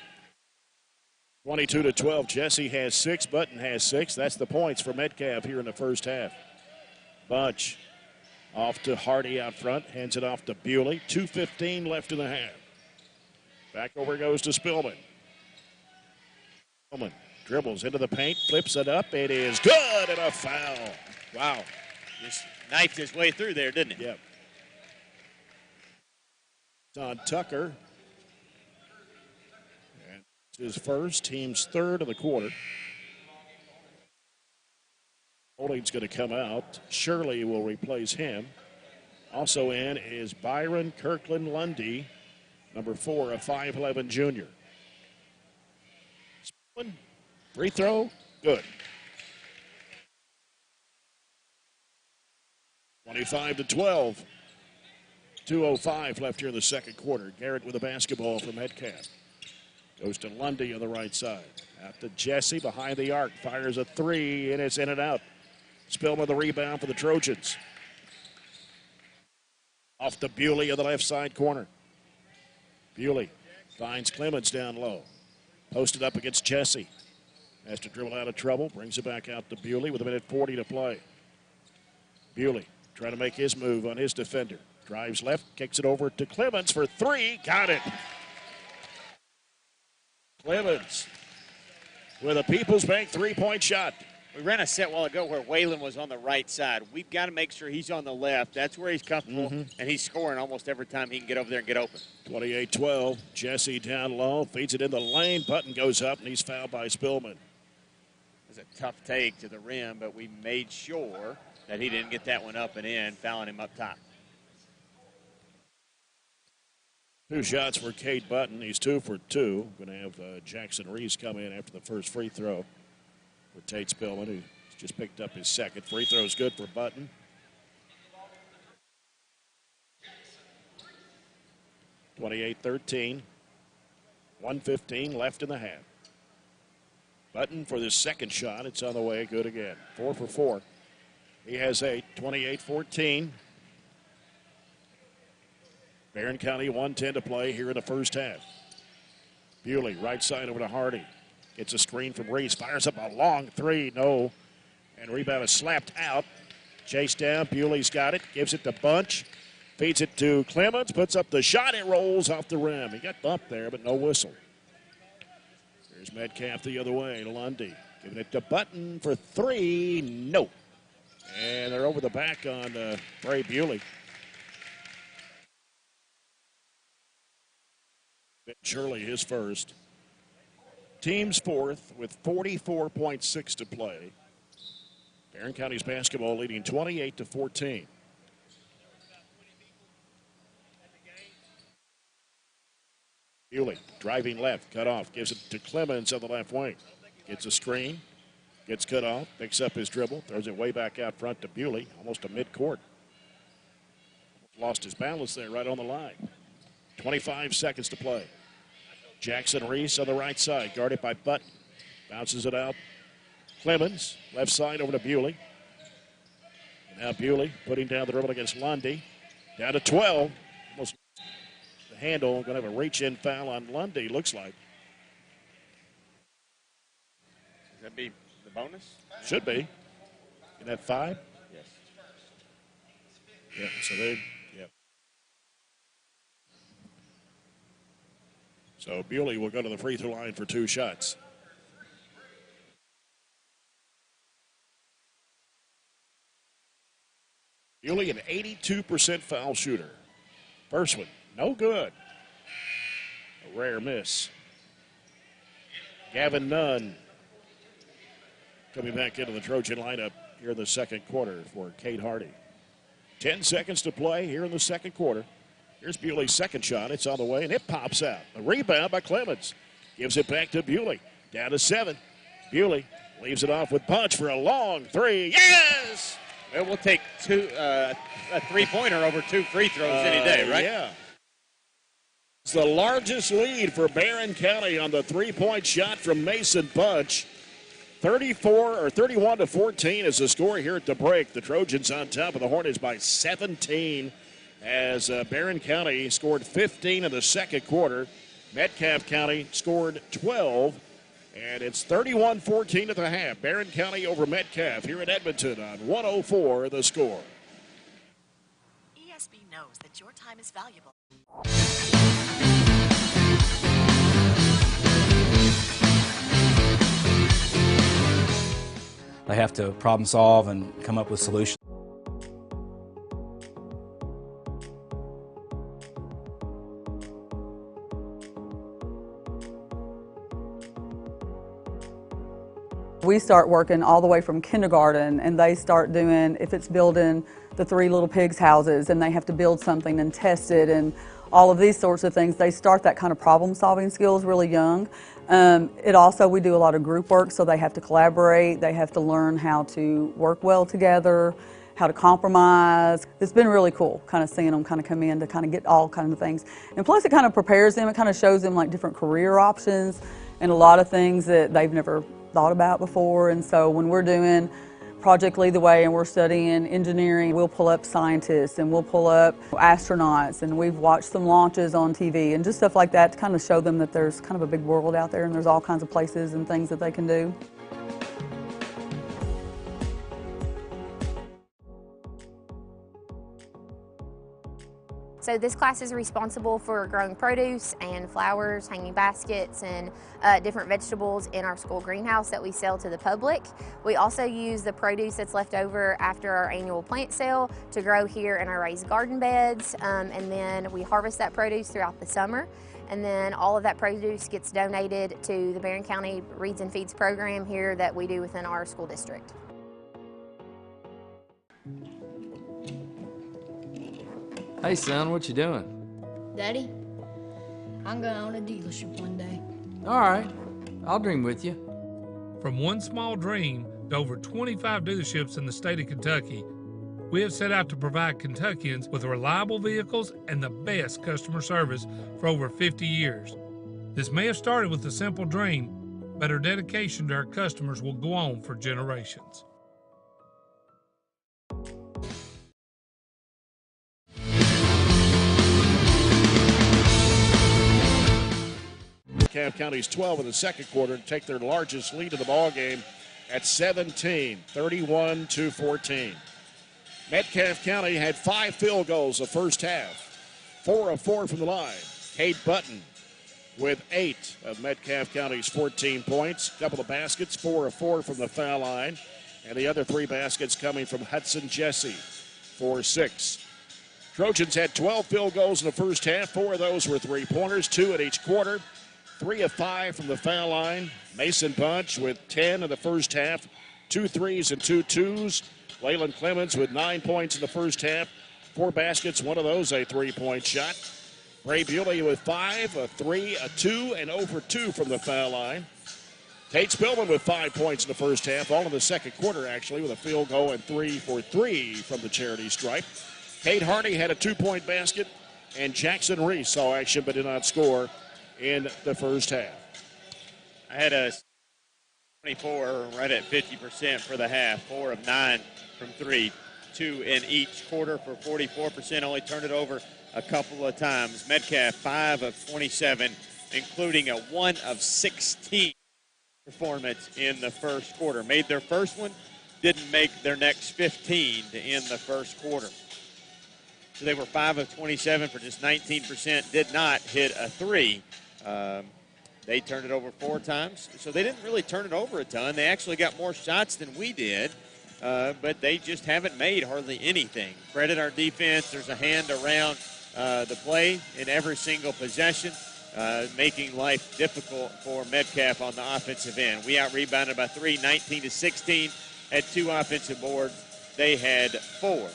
22-12. Jesse has 6. Button has 6. That's the points for Metcalfe here in the first half. Bunch off to Hardy out front. Hands it off to Bewley. 2:15 left in the half. Back over goes to Spillman. Spillman dribbles into the paint. Flips it up. It is good and a foul. Wow. Just knifed his way through there, didn't he? Yep. It's on Tucker. And it's his first, team's third of the quarter. Holding's going to come out. Shirley will replace him. Also in is Byron Kirkland Lundy, number 4, a 5'11 junior. Free throw, good. 25-12. 2:05 left here in the second quarter. Garrett with the basketball for Metcalfe. Goes to Lundy on the right side. Out to Jesse behind the arc. Fires a 3, and it's in and out. Spillman the rebound for the Trojans. Off to Bewley on the left side corner. Bewley finds Clemens down low. Posted up against Jesse. Has to dribble out of trouble. Brings it back out to Bewley with 1:40 to play. Bewley trying to make his move on his defender. Drives left, kicks it over to Clemens for three. Got it. Clemens with a People's Bank three-point shot. We ran a set a while ago where Waylon was on the right side. We've got to make sure he's on the left. That's where he's comfortable, and he's scoring almost every time he can get over there and get open. 28-12. Jesse down low, feeds it in the lane. Button goes up, and he's fouled by Spillman. It was a tough take to the rim, but we made sure that he didn't get that one up and in, fouling him up top. 2 shots for Cade Button. He's 2 for 2. Going to have Jackson Reese come in after the first free throw for Tate Spillman, who just picked up his second. Free throw is good for Button. (28-13). 1:15 left in the half. Button for this second shot. It's on the way. Good again. 4 for 4. He has 8. 28-14. Barren County 1:10 to play here in the first half. Bewley, right side over to Hardy. Gets a screen from Reese. Fires up a long three. No. And rebound is slapped out. Chased down. Bewley's got it. Gives it to Bunch. Feeds it to Clemens. Puts up the shot. It rolls off the rim. He got bumped there, but no whistle. Here's Metcalfe the other way. Lundy giving it to Button for three. No. And they're over the back on Bray Bewley. Shirley his first. Team's fourth with 44.6 to play. Barren County's basketball leading 28-14. Bewley driving left, cut off, gives it to Clemens on the left wing. Gets a screen, gets cut off, picks up his dribble, throws it way back out front to Bewley, almost to midcourt. Lost his balance there right on the line. 25 seconds to play. Jackson Reese on the right side, guarded by Button. Bounces it out. Clemens, left side over to Bewley. Now Bewley putting down the dribble against Lundy. Down to 12. Almost the handle. Going to have a reach-in foul on Lundy, looks like. Should that be the bonus? Should be. Isn't that 5? Yes. Yeah, so they... So Bewley will go to the free throw line for 2 shots. Bewley, an 82% foul shooter. First one, no good. A rare miss. Gavin Nunn coming back into the Trojan lineup here in the second quarter for Kate Hardy. 10 seconds to play here in the second quarter. Here's Bewley's second shot. It's on the way, and it pops out. A rebound by Clemens. Gives it back to Bewley. Down to 7. Bewley leaves it off with Punch for a long three. Yes! Well, we'll take a three-pointer over 2 free throws any day, right? Yeah. It's the largest lead for Barren County on the three-point shot from Mason Punch. 31-14 is the score here at the break. The Trojans on top of the Hornets by 17. As Barren County scored 15 in the second quarter. Metcalfe County scored 12. And it's 31-14 at the half. Barren County over Metcalfe here in Edmonton on 104 the score. ESB knows that your time is valuable. They have to problem solve and come up with solutions. We start working all the way from kindergarten, and they start doing, if it's building the 3 little pigs houses and they have to build something and test it and all of these sorts of things, they start that kind of problem solving skills really young. We do a lot of group work, so they have to collaborate, they have to learn how to work well together, how to compromise. It's been really cool kind of seeing them kind of come in to kind of get all kinds of things. And plus it kind of prepares them, it kind of shows them like different career options and a lot of things that they've never thought about before. And so when we're doing Project Lead the Way and we're studying engineering, we'll pull up scientists and we'll pull up astronauts, and we've watched some launches on TV and just stuff like that to kind of show them that there's kind of a big world out there and there's all kinds of places and things that they can do. So this class is responsible for growing produce and flowers, hanging baskets, and different vegetables in our school greenhouse that we sell to the public. We also use the produce that's left over after our annual plant sale to grow here in our raised garden beds, and then we harvest that produce throughout the summer. And then all of that produce gets donated to the Barren County Reads and Feeds program here that we do within our school district. Hey son, what you doing? Daddy, I'm going to own a dealership one day. All right, I'll dream with you. From one small dream to over 25 dealerships in the state of Kentucky, we have set out to provide Kentuckians with reliable vehicles and the best customer service for over 50 years. This may have started with a simple dream, but our dedication to our customers will go on for generations. Metcalfe County's 12 in the second quarter to take their largest lead of the ball game at 17, 31-14. Metcalfe County had 5 field goals the first half, 4 of 4 from the line. Kate Button with 8 of Metcalfe County's 14 points, couple of baskets, 4 of 4 from the foul line, and the other 3 baskets coming from Hudson Jesse for 6. Trojans had 12 field goals in the first half, 4 of those were 3-pointers, 2 at each quarter. 3 of 5 from the foul line. Mason Bunch with 10 in the first half, 2 threes and 2 twos. Waylon Clemens with 9 points in the first half, 4 baskets, 1 of those a 3-point shot. Ray Bewley with 5, a 3, a 2, and over 2 from the foul line. Tate Spillman with 5 points in the first half, all in the second quarter actually, with a field goal and 3 for 3 from the charity stripe. Kate Hardy had a 2-point basket, and Jackson Reese saw action but did not score in the first half. I had a 24, right at 50% for the half, 4 of 9 from 3, 2 in each quarter for 44%, only turned it over a couple of times. Metcalfe 5 of 27, including a 1 of 16 performance in the first quarter. Made their first one, didn't make their next 15 to end the first quarter. So they were 5 of 27 for just 19%, did not hit a 3. They turned it over 4 times, so they didn't really turn it over a ton. They actually got more shots than we did, but they just haven't made hardly anything. Credit our defense. There's a hand around the play in every single possession, making life difficult for Metcalfe on the offensive end. We out-rebounded by 3, 19-16, had 2 offensive boards. They had 4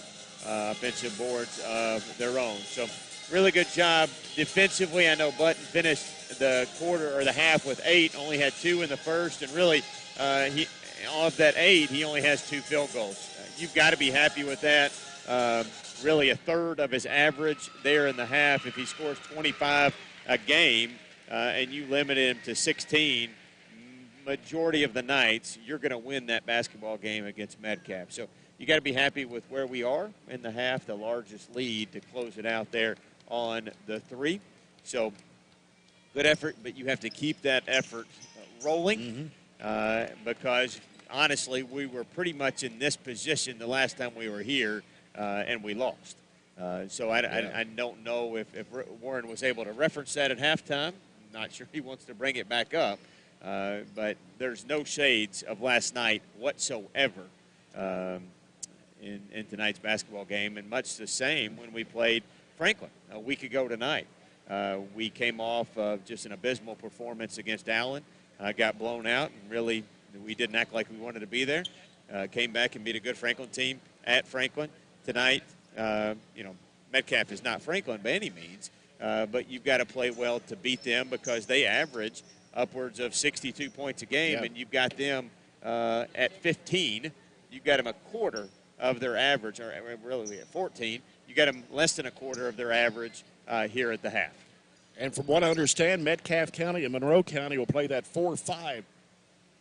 offensive boards of their own. So really good job defensively. I know Button finished the quarter or the half with 8, only had 2 in the first, and really of that 8, he only has 2 field goals. You've got to be happy with that. Really a third of his average there in the half. If he scores 25 a game and you limit him to 16, majority of the nights, you're going to win that basketball game against Metcalfe. So you got to be happy with where we are in the half, the largest lead to close it out there on the 3. So good effort, but you have to keep that effort rolling because, honestly, we were pretty much in this position the last time we were here, and we lost. So I don't know if Warren was able to reference that at halftime. I'm not sure he wants to bring it back up, but there's no shades of last night whatsoever in tonight's basketball game, and much the same when we played Franklin a week ago tonight. We came off of just an abysmal performance against Allen, got blown out, and really we didn't act like we wanted to be there. Came back and beat a good Franklin team at Franklin. Tonight, Metcalfe is not Franklin by any means, but you've got to play well to beat them because they average upwards of 62 points a game, and you've got them at 15. You've got them a quarter of their average, or really at 14. You got them less than a quarter of their average here at the half. And from what I understand, Metcalfe County and Monroe County will play that 4-5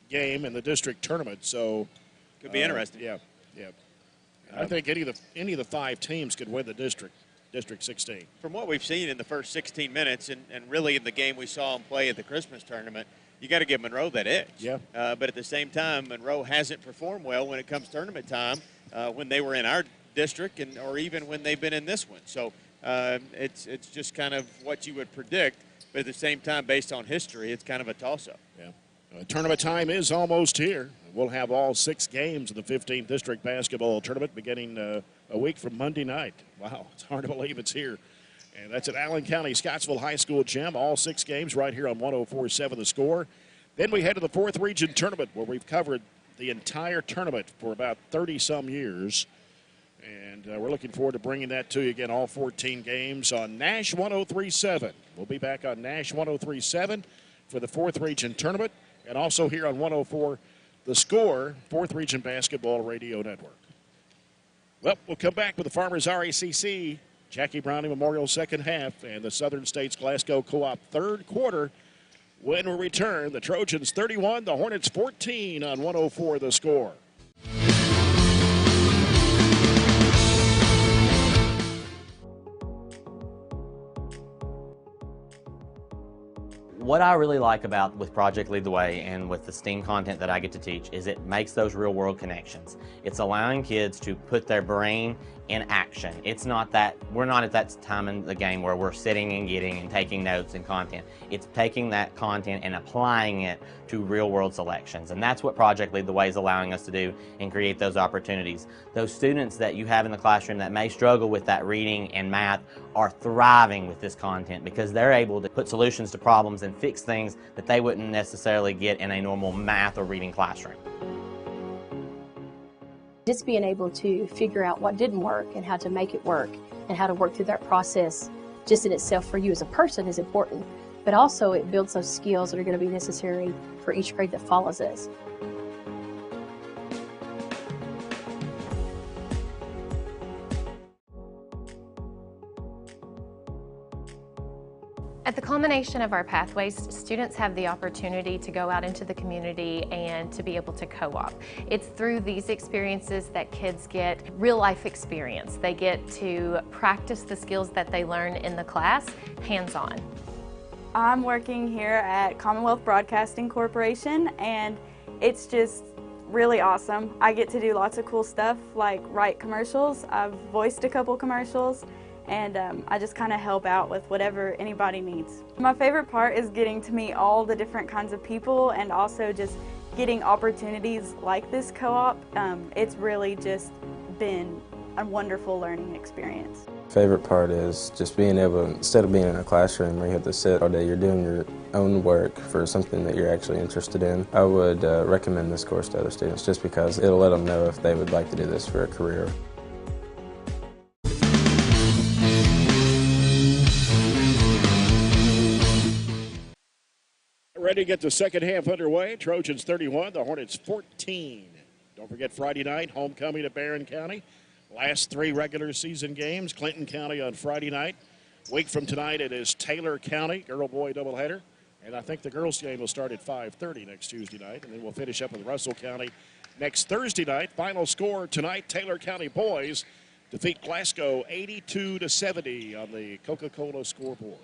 game in the district tournament. So could be interesting. Yeah. I think any of the 5 teams could win the district 16. From what we've seen in the first 16 minutes, and really in the game we saw them play at the Christmas tournament, you got to give Monroe that edge. Yeah. But at the same time, Monroe hasn't performed well when it comes tournament time when they were in our district or even when they've been in this one. So It's just kind of what you would predict, but at the same time, based on history, it's kind of a toss-up. Yeah. Tournament time is almost here. We'll have all 6 games of the 15th District Basketball Tournament beginning a week from Monday night. Wow, it's hard to believe it's here. And that's at Allen County Scottsville High School Gym. All 6 games right here on 104.7 The Score. Then we head to the 4th Region Tournament, where we've covered the entire tournament for about 30-some years. And we're looking forward to bringing that to you again, all 14 games on Nash 103.7. We'll be back on Nash 103.7 for the 4th Region Tournament, and also here on 104 The Score, 4th Region Basketball Radio Network. Well, we'll come back with the Farmers RACC Jackie Browning Memorial second half and the Southern States Glasgow Co-op third quarter. When we return, the Trojans 31, the Hornets 14 on 104 The Score. What I really like about with Project Lead the Way and with the STEAM content that I get to teach is it makes those real world connections. It's allowing kids to put their brain in action. It's not that, we're not at that time in the game where we're sitting and getting and taking notes and content. It's taking that content and applying it to real world selections. And that's what Project Lead the Way is allowing us to do and create those opportunities. Those students that you have in the classroom that may struggle with that reading and math are thriving with this content because they're able to put solutions to problems and fix things that they wouldn't necessarily get in a normal math or reading classroom. Just being able to figure out what didn't work and how to make it work and how to work through that process just in itself for you as a person is important, but also it builds those skills that are going to be necessary for each grade that follows us. At the culmination of our pathways, students have the opportunity to go out into the community and to be able to co-op. It's through these experiences that kids get real-life experience. They get to practice the skills that they learn in the class, hands-on. I'm working here at Commonwealth Broadcasting Corporation, and it's just really awesome. I get to do lots of cool stuff like write commercials. I've voiced a couple commercials, and I just kind of help out with whatever anybody needs. My favorite part is getting to meet all the different kinds of people and also just getting opportunities like this co-op. It's really just been a wonderful learning experience. Favorite part is just being able, instead of being in a classroom where you have to sit all day, you're doing your own work for something that you're actually interested in. I would recommend this course to other students just because it'll let them know if they would like to do this for a career. Ready to get the second half underway. Trojans 31, the Hornets 14. Don't forget Friday night, homecoming to Barren County. Last 3 regular season games, Clinton County on Friday night. Week from tonight, it is Taylor County, girl-boy doubleheader. And I think the girls' game will start at 5:30 next Tuesday night. And then we'll finish up with Russell County next Thursday night. Final score tonight, Taylor County boys defeat Glasgow 82-70 on the Coca-Cola scoreboard.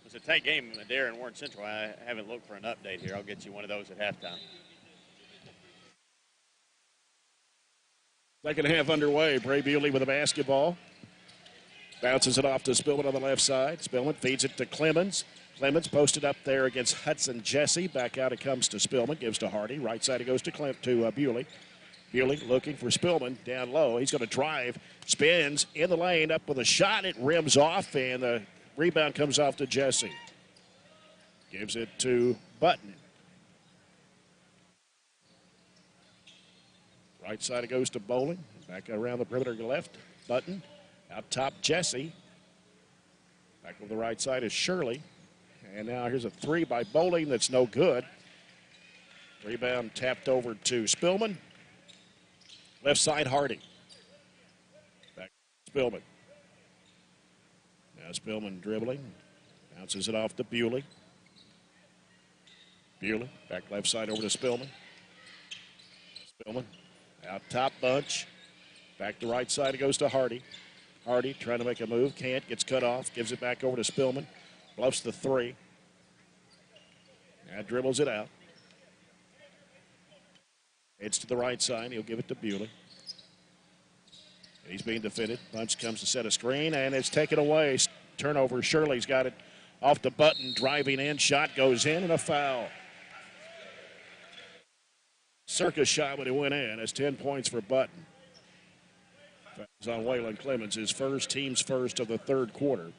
It's a tight game there in Warren Central. I haven't looked for an update here. I'll get you one of those at halftime. Second half underway. Bray Bewley with a basketball. Bounces it off to Spillman on the left side. Spillman feeds it to Clemens. Clemens posted up there against Hudson Jesse. Back out it comes to Spillman. Gives to Hardy. Right side it goes to Bewley. Bewley looking for Spillman down low. He's going to drive. Spins in the lane. Up with a shot. It rims off. And the rebound comes off to Jesse. Gives it to Button. Right side it goes to Bowling. Back around the perimeter to left. Button. Out top, Jesse. Back over the right side is Shirley. And now here's a 3 by Bowling that's no good. Rebound tapped over to Spillman. Left side, Hardy. Back to Spillman. Now Spillman dribbling. Bounces it off to Bewley. Bewley, back left side over to Spillman. Spillman, out top bunch. Back to right side, it goes to Hardy. Hardy trying to make a move, can't, gets cut off, gives it back over to Spillman. Bluffs the 3. Now dribbles it out. It's to the right side, he'll give it to Bewley. He's being defended. Bunch comes to set a screen, and it's taken away. Turnover. Shirley's got it off the button, driving in. Shot goes in, and a foul. Circus shot when it went in. That's 10 points for Button. Fouls on Waylon Clemens, his first, team's first of the third quarter.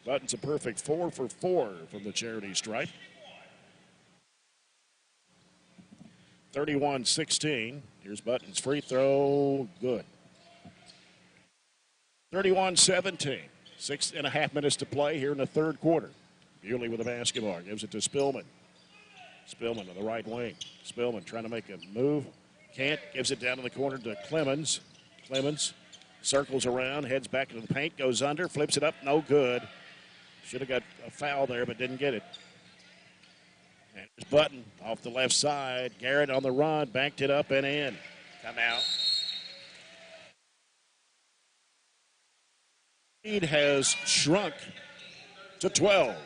Button's a perfect 4 for 4 from the charity stripe. 31-16. Here's Button's free throw. Good. 31-17. 6.5 minutes to play here in the third quarter. Bewley with the basketball. Gives it to Spillman. Spillman on the right wing. Spillman trying to make a move. Can't. Gives it down to the corner to Clemens. Clemens circles around, heads back into the paint, goes under, flips it up. No good. Should have got a foul there, but didn't get it. And here's Button off the left side. Garrett on the run, backed it up and in. Timeout. Lead has shrunk to 12.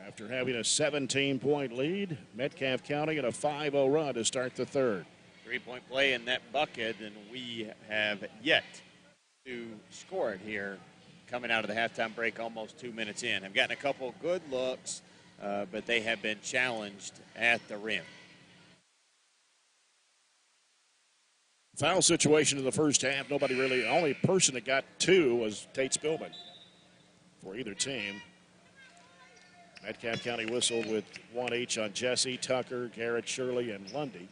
After having a 17-point lead, Metcalfe County in a 5-0 run to start the third. Three-point play in that bucket, and we have yet to score it here coming out of the halftime break almost 2 minutes in. I've gotten a couple good looks, but they have been challenged at the rim. Foul situation in the first half. Nobody really, the only person that got 2 was Tate Spillman for either team. Metcalfe County whistled with 1 each on Jesse, Tucker, Garrett, Shirley, and Lundy.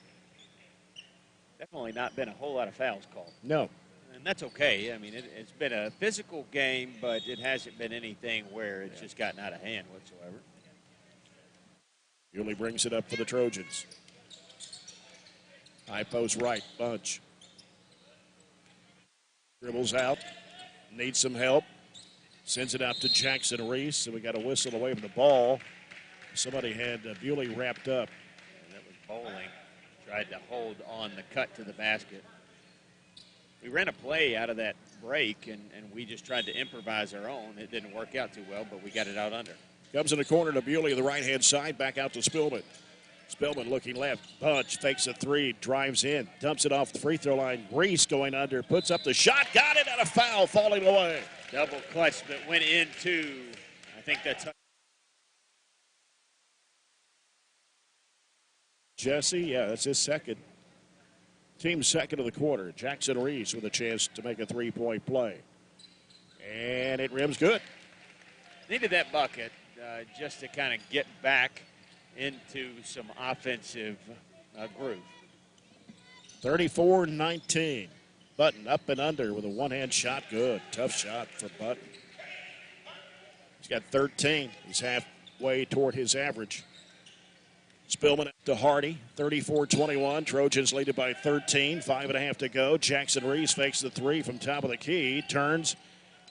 Definitely not been a whole lot of fouls called. No. And that's okay. I mean, it's been a physical game, but it hasn't been anything where it's just gotten out of hand whatsoever. Bewley brings it up for the Trojans. High post right, Bunch. Dribbles out, needs some help. Sends it out to Jackson Reese, and we got a whistle away from the ball. Somebody had Bewley wrapped up. And that was Bowling. Tried to hold on the cut to the basket. We ran a play out of that break, and we just tried to improvise our own. It didn't work out too well, but we got it out under. Comes in the corner to Bewley on the right-hand side, back out to Spillman. Spillman looking left. Bunch fakes a 3, drives in, dumps it off the free throw line. Reese going under, puts up the shot, got it, and a foul falling away. Double clutch that went into, I think that's Jesse, yeah, that's his second. Team's second of the quarter. Jackson Reese with a chance to make a 3-point play. And it rims good. Needed that bucket just to kind of get back into some offensive groove. 34-19. Button up and under with a one-hand shot. Good. Tough shot for Button. He's got 13. He's halfway toward his average. Spillman up to Hardy. 34-21. Trojans lead it by 13. 5.5 to go. Jackson Reese fakes the 3 from top of the key. Turns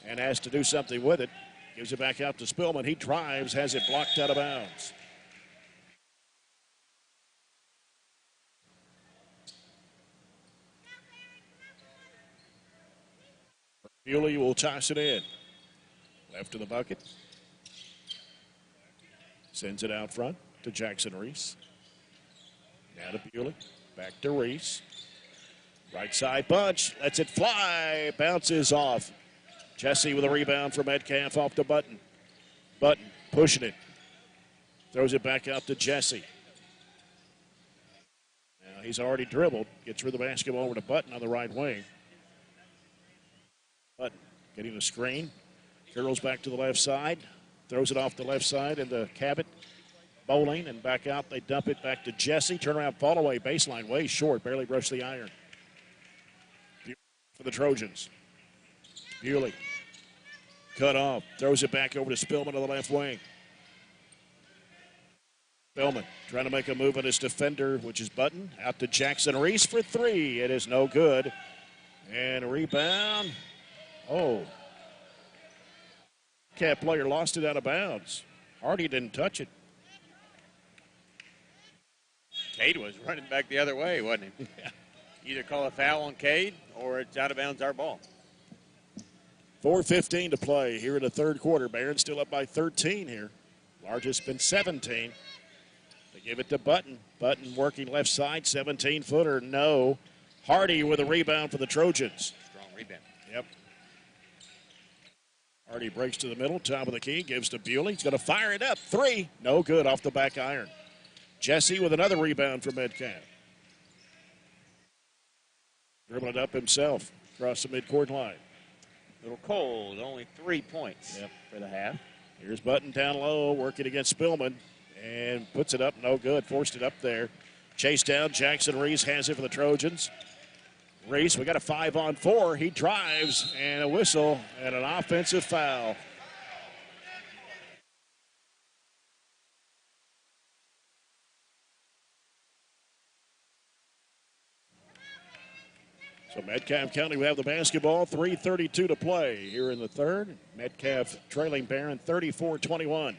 and has to do something with it. Gives it back out to Spillman. He drives, has it blocked out of bounds. Bewley will toss it in. Left of the bucket. Sends it out front to Jackson Reese. Now to Bewley. Back to Reese. Right side Bunch. Lets it fly. Bounces off. Jesse with a rebound from Metcalfe off the Button. Button pushing it. Throws it back out to Jesse. Now he's already dribbled. Gets rid of the basketball over to Button on the right wing. Button getting a screen. Curls back to the left side. Throws it off the left side into Cabot. Bowling and back out. They dump it back to Jesse. Turnaround fall away. Baseline way short. Barely brushed the iron. For the Trojans. Bewley. Cut off. Throws it back over to Spillman on the left wing. Spillman trying to make a move on his defender, which is Button. Out to Jackson Reese for 3. It is no good. And a rebound. Oh. Cat player lost it out of bounds. Hardy didn't touch it. Cade was running back the other way, wasn't he? Yeah. Either call a foul on Cade or it's out of bounds our ball. 4:15 to play here in the third quarter. Barren still up by 13 here. Largest been 17. They give it to Button. Button working left side, 17-footer, no. Hardy with a rebound for the Trojans. Strong rebound. Hardy breaks to the middle, top of the key, gives to Bewley. He's going to fire it up. 3, no good, off the back iron. Jesse with another rebound from Metcalfe. Dribbling it up himself across the midcourt line. Little cold, only 3 points for the half. Here's Button down low, working against Spillman, and puts it up, no good, forced it up there. Chase down, Jackson Reese has it for the Trojans. Reese, we got a 5-on-4. He drives, and a whistle, and an offensive foul. So Metcalfe County will have the basketball, 3:32 to play here in the third. Metcalfe trailing Barren 34-21.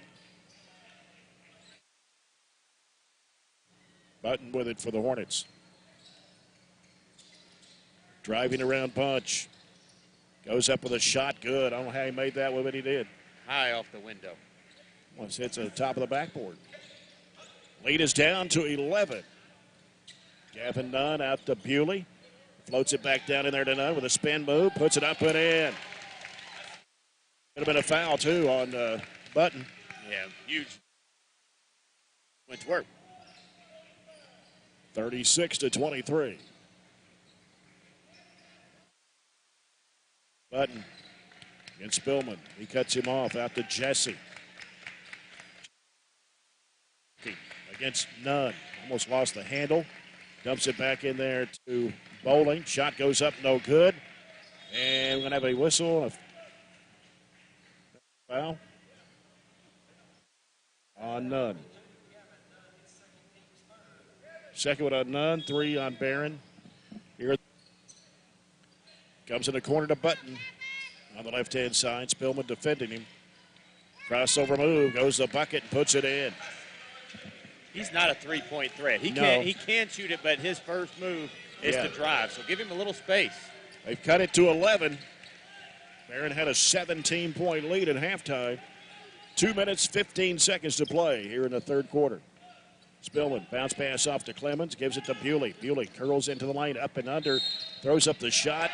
Button with it for the Hornets. Driving around punch. Goes up with a shot, good. I don't know how he made that one, but he did. High off the window. Once hits at the top of the backboard. Lead is down to 11. Gavin Nunn out to Bewley. Floats it back down in there to Nunn with a spin move. Puts it up and in. Could have been a foul, too, on Button. Yeah, huge. Went to work. 36-23. Button against Spillman. He cuts him off out to Jesse. Against Nunn. Almost lost the handle. Dumps it back in there to Bowling. Shot goes up, no good. And we're going to have a whistle. A foul on Nunn. Second one on Nunn, 3 on Barren. Here comes in the corner to Button on the left-hand side. Spillman defending him. Crossover move, goes to the bucket and puts it in. He's not a three-point threat. He can shoot it, but his first move is to drive. So give him a little space. They've cut it to 11. Barren had a 17-point lead at halftime. 2 minutes, 15 seconds to play here in the third quarter. Spillman, bounce pass off to Clemens, gives it to Bewley. Bewley curls into the lane, up and under, throws up the shot.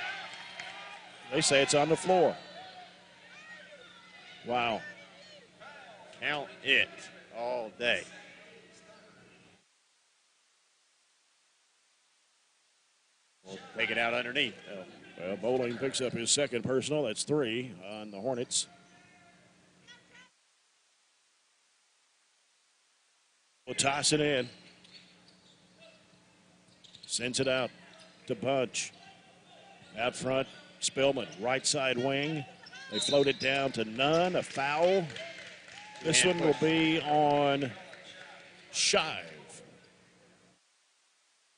They say it's on the floor. Wow. Count it all day. We'll take it out underneath. Well, Bowling picks up his second personal. That's 3 on the Hornets. We'll toss it in. Sends it out to Bunch. Out front, Spillman, right side wing. They float it down to Nunn, a foul. This one will be on Shive.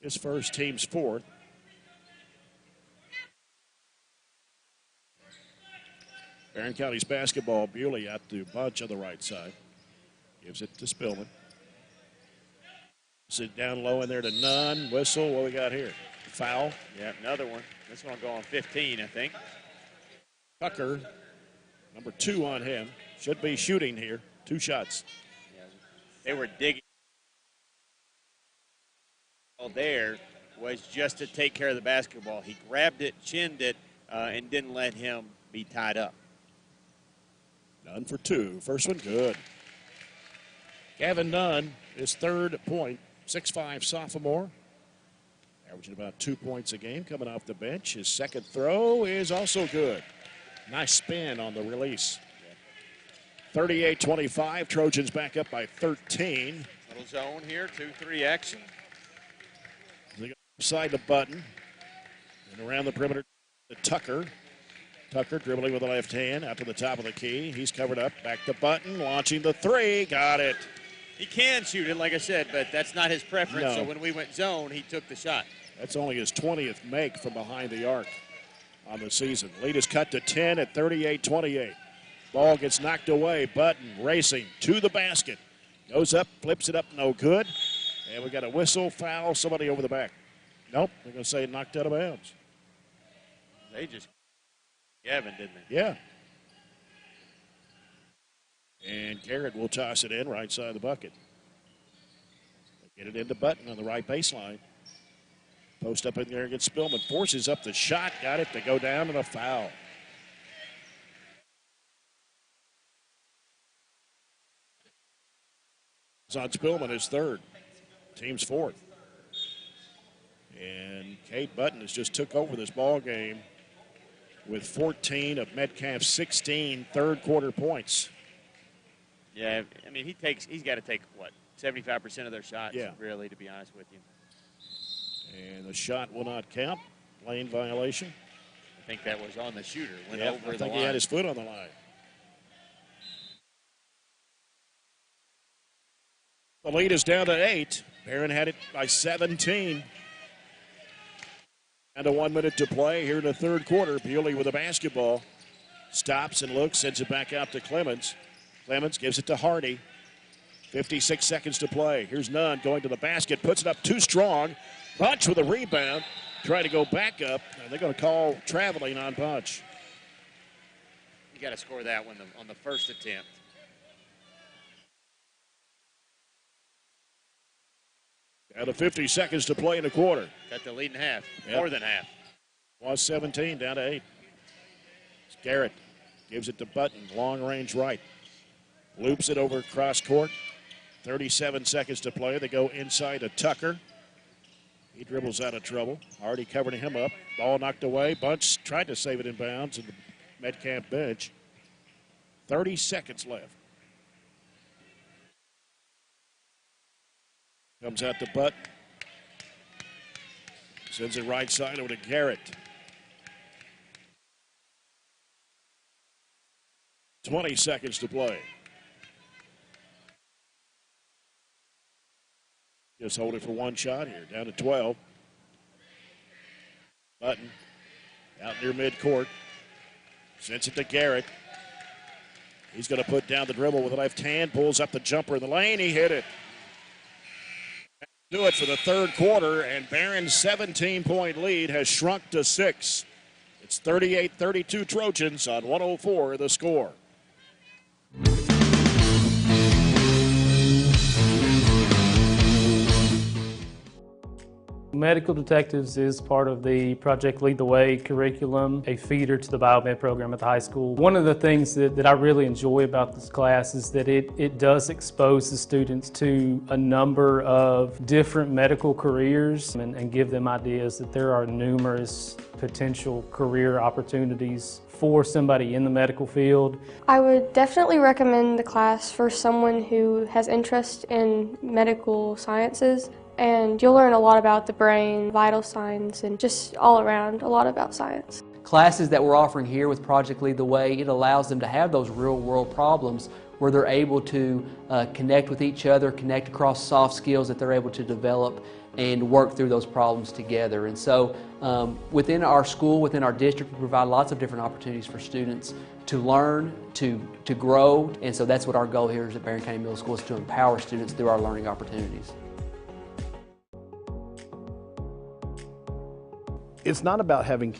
His first, team's 4th. Barren County's basketball, Bewley out to Bunch on the right side. Gives it to Spillman. Sit down low in there to Nunn. Whistle, what we got here? Foul. Yeah, another one. This one will go on 15, I think. Tucker, number 2 on him. Should be shooting here. 2 shots. Yeah, they were digging. All there was just to take care of the basketball. He grabbed it, chinned it, and didn't let him be tied up. Nunn for 2. First one good. Gavin Nunn, his 3rd point. 6'5" sophomore. Averaging about 2 points a game coming off the bench. His second throw is also good. Nice spin on the release. 38-25. Trojans back up by 13. Little zone here, 2-3 action. They go inside the Button. And around the perimeter to Tucker. Tucker dribbling with the left hand out to the top of the key. He's covered up. Back to Button. Launching the 3. Got it. He can shoot it, like I said, but that's not his preference. No. So when we went zone, he took the shot. That's only his 20th make from behind the arc on the season. Lead is cut to 10 at 38-28. Ball gets knocked away. Button racing to the basket. Goes up, flips it up, no good. And we got a whistle, foul, somebody over the back. Nope, they're going to say knocked out of bounds. They just Gavin, didn't they? Yeah. And Garrett will toss it in right side of the bucket. They get it into Button on the right baseline. Post up in there against Spillman. Forces up the shot. Got it to go down and a foul. On Spillman is third. Team's fourth. And Kate Button has just took over this ball game with 14 of Metcalfe's 16 third-quarter points. Yeah, I mean, he's got to take, what, 75% of their shots, Yeah. really, to be honest with you. And the shot will not count. Lane violation. I think that was on the shooter. Went Yep, over I the think line. he had his foot on the line. The lead is down to 8. Barren had it by 17. And a 1 minute to play here in the third quarter. Bewley with a basketball. Stops and looks, sends it back out to Clemens. Clemens gives it to Hardy. 56 seconds to play. Here's Nunn going to the basket, puts it up too strong. Bunch with a rebound, trying to go back up. And they're going to call traveling on Bunch. You got to score that one on the first attempt. Down to 50 seconds to play in the quarter. Got the lead in half, Yep. more than half. Was 17, down to 8. Garrett gives it to Button, long range right. Loops it over cross court. 37 seconds to play. They go inside to Tucker. He dribbles out of trouble. Already covering him up. Ball knocked away. Bunch tried to save it in bounds in the Metcalfe bench. 30 seconds left. Comes out to Butt. Sends it right side over to Garrett. 20 seconds to play. Just hold it for one shot here. Down to 12. Button out near midcourt. Sends it to Garrett. He's going to put down the dribble with the left hand. Pulls up the jumper in the lane. He hit it. Do it for the third quarter, and Barron's 17-point lead has shrunk to 6. It's 38-32 Trojans on 104 the score. Medical Detectives is part of the Project Lead the Way curriculum, a feeder to the Biomed program at the high school. One of the things that I really enjoy about this class is that it does expose the students to a number of different medical careers and give them ideas that there are numerous potential career opportunities for somebody in the medical field. I would definitely recommend the class for someone who has interest in medical sciences, and you'll learn a lot about the brain, vital signs, and just all around a lot about science. Classes that we're offering here with Project Lead the Way, it allows them to have those real world problems where they're able to connect with each other, connect across soft skills that they're able to develop and work through those problems together. And so within our school, within our district, we provide lots of different opportunities for students to learn, to grow, and so that's what our goal here is at Barren County Middle School, is to empower students through our learning opportunities. It's not about having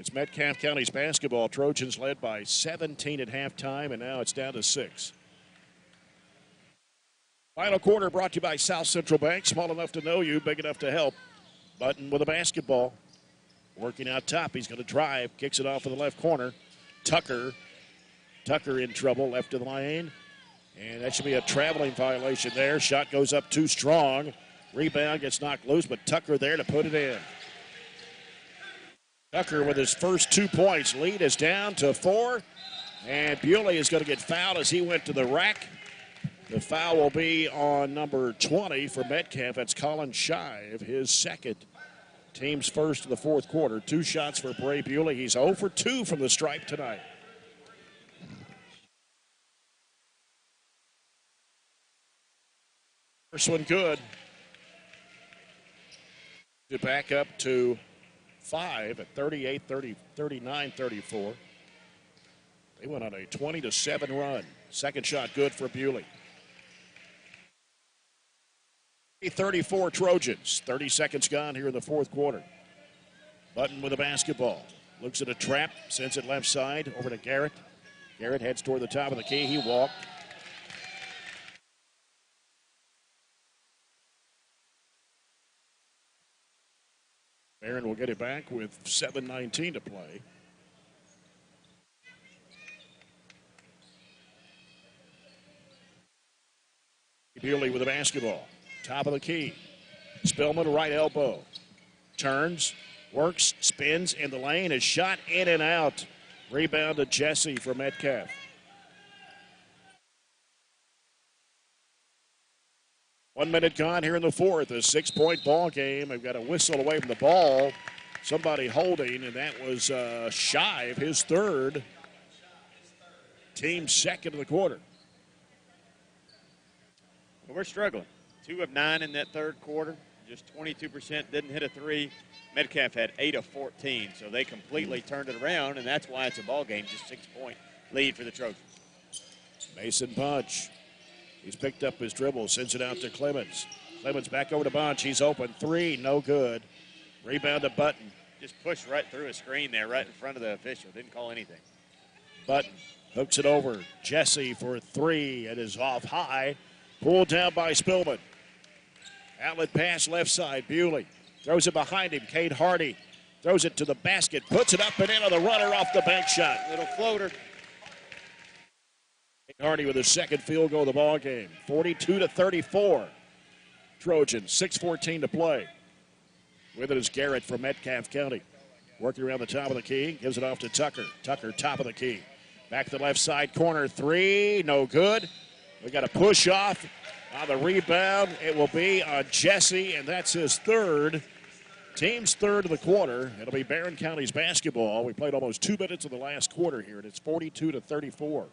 It's Metcalfe County's basketball. Trojans led by 17 at halftime, and now it's down to 6. Final quarter brought to you by South Central Bank. Small enough to know you, big enough to help. Button with a basketball. Working out top. He's going to drive. Kicks it off in the left corner. Tucker in trouble. Left of the lane. And that should be a traveling violation there. Shot goes up too strong. Rebound gets knocked loose, but Tucker there to put it in. Tucker with his first 2 points. Lead is down to 4. And Bewley is going to get fouled as he went to the rack. The foul will be on number 20 for Metcalfe. That's Colin Shive, his second. Team's first in the fourth quarter. 2 shots for Bray Bewley. He's 0 for 2 from the stripe tonight. First one good. To back up to 5 at 39-34. They went on a 20-7 run. Second shot good for Bewley. 34 Trojans. 30 seconds gone here in the fourth quarter. Button with a basketball. Looks at a trap. Sends it left side over to Garrett. Garrett heads toward the top of the key. He walked. Barren will get it back with 7:19 to play. Bewley with the basketball. Top of the key. Spillman, right elbow. Turns, works, spins in the lane. Is shot in and out. Rebound to Jesse from Metcalfe. 1 minute gone here in the fourth. A 6-point ball game. They've got a whistle away from the ball. Somebody holding, and that was Shive, his third. Team second of the quarter. Well, we're struggling. 2 of 9 in that third quarter. Just 22%, didn't hit a three. Metcalfe had 8 of 14, so they completely turned it around, and that's why it's a ball game. Just 6-point lead for the Trojans. Mason Bunch. He's picked up his dribble, sends it out to Clemens. Clemens back over to Bunch. He's open. 3, no good. Rebound to Button. Just pushed right through a screen there, right in front of the official. Didn't call anything. Button hooks it over. Jesse for 3. It is off high. Pulled down by Spillman. Outlet pass left side. Bewley throws it behind him. Cade Hardy throws it to the basket. Puts it up and in on the runner off the bank shot. Little floater. Cade Hardy with his second field goal of the ball game. 42-34. Trojans, 6:14 to play. With it is Garrett from Metcalfe County. Working around the top of the key. Gives it off to Tucker. Tucker, top of the key. Back to the left side corner. 3, no good. We got a push off on the rebound. It will be on Jesse, and that's his third. Team's third of the quarter. It'll be Barren County's basketball. We played almost 2 minutes of the last quarter here, and it's 42-34.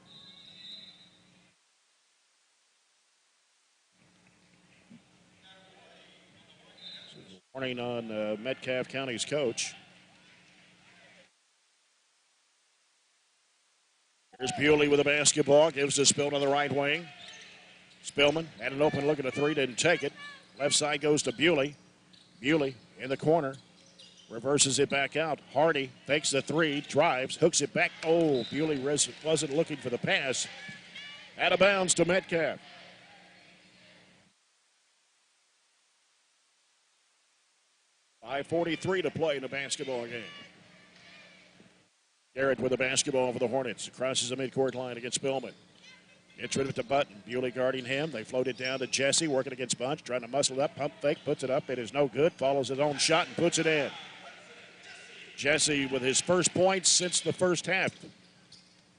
Warning on Metcalfe County's coach. Here's Bewley with the basketball. Gives to Spillman on the right wing. Spillman had an open look at a 3, didn't take it. Left side goes to Bewley. Bewley in the corner. Reverses it back out. Hardy fakes the 3, drives, hooks it back. Oh, Bewley wasn't looking for the pass. Out of bounds to Metcalfe. .5:43 to play in the basketball game. Garrett with the basketball for the Hornets. Crosses the midcourt line against Spillman. Gets rid of it to Button. Bewley guarding him. They float it down to Jesse, working against Bunch, trying to muscle it up. Pump fake, puts it up. It is no good. Follows his own shot and puts it in. Jesse with his first points since the first half.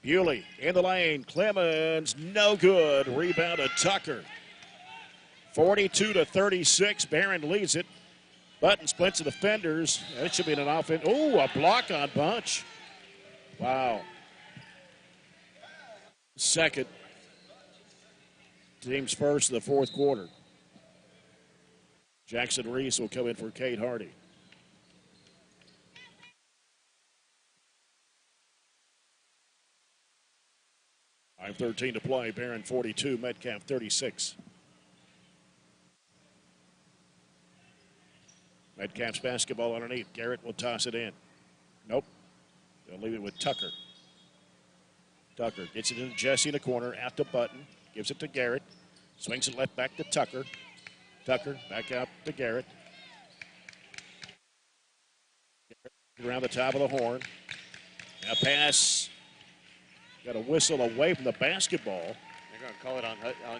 Bewley in the lane. Clemens, no good. Rebound to Tucker. 42-36. Barren leads it. Button splits the defenders. It should be an offense. Oh, a block on Bunch. Wow. Second. Team's first of the fourth quarter. Jackson Reese will come in for Cade Hardy. .5:13 to play. Barren 42, Metcalfe 36. Metcalfe's basketball underneath. Garrett will toss it in. Nope. They'll leave it with Tucker. Tucker gets it into Jesse in the corner. Out to Button. Gives it to Garrett. Swings it left back to Tucker. Tucker back out to Garrett. Around the top of the horn. Now pass. Got a whistle away from the basketball. They're going to call it on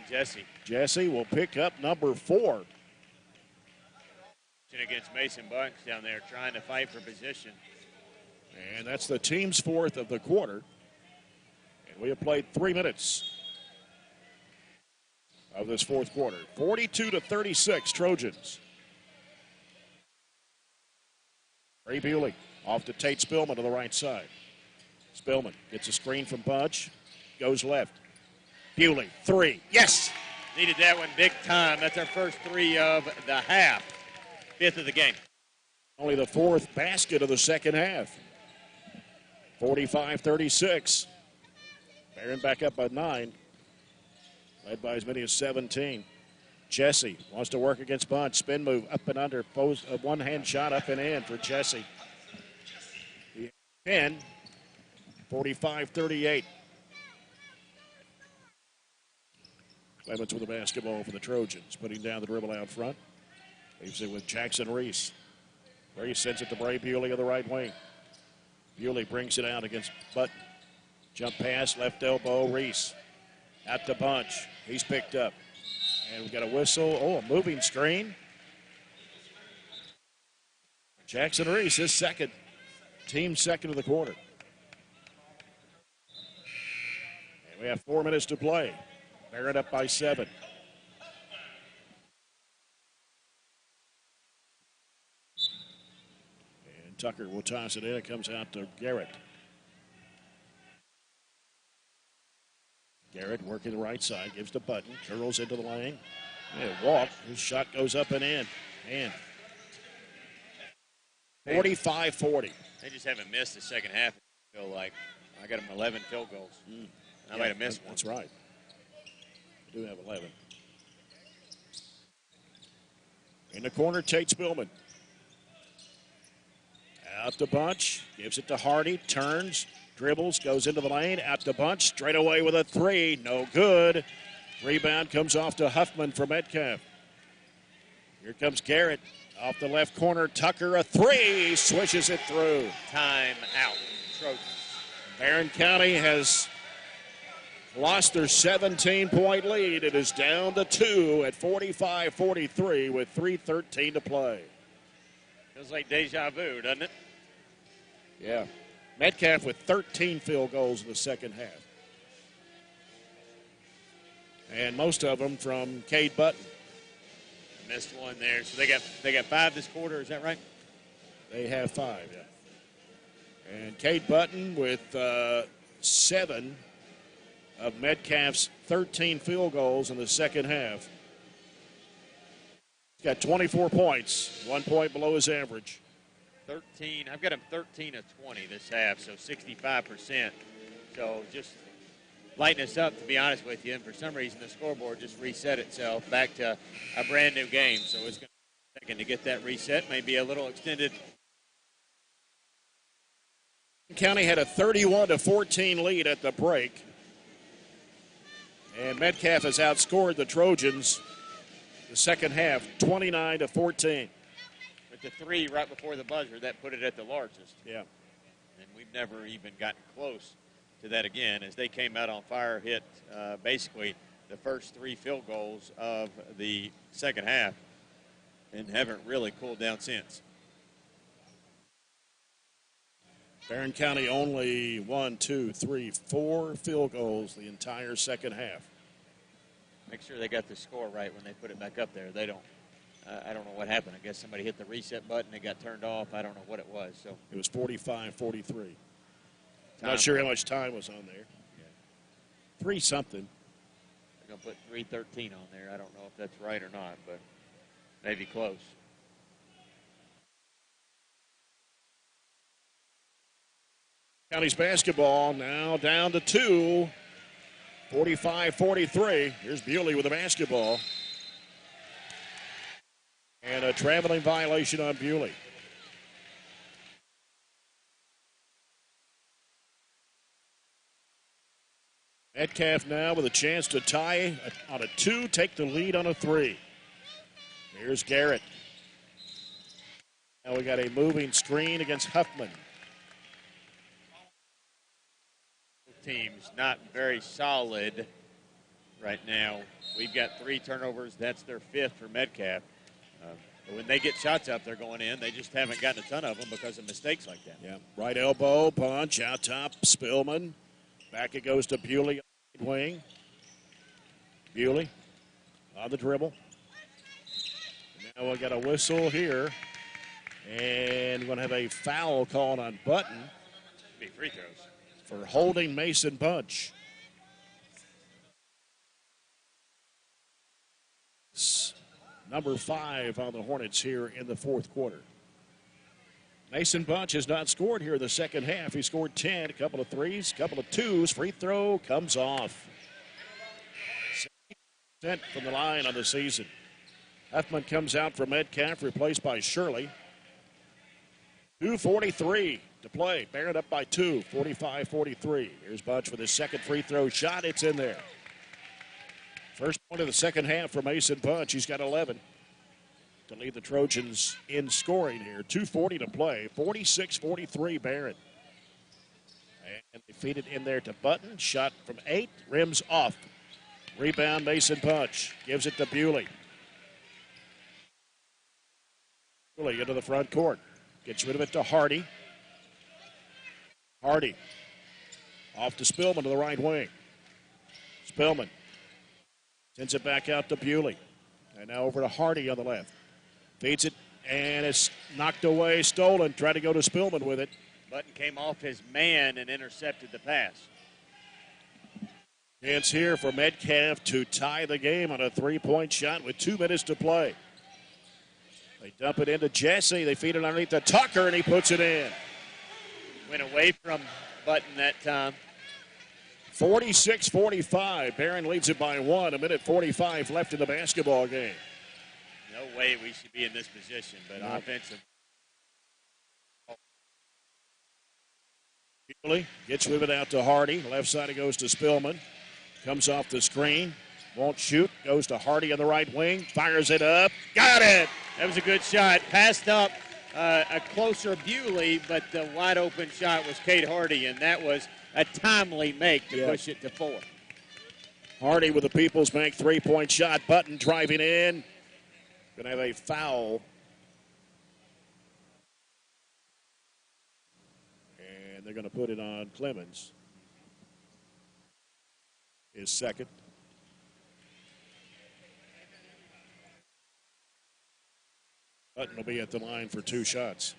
Jesse. Jesse will pick up number 4. Against Mason Bunch down there trying to fight for position. And that's the team's 4th of the quarter. And we have played 3 minutes of this fourth quarter. 42-36 Trojans. Ray Bewley off to Tate Spillman to the right side. Spillman gets a screen from Bunch. Goes left. Bewley, 3. Yes! Needed that one big time. That's our first 3 of the half. 5th of the game. Only the 4th basket of the second half. 45-36. Barren back up by 9. Led by as many as 17. Jesse wants to work against Bunch. Spin move up and under. Post a one-hand shot up and in for Jesse. 10. 45-38. Clemens with the basketball for the Trojans. Putting down the dribble out front. Leaves it with Jackson Reese. Ray sends it to Bray Bewley of the right wing. Bewley brings it out against Button. Jump pass, left elbow, Reese. At the bunch. He's picked up. And we've got a whistle. Oh, a moving screen. Jackson Reese, his second. Team second of the quarter. And we have 4 minutes to play. Barren up by 7. And Tucker will toss it in. It comes out to Garrett. Garrett working the right side, gives to Button, curls into the lane. And walk. His shot goes up and in. And 45-40. They just haven't missed the second half. I feel like I got them 11 field goals. I might have missed one. That's right. We do have 11. In the corner, Tate Spillman. Out the bunch, gives it to Hardy, turns, dribbles, goes into the lane, out the bunch, straight away with a 3, no good. Rebound comes off to Huffman for Metcalfe. Here comes Garrett off the left corner. Tucker, a 3, swishes it through. Time out. Trojans. Barren County has lost their 17-point lead. It is down to 2 at 45-43 with 3:13 to play. Feels like deja vu, doesn't it? Yeah. Metcalfe with 13 field goals in the second half. And most of them from Cade Button. Missed one there. So they got 5 this quarter, is that right? They have 5, yeah. And Cade Button with 7 of Metcalfe's 13 field goals in the second half. He's got 24 points, 1 point below his average. 13. I've got him 13 of 20 this half, so 65%. So just lighten us up, to be honest with you. And for some reason, the scoreboard just reset itself back to a brand new game. So it's going to take a second to get that reset. Maybe a little extended. County had a 31-14 lead at the break. And Metcalfe has outscored the Trojans the second half, 29-14. With the 3 right before the buzzer, that put it at the largest. Yeah. And we've never even gotten close to that again, as they came out on fire, hit basically the first 3 field goals of the second half, and haven't really cooled down since. Barren County only 4 field goals the entire second half. Make sure they got the score right when they put it back up there. They don't. I don't know what happened. I guess somebody hit the reset button. It got turned off. I don't know what it was. So it was 45-43. Not sure how much time was on there. Yeah. 3 something. They're going to put 3:13 on there. I don't know if that's right or not, but maybe close. County's basketball now down to 2. 45-43. Here's Bewley with the basketball. And a traveling violation on Bewley. Metcalfe now with a chance to tie on a 2, take the lead on a 3. Here's Garrett. Now we got a moving screen against Huffman. Team's not very solid right now. We've got 3 turnovers. That's their 5th for Metcalfe. But when they get shots up, they're going in. They just haven't gotten a ton of them because of mistakes like that. Yeah. Right elbow, punch, out top, Spillman. Back it goes to Bewley, wing. Bewley on the dribble. Now we got a whistle here. And we're going to have a foul called on Button. Be free throws. For holding Mason Bunch. It's number 5 on the Hornets here in the fourth quarter. Mason Bunch has not scored here in the second half. He scored 10, a couple of 3s, a couple of 2s. Free throw comes off. 70% from the line on the season. Huffman comes out for Metcalfe, replaced by Shirley. 2:43 to play. Barren up by 2, 45-43. Here's Bunch with his second free throw shot. It's in there. First point of the second half for Mason Bunch. He's got 11. to lead the Trojans in scoring here. 2:40 to play, 46-43 Barren. And they feed it in there to Button. Shot from 8, rims off. Rebound, Mason Punch. Gives it to Bewley. Bewley into the front court. Gets rid of it to Hardy. Hardy. Off to Spillman to the right wing. Spillman sends it back out to Bewley. And now over to Hardy on the left. Feeds it, and it's knocked away, stolen. Tried to go to Spillman with it. Button came off his man and intercepted the pass. Chance here for Metcalfe to tie the game on a three-point shot with 2 minutes to play. They dump it into Jesse. They feed it underneath to Tucker, and he puts it in. Went away from Button that time. 46-45. Barren leads it by 1. 1:45 left in the basketball game. No way we should be in this position, but offensive. Bewley gets with it out to Hardy. Left side it goes to Spillman. Comes off the screen. Won't shoot. Goes to Hardy on the right wing. Fires it up. Got it! That was a good shot. Passed up a closer Bewley, but the wide open shot was Kate Hardy, and that was a timely make to push it to 4. Hardy with the People's Bank three-point shot. Button driving in. Going to have a foul. And they're going to put it on Clemens. His second. Button will be at the line for 2 shots.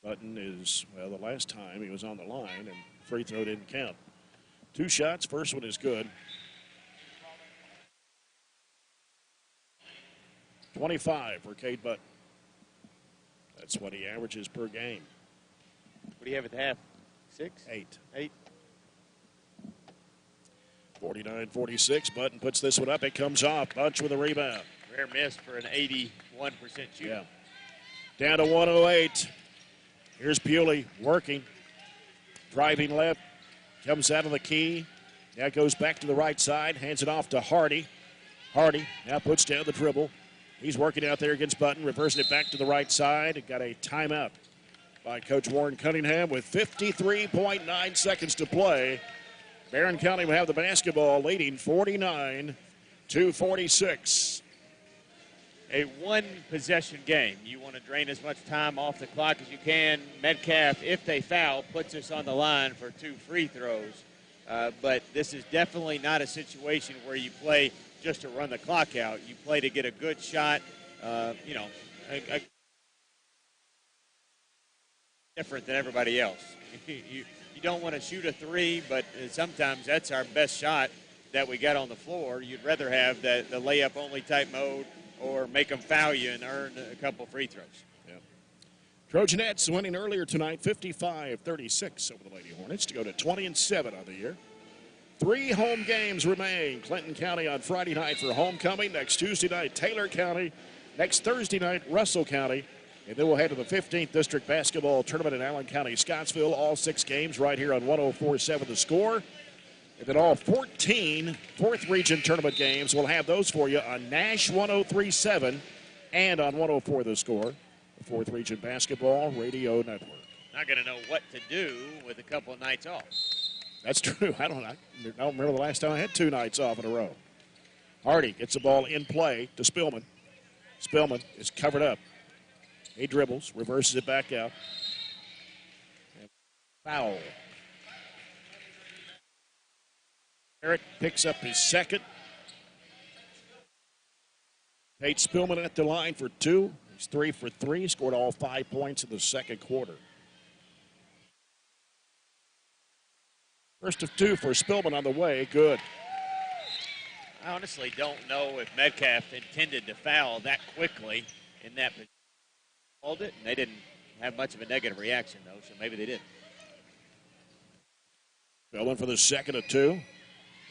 Button is, well, the last time he was on the line and free throw didn't count. 2 shots, first one is good. 25 for Cade Button. That's what he averages per game. What do you have at the half? 6? 8. 8. 49-46. Button puts this one up. It comes off. Bunch with a rebound. Rare miss for an 81% shooter. Yeah. Down to 108. Here's Bewley working. Driving left. Comes out of the key. Now goes back to the right side. Hands it off to Hardy. Hardy now puts down the dribble. He's working out there against Button. Reversing it back to the right side. Got a timeout by Coach Warren Cunningham with 53.9 seconds to play. Barren County will have the basketball, leading 49-46. A one-possession game. You want to drain as much time off the clock as you can. Metcalfe, if they foul, puts us on the line for 2 free throws. But this is definitely not a situation where you play just to run the clock out. You play to get a good shot, different than everybody else. You don't want to shoot a 3, but sometimes that's our best shot that we got on the floor. You'd rather have the layup-only type mode or make them foul you and earn a couple free throws. Yeah. Trojanettes winning earlier tonight, 55-36 over the Lady-Hornets to go to 20-7 on the year. 3 home games remain. Clinton County on Friday night for homecoming. Next Tuesday night, Taylor County. Next Thursday night, Russell County. And then we'll head to the 15th District Basketball Tournament in Allen County, Scottsville. All 6 games right here on 104.7 The Score. And then all 14 4th Region Tournament games, we'll have those for you on Nash 103.7 and on 104 The Score. The 4th Region Basketball Radio Network. Not going to know what to do with a couple of nights off. That's true. I don't remember the last time I had 2 nights off in a row. Hardy gets the ball in play to Spillman. Spillman is covered up. He dribbles, reverses it back out. And foul. Eric picks up his second. Tate Spillman at the line for 2. He's 3 for 3. Scored all 5 points in the second quarter. First of 2 for Spillman on the way. Good. I honestly don't know if Metcalfe intended to foul that quickly in that position. Called it, and they didn't have much of a negative reaction, though, so maybe they did. Spillman for the second of 2.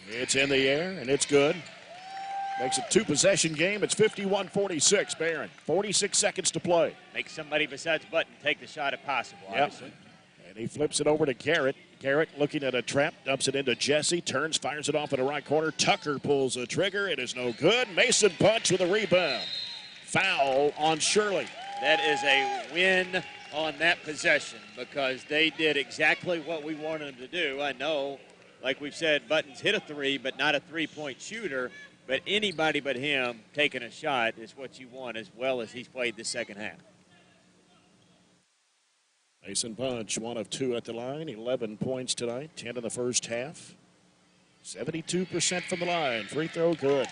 It's in the air, and it's good. Makes it 2-possession game. It's 51-46, Barren. 46 seconds to play. Make somebody besides Button take the shot if possible, obviously. And he flips it over to Garrett. Garrett looking at a trap, dumps it into Jesse, turns, fires it off in the right corner. Tucker pulls the trigger. It is no good. Mason Punch with a rebound. Foul on Shirley. That is a win on that possession because they did exactly what we wanted them to do. I know, like we've said, Buttons hit a three, but not a three-point shooter. But anybody but him taking a shot is what you want, as well as he's played the second half. Mason Punch, 1 of 2 at the line, 11 points tonight, 10 in the first half. 72% from the line. Free throw good.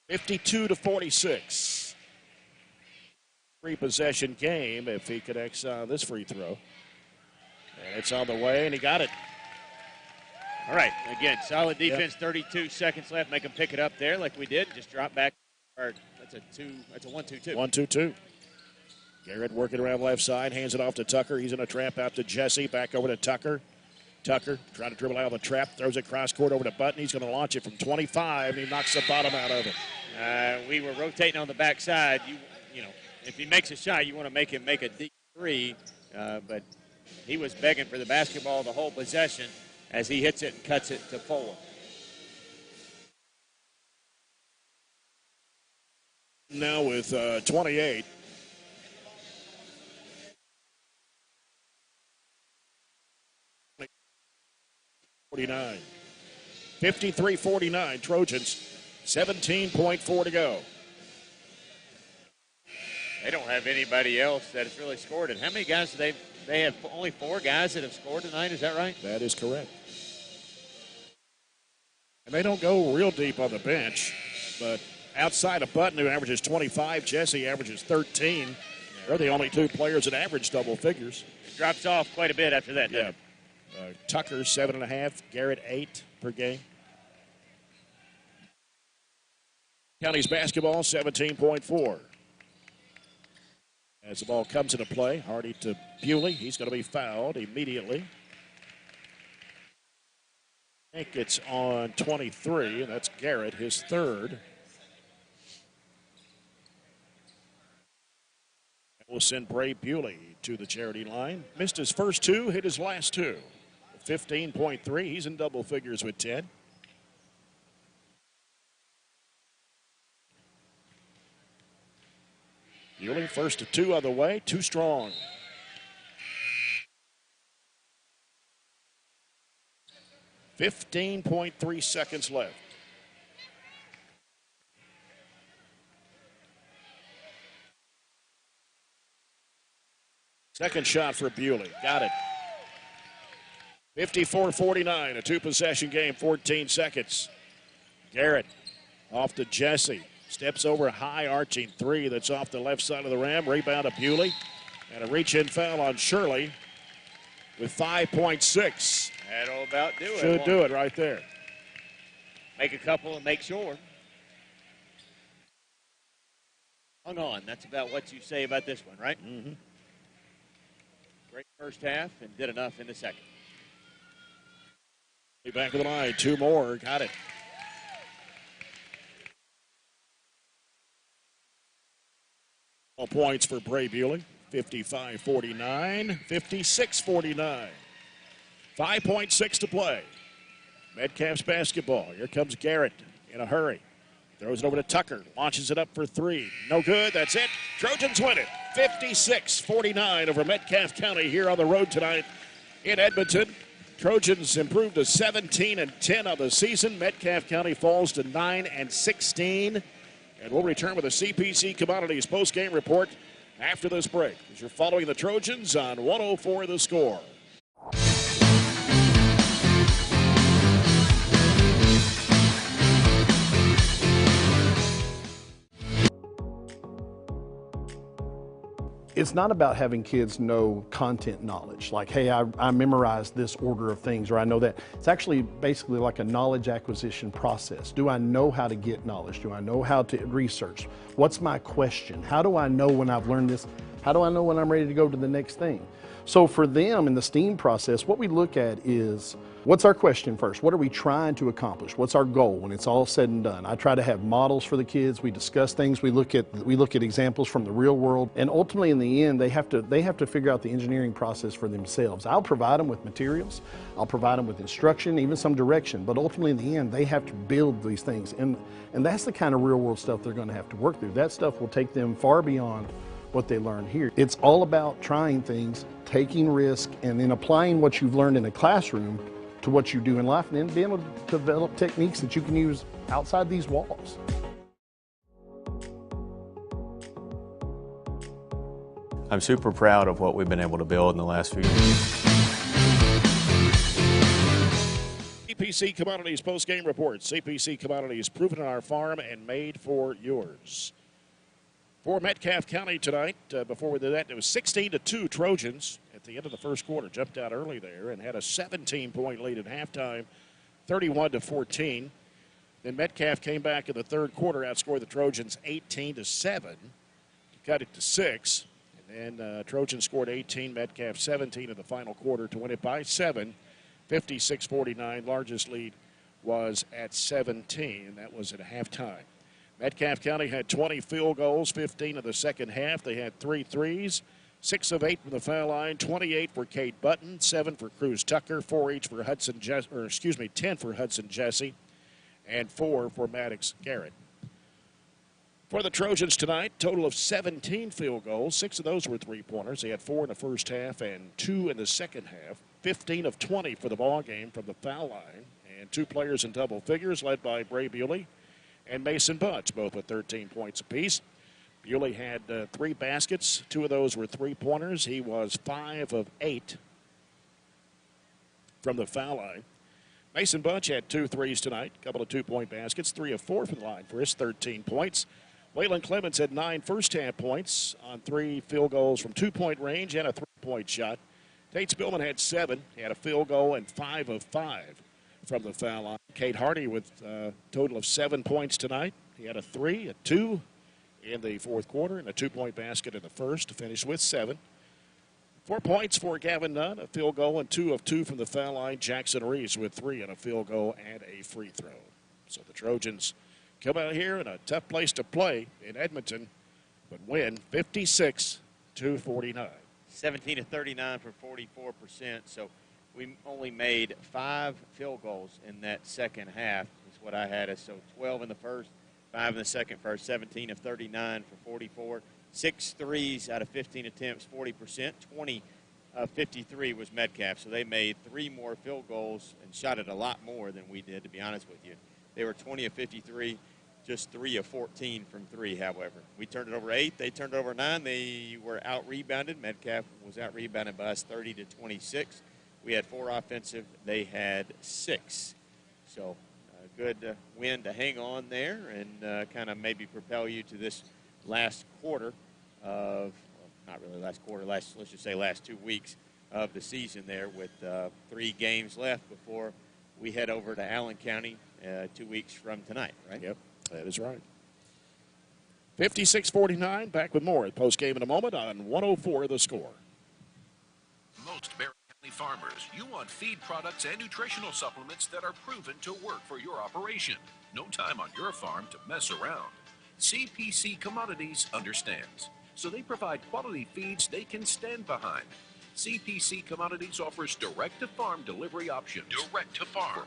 52-46. 3-possession game if he connects on this free throw. And it's on the way, and he got it. All right, again, solid defense, 32 seconds left. Make them pick it up there like we did. Just drop back. That's a 1-2-2. 1-2-2. Garrett working around left side, hands it off to Tucker. He's in a trap out to Jesse, back over to Tucker. Tucker trying to dribble out of the trap, throws it cross court over to Button. He's going to launch it from 25, and he knocks the bottom out of it. We were rotating on the backside. You know, if he makes a shot, you want to make him make a deep three, but he was begging for the basketball the whole possession as he hits it and cuts it to 4. Now with 28. $49. 53-49 Trojans. 17.4 to go. They don't have anybody else that has really scored it. How many guys do they have? Only 4 guys that have scored tonight. Is that right? That is correct. And they don't go real deep on the bench, but outside of Button, who averages 25, Jesse averages 13. They're the only 2 players that average double figures. It drops off quite a bit after that, doesn't it? Tucker, 7.5. Garrett, 8 per game. County's basketball, 17.4. As the ball comes into play, Hardy to Bewley. He's going to be fouled immediately. I think it's on 23, and that's Garrett, his 3rd. We'll send Bray Bewley to the charity line. Missed his first 2, hit his last 2. 15.3, he's in double figures with 10. Bewley, first of 2 on the way, too strong. .3 seconds left. Second shot for Bewley. Got it. 54-49, a 2-possession game, 14 seconds. Garrett off to Jesse. Steps over a high arching 3 that's off the left side of the rim. Rebound to Bewley. And a reach-in foul on Shirley with 5.6. That'll about do it. Should do it right there. Make a couple and make sure. Hung on. That's about what you say about this one, right? Mm-hmm. Great first half and did enough in the second. Back of the line, 2 more. Got it. All points for Bray Bewley. 55-49, 56-49. 5.6 to play. Metcalfe's basketball. Here comes Garrett in a hurry. Throws it over to Tucker. Launches it up for 3. No good. That's it. Trojans win it. 56-49 over Metcalfe County here on the road tonight in Edmonton. Trojans improved to 17-10 on the season. Metcalfe County falls to 9-16. And we'll return with a CPC Commodities post-game report after this break, as you're following the Trojans on 104 The Score. It's not about having kids know content knowledge, like, hey, I memorized this order of things, or I know that. It's actually basically like a knowledge acquisition process. Do I know how to get knowledge? Do I know how to research? What's my question? How do I know when I've learned this How do I know when I'm ready to go to the next thing? So for them in the STEAM process, what we look at is, what's our question first? What are we trying to accomplish? What's our goal when it's all said and done? I try to have models for the kids. We discuss things. We look at examples from the real world, and ultimately in the end, they have to figure out the engineering process for themselves. I'll provide them with materials. I'll provide them with instruction, even some direction, but ultimately in the end, they have to build these things, and that's the kind of real world stuff they're going to have to work through. That stuff will take them far beyond what they learn here. It's all about trying things, taking risk, and then applying what you've learned in a classroom to what you do in life, and then being able to develop techniques that you can use outside these walls. I'm super proud of what we've been able to build in the last few years. CPC Commodities post-game report. CPC Commodities, proven on our farm and made for yours. For Metcalfe County tonight, before we did that, it was 16-2 Trojans at the end of the first quarter. Jumped out early there and had a 17-point lead at halftime, 31-14. Then Metcalfe came back in the third quarter, outscored the Trojans 18-7 to cut it to 6. And then Trojans scored 18, Metcalfe 17 in the final quarter to win it by 7, 56-49. Largest lead was at 17, and that was at halftime. Metcalfe County had 20 field goals, 15 in the second half. They had 3 threes, 6 of 8 from the foul line, 28 for Kate Button, 7 for Cruz Tucker, 4 each for 10 for Hudson Jesse, and 4 for Maddox Garrett. For the Trojans tonight, total of 17 field goals. 6 of those were three-pointers. They had 4 in the first half and 2 in the second half. 15 of 20 for the ball game from the foul line, and 2 players in double figures, led by Bray Bewley and Mason Bunch, both with 13 points apiece. Bewley had 3 baskets. 2 of those were three-pointers. He was 5 of 8 from the foul line. Mason Bunch had 2 threes tonight, a couple of 2-point baskets, 3 of 4 from the line for his 13 points. Waylon Clemens had 9 first-half points on 3 field goals from 2-point range and a 3-point shot. Tate Spillman had 7. He had a field goal and 5 of 5 from the foul line. Kate Hardy with a total of 7 points tonight. He had a 3, a 2 in the fourth quarter, and a 2-point basket in the first to finish with 7. 4 points for Gavin Nunn, a field goal and 2 of 2 from the foul line. Jackson Reeves with 3 and a field goal and a free throw. So the Trojans come out here in a tough place to play in Edmonton, but win 56-49. 17 of 39 for 44%. So we only made 5 field goals in that second half is what I had. So 12 in the first, 5 in the second first, 17 of 39 for 44. 6 threes out of 15 attempts, 40%. 20 of 53 was Metcalfe. So they made 3 more field goals and shot it a lot more than we did, to be honest with you. They were 20 of 53, just 3 of 14 from 3, however. We turned it over 8. They turned it over 9. They were out-rebounded. Metcalfe was out-rebounded by us 30-26. We had 4 offensive. They had 6. So a good win to hang on there and kind of maybe propel you to this last quarter of, well, not really last quarter, let's just say last 2 weeks of the season there with 3 games left before we head over to Allen County 2 weeks from tonight, right? Yep, that is right. 56-49, back with more at postgame in a moment on 104 The Score. Most Barren County farmers, you want feed products and nutritional supplements that are proven to work for your operation. No time on your farm to mess around. CPC Commodities understands, so they provide quality feeds they can stand behind. CPC Commodities offers direct-to-farm delivery options. Direct-to-farm.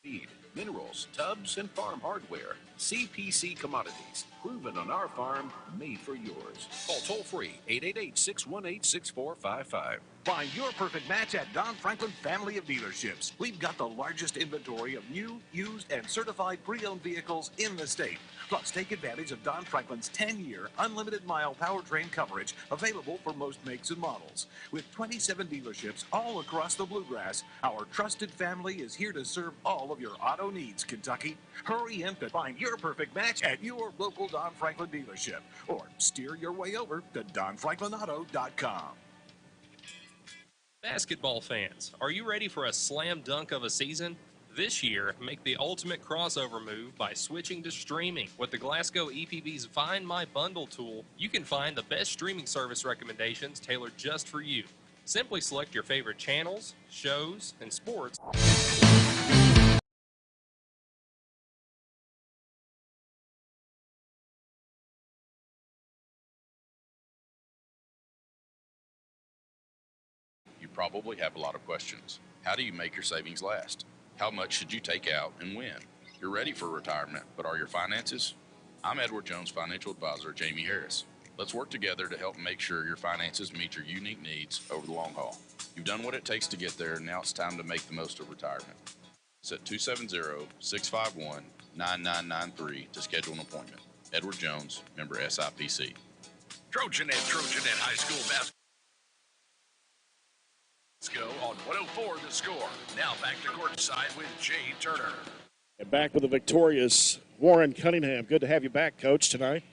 Feed, minerals, tubs, and farm hardware. CPC Commodities, proven on our farm, made for yours. Call toll-free 888-618-6455. Find your perfect match at Don Franklin Family of Dealerships. We've got the largest inventory of new, used, and certified pre-owned vehicles in the state. Plus, take advantage of Don Franklin's 10-year unlimited mile powertrain coverage available for most makes and models. With 27 dealerships all across the Bluegrass, our trusted family is here to serve all of your auto needs, Kentucky. Hurry in to find your perfect match at your local Don Franklin dealership, or steer your way over to DonFranklinAuto.com. Basketball fans, are you ready for a slam dunk of a season? This year, make the ultimate crossover move by switching to streaming. With the Glasgow EPB's Find My Bundle tool, you can find the best streaming service recommendations tailored just for you. Simply select your favorite channels, shows, and sports. You probably have a lot of questions. How do you make your savings last? How much should you take out and when? You're ready for retirement, but are your finances? I'm Edward Jones Financial Advisor Jamie Harris. Let's work together to help make sure your finances meet your unique needs over the long haul. You've done what it takes to get there, now it's time to make the most of retirement. It's at 270-651-9993 to schedule an appointment. Edward Jones, member SIPC. Trojanette High School basketball. Let's go on 104 The Score. Now back to courtside with Jay Turner. And back with the victorious Warren Cunningham. Good to have you back, Coach, tonight.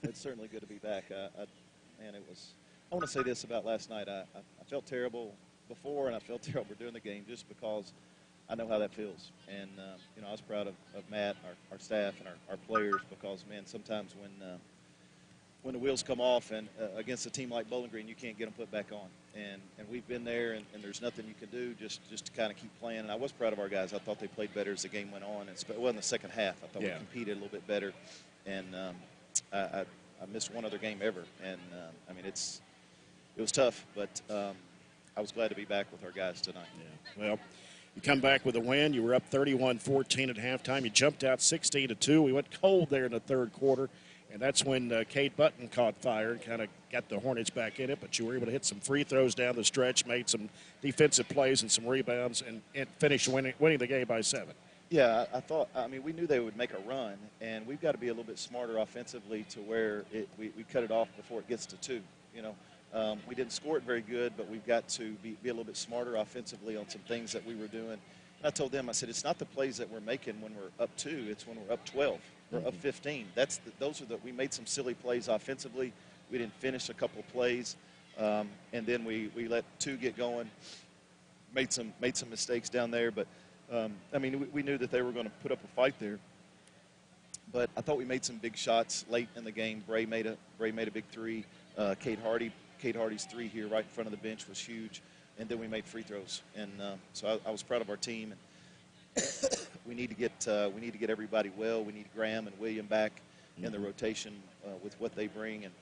It's certainly good to be back. Man, it was. I want to say this about last night. I felt terrible before, and I felt terrible during the game, just because I know how that feels. And you know, I was proud of Matt, our staff, and our players, because man, sometimes when the wheels come off and against a team like Bowling Green, you can't get them put back on. And we've been there, and there's nothing you can do just to kind of keep playing. And I was proud of our guys. I thought they played better as the game went on. Well, in the second half, I thought we competed a little bit better. And I missed one other game ever. And, I mean, it was tough, but I was glad to be back with our guys tonight. Yeah. Well, you come back with a win. You were up 31-14 at halftime. You jumped out 16-2. We went cold there in the third quarter. And that's when Cade Button caught fire and kind of got the Hornets back in it. But you were able to hit some free throws down the stretch, made some defensive plays and some rebounds, and finished winning the game by 7. Yeah, I mean, we knew they would make a run, and we've got to be a little bit smarter offensively to where we cut it off before it gets to 2. You know, we didn't score it very good, but we've got to be a little bit smarter offensively on some things that we were doing. And I told them, I said, it's not the plays that we're making when we're up 2, it's when we're up 12. We're up 15. We made some silly plays offensively. We didn't finish a couple of plays, and then we let 2 get going. Made some mistakes down there, but I mean, we knew that they were going to put up a fight there. But I thought we made some big shots late in the game. Bray made a big 3. Cade Hardy's 3 here right in front of the bench was huge, and then we made free throws. And so I was proud of our team. We need to get everybody well. We need Graham and William back in the rotation with what they bring, and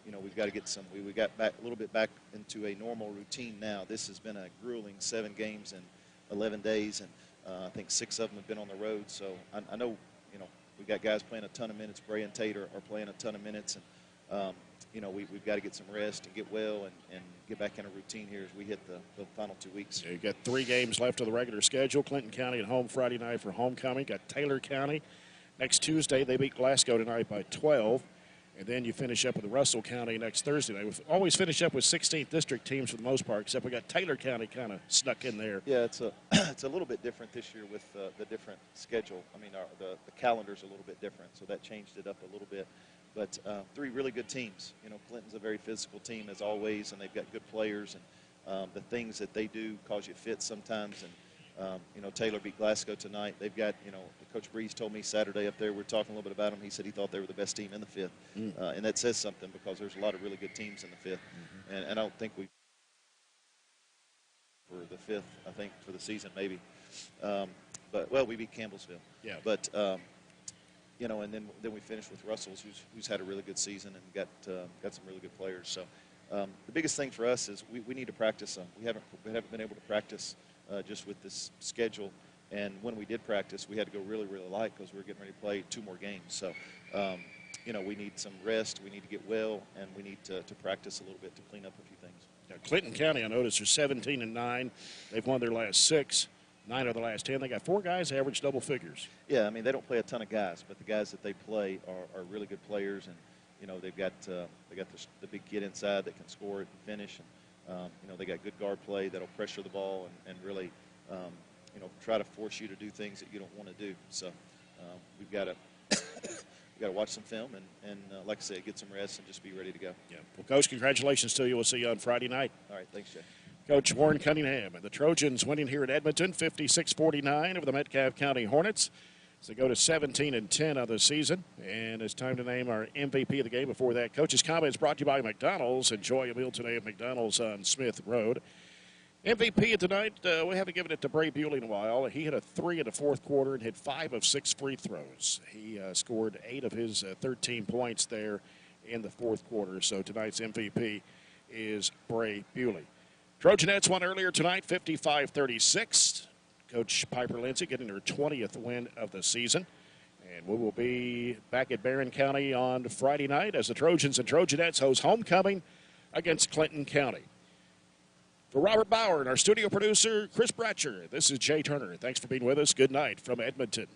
you know, we've got to get some. We got back a little bit back into a normal routine now. This has been a grueling 7 games in 11 days, and I think 6 of them have been on the road. So I know, you know, we got guys playing a ton of minutes. Bray and Tate are playing a ton of minutes, and you know, we've got to get some rest and get well and get back in a routine here as we hit the final 2 weeks. Yeah, you got 3 games left of the regular schedule. Clinton County at home Friday night for homecoming. Got Taylor County next Tuesday. They beat Glasgow tonight by 12. And then you finish up with Russell County next Thursday night. We always finish up with 16th district teams for the most part, except we got Taylor County kind of snuck in there. Yeah, it's a little bit different this year with the different schedule. I mean, the calendar's a little bit different, so that changed it up a little bit. But 3 really good teams. You know, Clinton's a very physical team as always, and they've got good players, and the things that they do cause you fits sometimes. And you know, Taylor beat Glasgow tonight. They've got, you know, Coach Breeze told me Saturday up there, we were talking a little bit about them. He said he thought they were the best team in the 5th, and that says something because there's a lot of really good teams in the 5th, and I don't think we for the 5th. I think for the season maybe, but well, we beat Campbellsville. Yeah, but. You know, and then we finished with Russell's, who's had a really good season and got some really good players. So the biggest thing for us is we need to practice some. We haven't been able to practice just with this schedule, and when we did practice, we had to go really light because we were getting ready to play 2 more games. So you know, we need some rest, we need to get well, and we need to practice a little bit to clean up a few things. Now, Clinton County, I noticed, are 17-9. They've won their last 6. 9 of the last 10. They got 4 guys average double figures. Yeah, I mean, they don't play a ton of guys, but the guys that they play are really good players, and you know, they've got the big kid inside that can score it and finish, and you know, they got good guard play that'll pressure the ball and really you know, try to force you to do things that you don't want to do. So we've got to watch some film and like I said, get some rest and just be ready to go. Yeah. Well, Coach, congratulations to you. We'll see you on Friday night. All right, thanks, Jay. Coach Warren Cunningham and the Trojans winning here at Edmonton 56-49 over the Metcalfe County Hornets. So they go to 17-10 on the season. And it's time to name our MVP of the game. Before that, Coach's comments brought to you by McDonald's. Enjoy a meal today at McDonald's on Smith Road. MVP of tonight, we haven't given it to Bray Bewley in a while. He hit a 3 in the fourth quarter and hit 5 of 6 free throws. He scored 8 of his 13 points there in the fourth quarter. So tonight's MVP is Bray Bewley. Trojanettes won earlier tonight, 55-36. Coach Piper Lindsay getting her 20th win of the season. And we will be back at Barren County on Friday night as the Trojans and Trojanettes host homecoming against Clinton County. For Robert Bauer and our studio producer, Chris Bratcher, this is Jay Turner. Thanks for being with us. Good night from Edmonton.